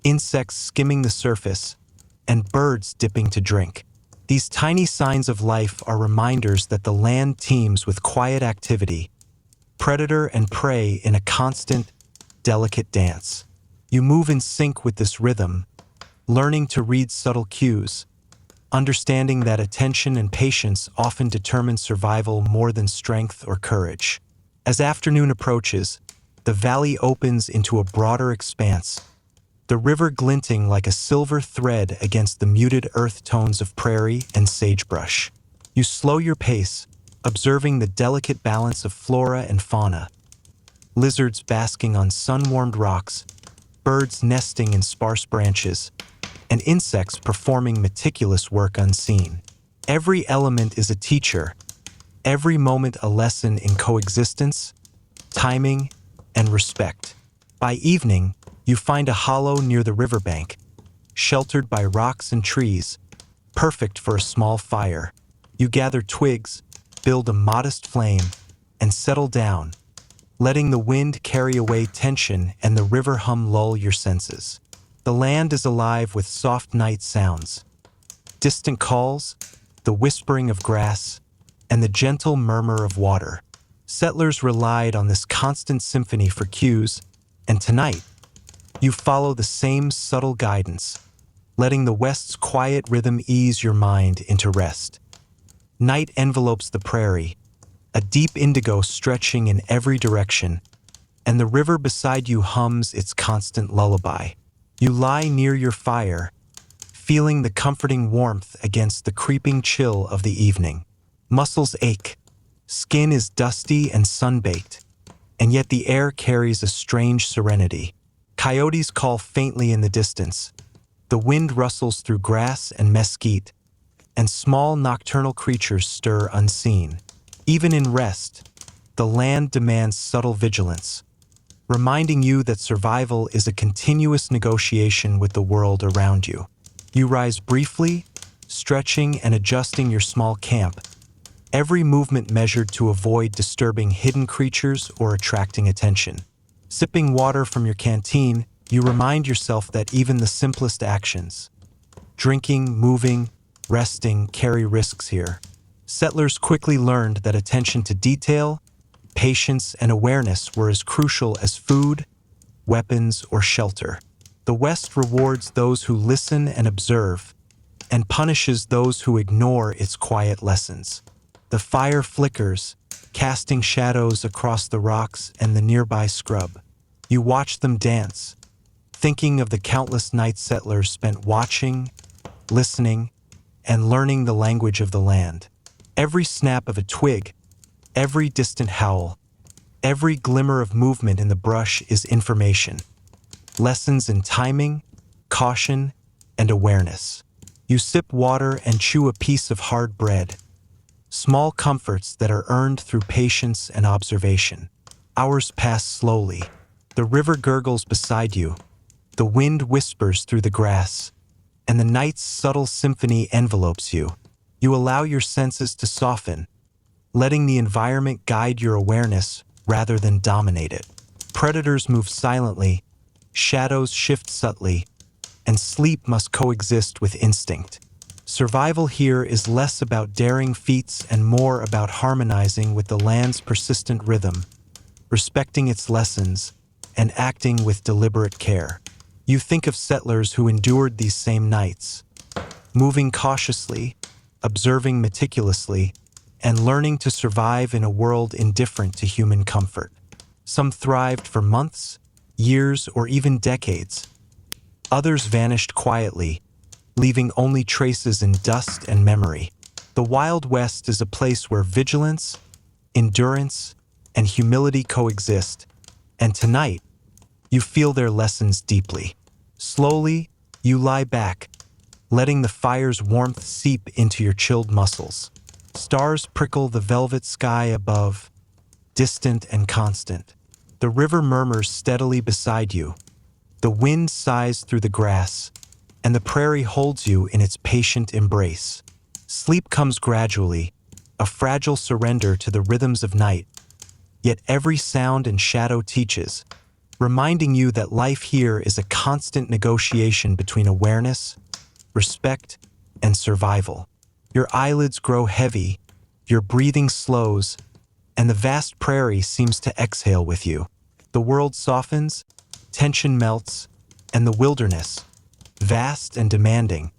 insects skimming the surface, and birds dipping to drink. These tiny signs of life are reminders that the land teems with quiet activity, predator and prey in a constant, delicate dance. You move in sync with this rhythm, learning to read subtle cues, understanding that attention and patience often determine survival more than strength or courage. As afternoon approaches, the valley opens into a broader expanse, the river glinting like a silver thread against the muted earth tones of prairie and sagebrush. You slow your pace, observing the delicate balance of flora and fauna. Lizards basking on sun-warmed rocks, birds nesting in sparse branches, and insects performing meticulous work unseen. Every element is a teacher, every moment a lesson in coexistence, timing, and respect. By evening, you find a hollow near the riverbank, sheltered by rocks and trees, perfect for a small fire. You gather twigs, build a modest flame, and settle down, letting the wind carry away tension and the river hum lull your senses. The land is alive with soft night sounds, distant calls, the whispering of grass, and the gentle murmur of water. Settlers relied on this constant symphony for cues, and tonight, you follow the same subtle guidance, letting the West's quiet rhythm ease your mind into rest. Night envelopes the prairie, a deep indigo stretching in every direction, and the river beside you hums its constant lullaby. You lie near your fire, feeling the comforting warmth against the creeping chill of the evening. Muscles ache, skin is dusty and sun-baked, and yet the air carries a strange serenity. Coyotes call faintly in the distance, the wind rustles through grass and mesquite, and small nocturnal creatures stir unseen. Even in rest, the land demands subtle vigilance, reminding you that survival is a continuous negotiation with the world around you. You rise briefly, stretching and adjusting your small camp, every movement measured to avoid disturbing hidden creatures or attracting attention. Sipping water from your canteen, you remind yourself that even the simplest actions, drinking, moving, resting, carry risks here. Settlers quickly learned that attention to detail, patience, and awareness were as crucial as food, weapons, or shelter. The West rewards those who listen and observe, and punishes those who ignore its quiet lessons. The fire flickers, casting shadows across the rocks and the nearby scrub. You watch them dance, thinking of the countless night settlers spent watching, listening, and learning the language of the land. Every snap of a twig, every distant howl, every glimmer of movement in the brush is information. Lessons in timing, caution, and awareness. You sip water and chew a piece of hard bread, small comforts that are earned through patience and observation. Hours pass slowly. The river gurgles beside you, the wind whispers through the grass, and the night's subtle symphony envelopes you. You allow your senses to soften, letting the environment guide your awareness rather than dominate it. Predators move silently, shadows shift subtly, and sleep must coexist with instinct. Survival here is less about daring feats and more about harmonizing with the land's persistent rhythm, respecting its lessons, and acting with deliberate care. You think of settlers who endured these same nights, moving cautiously, observing meticulously, and learning to survive in a world indifferent to human comfort. Some thrived for months, years, or even decades. Others vanished quietly, leaving only traces in dust and memory. The Wild West is a place where vigilance, endurance, and humility coexist, And tonight, you feel their lessons deeply. Slowly, you lie back, letting the fire's warmth seep into your chilled muscles. Stars prickle the velvet sky above, distant and constant. The river murmurs steadily beside you. The wind sighs through the grass, and the prairie holds you in its patient embrace. Sleep comes gradually, a fragile surrender to the rhythms of night. Yet every sound and shadow teaches, reminding you that life here is a constant negotiation between awareness, respect, and survival. Your eyelids grow heavy, your breathing slows, and the vast prairie seems to exhale with you. The world softens, tension melts, and the wilderness, vast and demanding,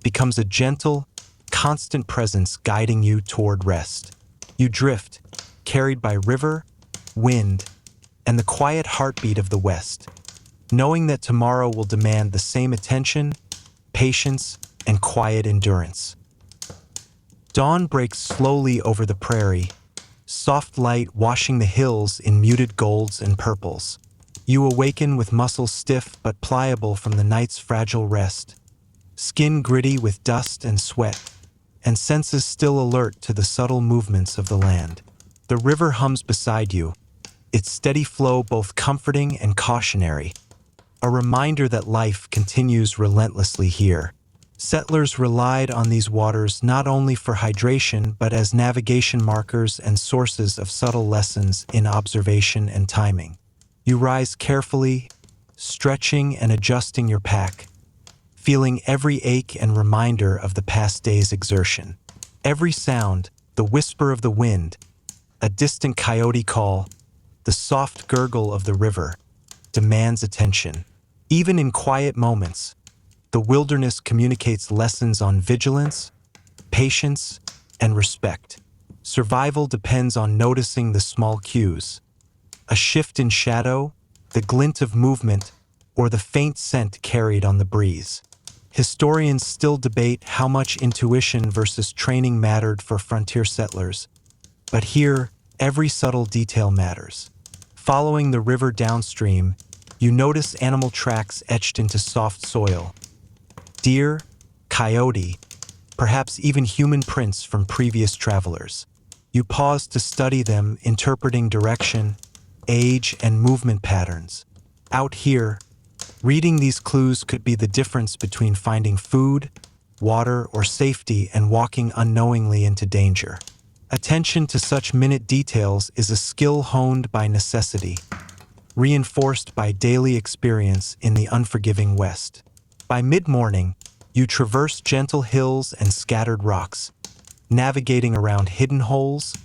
becomes a gentle, constant presence guiding you toward rest. You drift, carried by river, wind, and the quiet heartbeat of the West, knowing that tomorrow will demand the same attention, patience, and quiet endurance. Dawn breaks slowly over the prairie, soft light washing the hills in muted golds and purples. You awaken with muscles stiff but pliable from the night's fragile rest, skin gritty with dust and sweat, and senses still alert to the subtle movements of the land. The river hums beside you, its steady flow both comforting and cautionary, a reminder that life continues relentlessly here. Settlers relied on these waters not only for hydration but as navigation markers and sources of subtle lessons in observation and timing. You rise carefully, stretching and adjusting your pack, feeling every ache and reminder of the past day's exertion. Every sound, the whisper of the wind, a distant coyote call, the soft gurgle of the river, demands attention. Even in quiet moments, the wilderness communicates lessons on vigilance, patience, and respect. Survival depends on noticing the small cues. A shift in shadow, the glint of movement, or the faint scent carried on the breeze. Historians still debate how much intuition versus training mattered for frontier settlers, but here, every subtle detail matters. Following the river downstream, you notice animal tracks etched into soft soil. Deer, coyote, perhaps even human prints from previous travelers. You pause to study them, interpreting direction, age, and movement patterns. Out here, reading these clues could be the difference between finding food, water, or safety and walking unknowingly into danger. Attention to such minute details is a skill honed by necessity, reinforced by daily experience in the unforgiving West. By mid-morning, you traverse gentle hills and scattered rocks, navigating around hidden holes,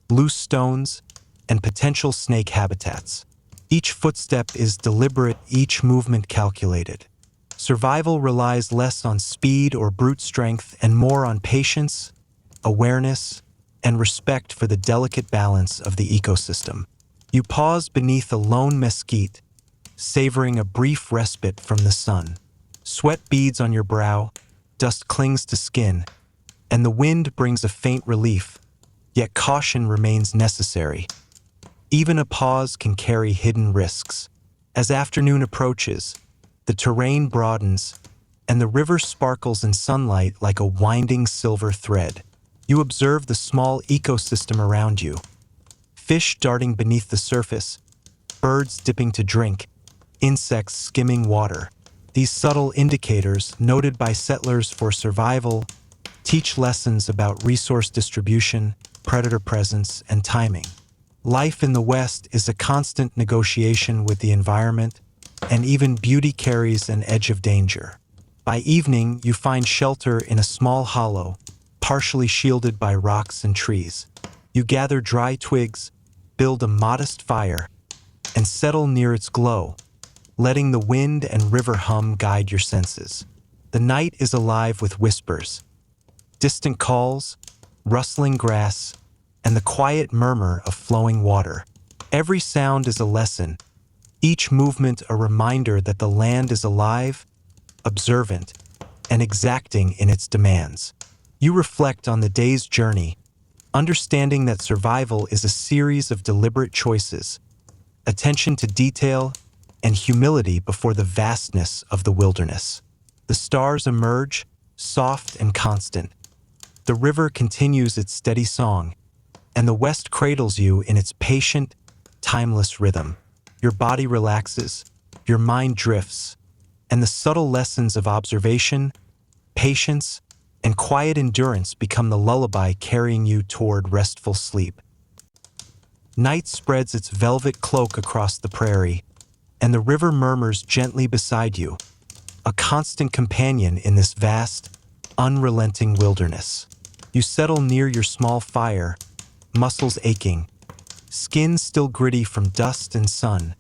loose stones, and potential snake habitats. Each footstep is deliberate, each movement calculated. Survival relies less on speed or brute strength and more on patience, awareness, and respect for the delicate balance of the ecosystem. You pause beneath a lone mesquite, savoring a brief respite from the sun. Sweat beads on your brow, dust clings to skin, and the wind brings a faint relief, yet caution remains necessary. Even a pause can carry hidden risks. As afternoon approaches, the terrain broadens, and the river sparkles in sunlight like a winding silver thread. You observe the small ecosystem around you. Fish darting beneath the surface, birds dipping to drink, insects skimming water. These subtle indicators, noted by settlers for survival, teach lessons about resource distribution, predator presence, and timing. Life in the West is a constant negotiation with the environment, and even beauty carries an edge of danger. By evening, you find shelter in a small hollow, partially shielded by rocks and trees. You gather dry twigs, build a modest fire, and settle near its glow, letting the wind and river hum guide your senses. The night is alive with whispers, distant calls, rustling grass, and the quiet murmur of flowing water. Every sound is a lesson, each movement a reminder that the land is alive, observant, and exacting in its demands. You reflect on the day's journey, understanding that survival is a series of deliberate choices, attention to detail, and humility before the vastness of the wilderness. The stars emerge, soft and constant. The river continues its steady song, and the west cradles you in its patient, timeless rhythm. Your body relaxes, your mind drifts, and the subtle lessons of observation, patience, and quiet endurance become the lullaby carrying you toward restful sleep. Night spreads its velvet cloak across the prairie, and the river murmurs gently beside you, a constant companion in this vast, unrelenting wilderness. You settle near your small fire, muscles aching, skin still gritty from dust and sun,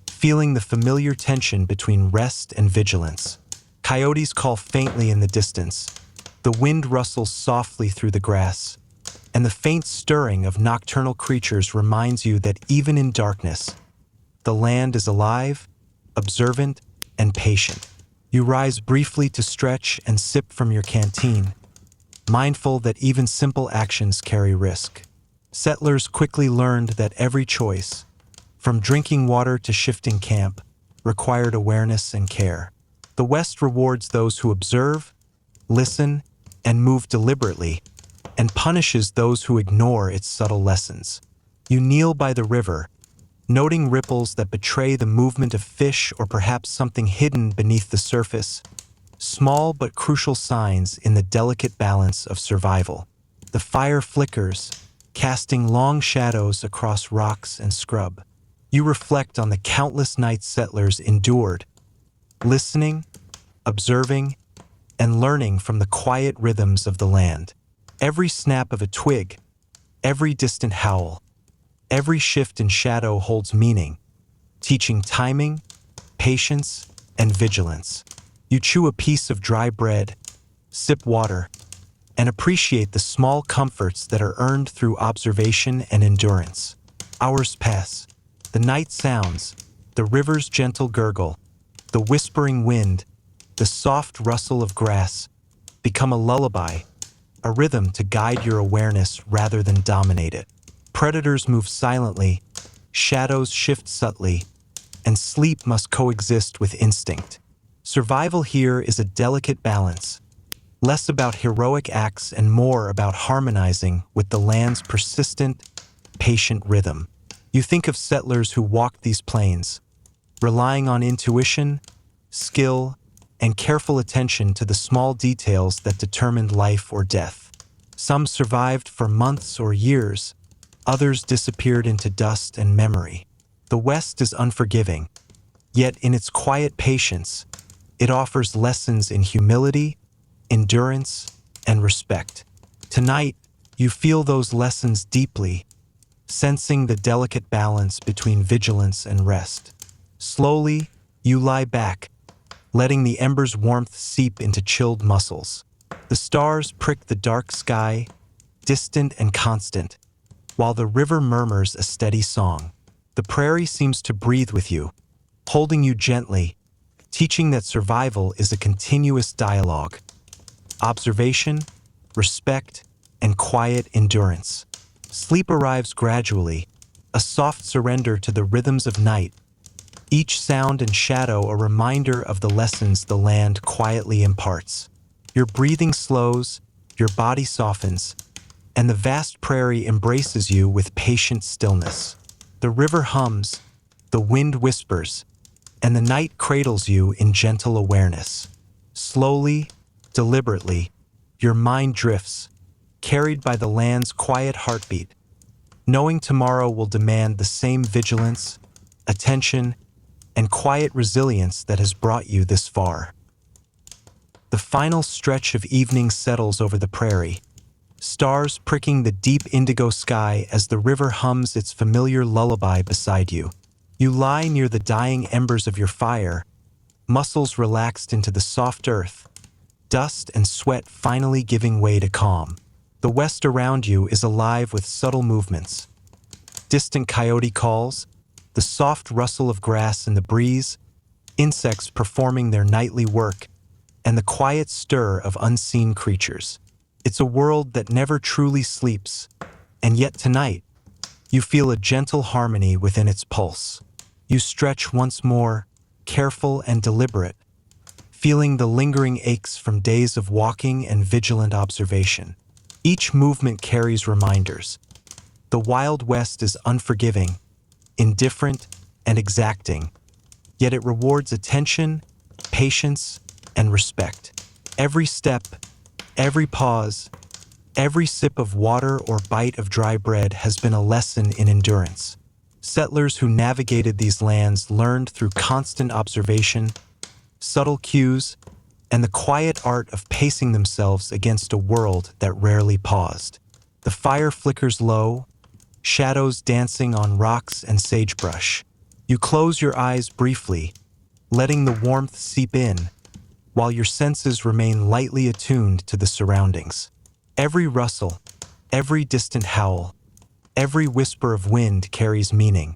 feeling the familiar tension between rest and vigilance. Coyotes call faintly in the distance, the wind rustles softly through the grass, and the faint stirring of nocturnal creatures reminds you that even in darkness, the land is alive, observant, and patient. You rise briefly to stretch and sip from your canteen, mindful that even simple actions carry risk. Settlers quickly learned that every choice, from drinking water to shifting camp, required awareness and care. The West rewards those who observe, listen, and move deliberately, and punishes those who ignore its subtle lessons. You kneel by the river, noting ripples that betray the movement of fish or perhaps something hidden beneath the surface, small but crucial signs in the delicate balance of survival. The fire flickers, casting long shadows across rocks and scrub. You reflect on the countless nights settlers endured, listening, observing, and learning from the quiet rhythms of the land. Every snap of a twig, every distant howl, every shift in shadow holds meaning, teaching timing, patience, and vigilance. You chew a piece of dry bread, sip water, and appreciate the small comforts that are earned through observation and endurance. Hours pass. The night sounds, the river's gentle gurgle, the whispering wind, the soft rustle of grass, become a lullaby, a rhythm to guide your awareness rather than dominate it. Predators move silently, shadows shift subtly, and sleep must coexist with instinct. Survival here is a delicate balance, less about heroic acts and more about harmonizing with the land's persistent, patient rhythm. You think of settlers who walked these plains, relying on intuition, skill, and careful attention to the small details that determined life or death. Some survived for months or years, others disappeared into dust and memory. The West is unforgiving, yet in its quiet patience, it offers lessons in humility, endurance, and respect. Tonight, you feel those lessons deeply, sensing the delicate balance between vigilance and rest. Slowly, you lie back, letting the embers' warmth seep into chilled muscles. The stars prick the dark sky, distant and constant, while the river murmurs a steady song. The prairie seems to breathe with you, holding you gently, teaching that survival is a continuous dialogue. Observation, respect, and quiet endurance. Sleep arrives gradually, a soft surrender to the rhythms of night, each sound and shadow a reminder of the lessons the land quietly imparts. Your breathing slows, your body softens, and the vast prairie embraces you with patient stillness. The river hums, the wind whispers, and the night cradles you in gentle awareness. Slowly, deliberately, your mind drifts, carried by the land's quiet heartbeat, knowing tomorrow will demand the same vigilance, attention, and quiet resilience that has brought you this far. The final stretch of evening settles over the prairie, stars pricking the deep indigo sky as the river hums its familiar lullaby beside you. You lie near the dying embers of your fire, muscles relaxed into the soft earth, dust and sweat finally giving way to calm. The west around you is alive with subtle movements. Distant coyote calls, the soft rustle of grass in the breeze, insects performing their nightly work, and the quiet stir of unseen creatures. It's a world that never truly sleeps, and yet tonight, you feel a gentle harmony within its pulse. You stretch once more, careful and deliberate, feeling the lingering aches from days of walking and vigilant observation. Each movement carries reminders. The Wild West is unforgiving, indifferent, and exacting, yet it rewards attention, patience, and respect. Every step, every pause, every sip of water or bite of dry bread has been a lesson in endurance. Settlers who navigated these lands learned through constant observation, subtle cues, and the quiet art of pacing themselves against a world that rarely paused. The fire flickers low, shadows dancing on rocks and sagebrush. You close your eyes briefly, letting the warmth seep in, while your senses remain lightly attuned to the surroundings. Every rustle, every distant howl, every whisper of wind carries meaning.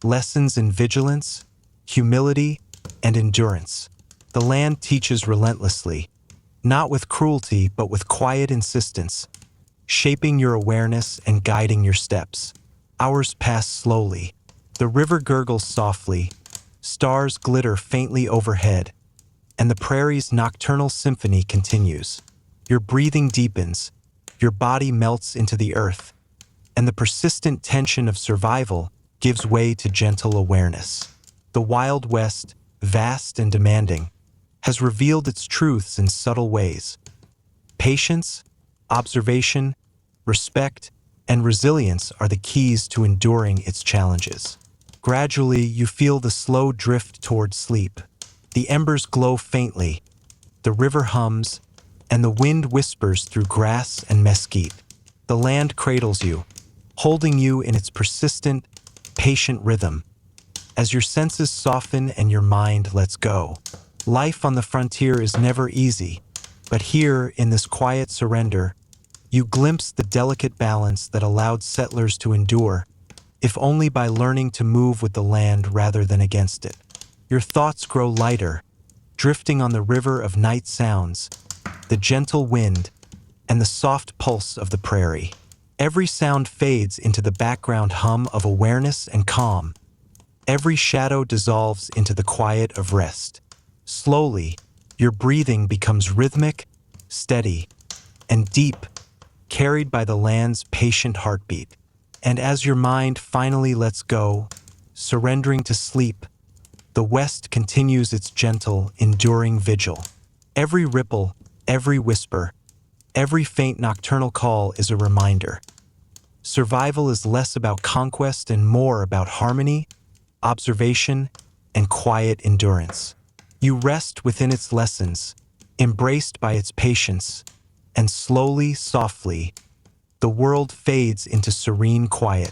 Lessons in vigilance, humility, and endurance. The land teaches relentlessly, not with cruelty but with quiet insistence, shaping your awareness and guiding your steps. Hours pass slowly. The river gurgles softly, stars glitter faintly overhead, and the prairie's nocturnal symphony continues. Your breathing deepens, your body melts into the earth, and the persistent tension of survival gives way to gentle awareness. The Wild West, vast and demanding, has revealed its truths in subtle ways. Patience, observation, respect, and resilience are the keys to enduring its challenges. Gradually, you feel the slow drift toward sleep. The embers glow faintly, the river hums, and the wind whispers through grass and mesquite. The land cradles you, holding you in its persistent, patient rhythm. As your senses soften and your mind lets go. Life on the frontier is never easy, but here, in this quiet surrender, you glimpse the delicate balance that allowed settlers to endure, if only by learning to move with the land rather than against it. Your thoughts grow lighter, drifting on the river of night sounds, the gentle wind, and the soft pulse of the prairie. Every sound fades into the background hum of awareness and calm. Every shadow dissolves into the quiet of rest. Slowly, your breathing becomes rhythmic, steady, and deep, carried by the land's patient heartbeat. And as your mind finally lets go, surrendering to sleep, the West continues its gentle, enduring vigil. Every ripple, every whisper, every faint nocturnal call is a reminder. Survival is less about conquest and more about harmony, observation, and quiet endurance. You rest within its lessons, embraced by its patience, and slowly, softly, the world fades into serene quiet.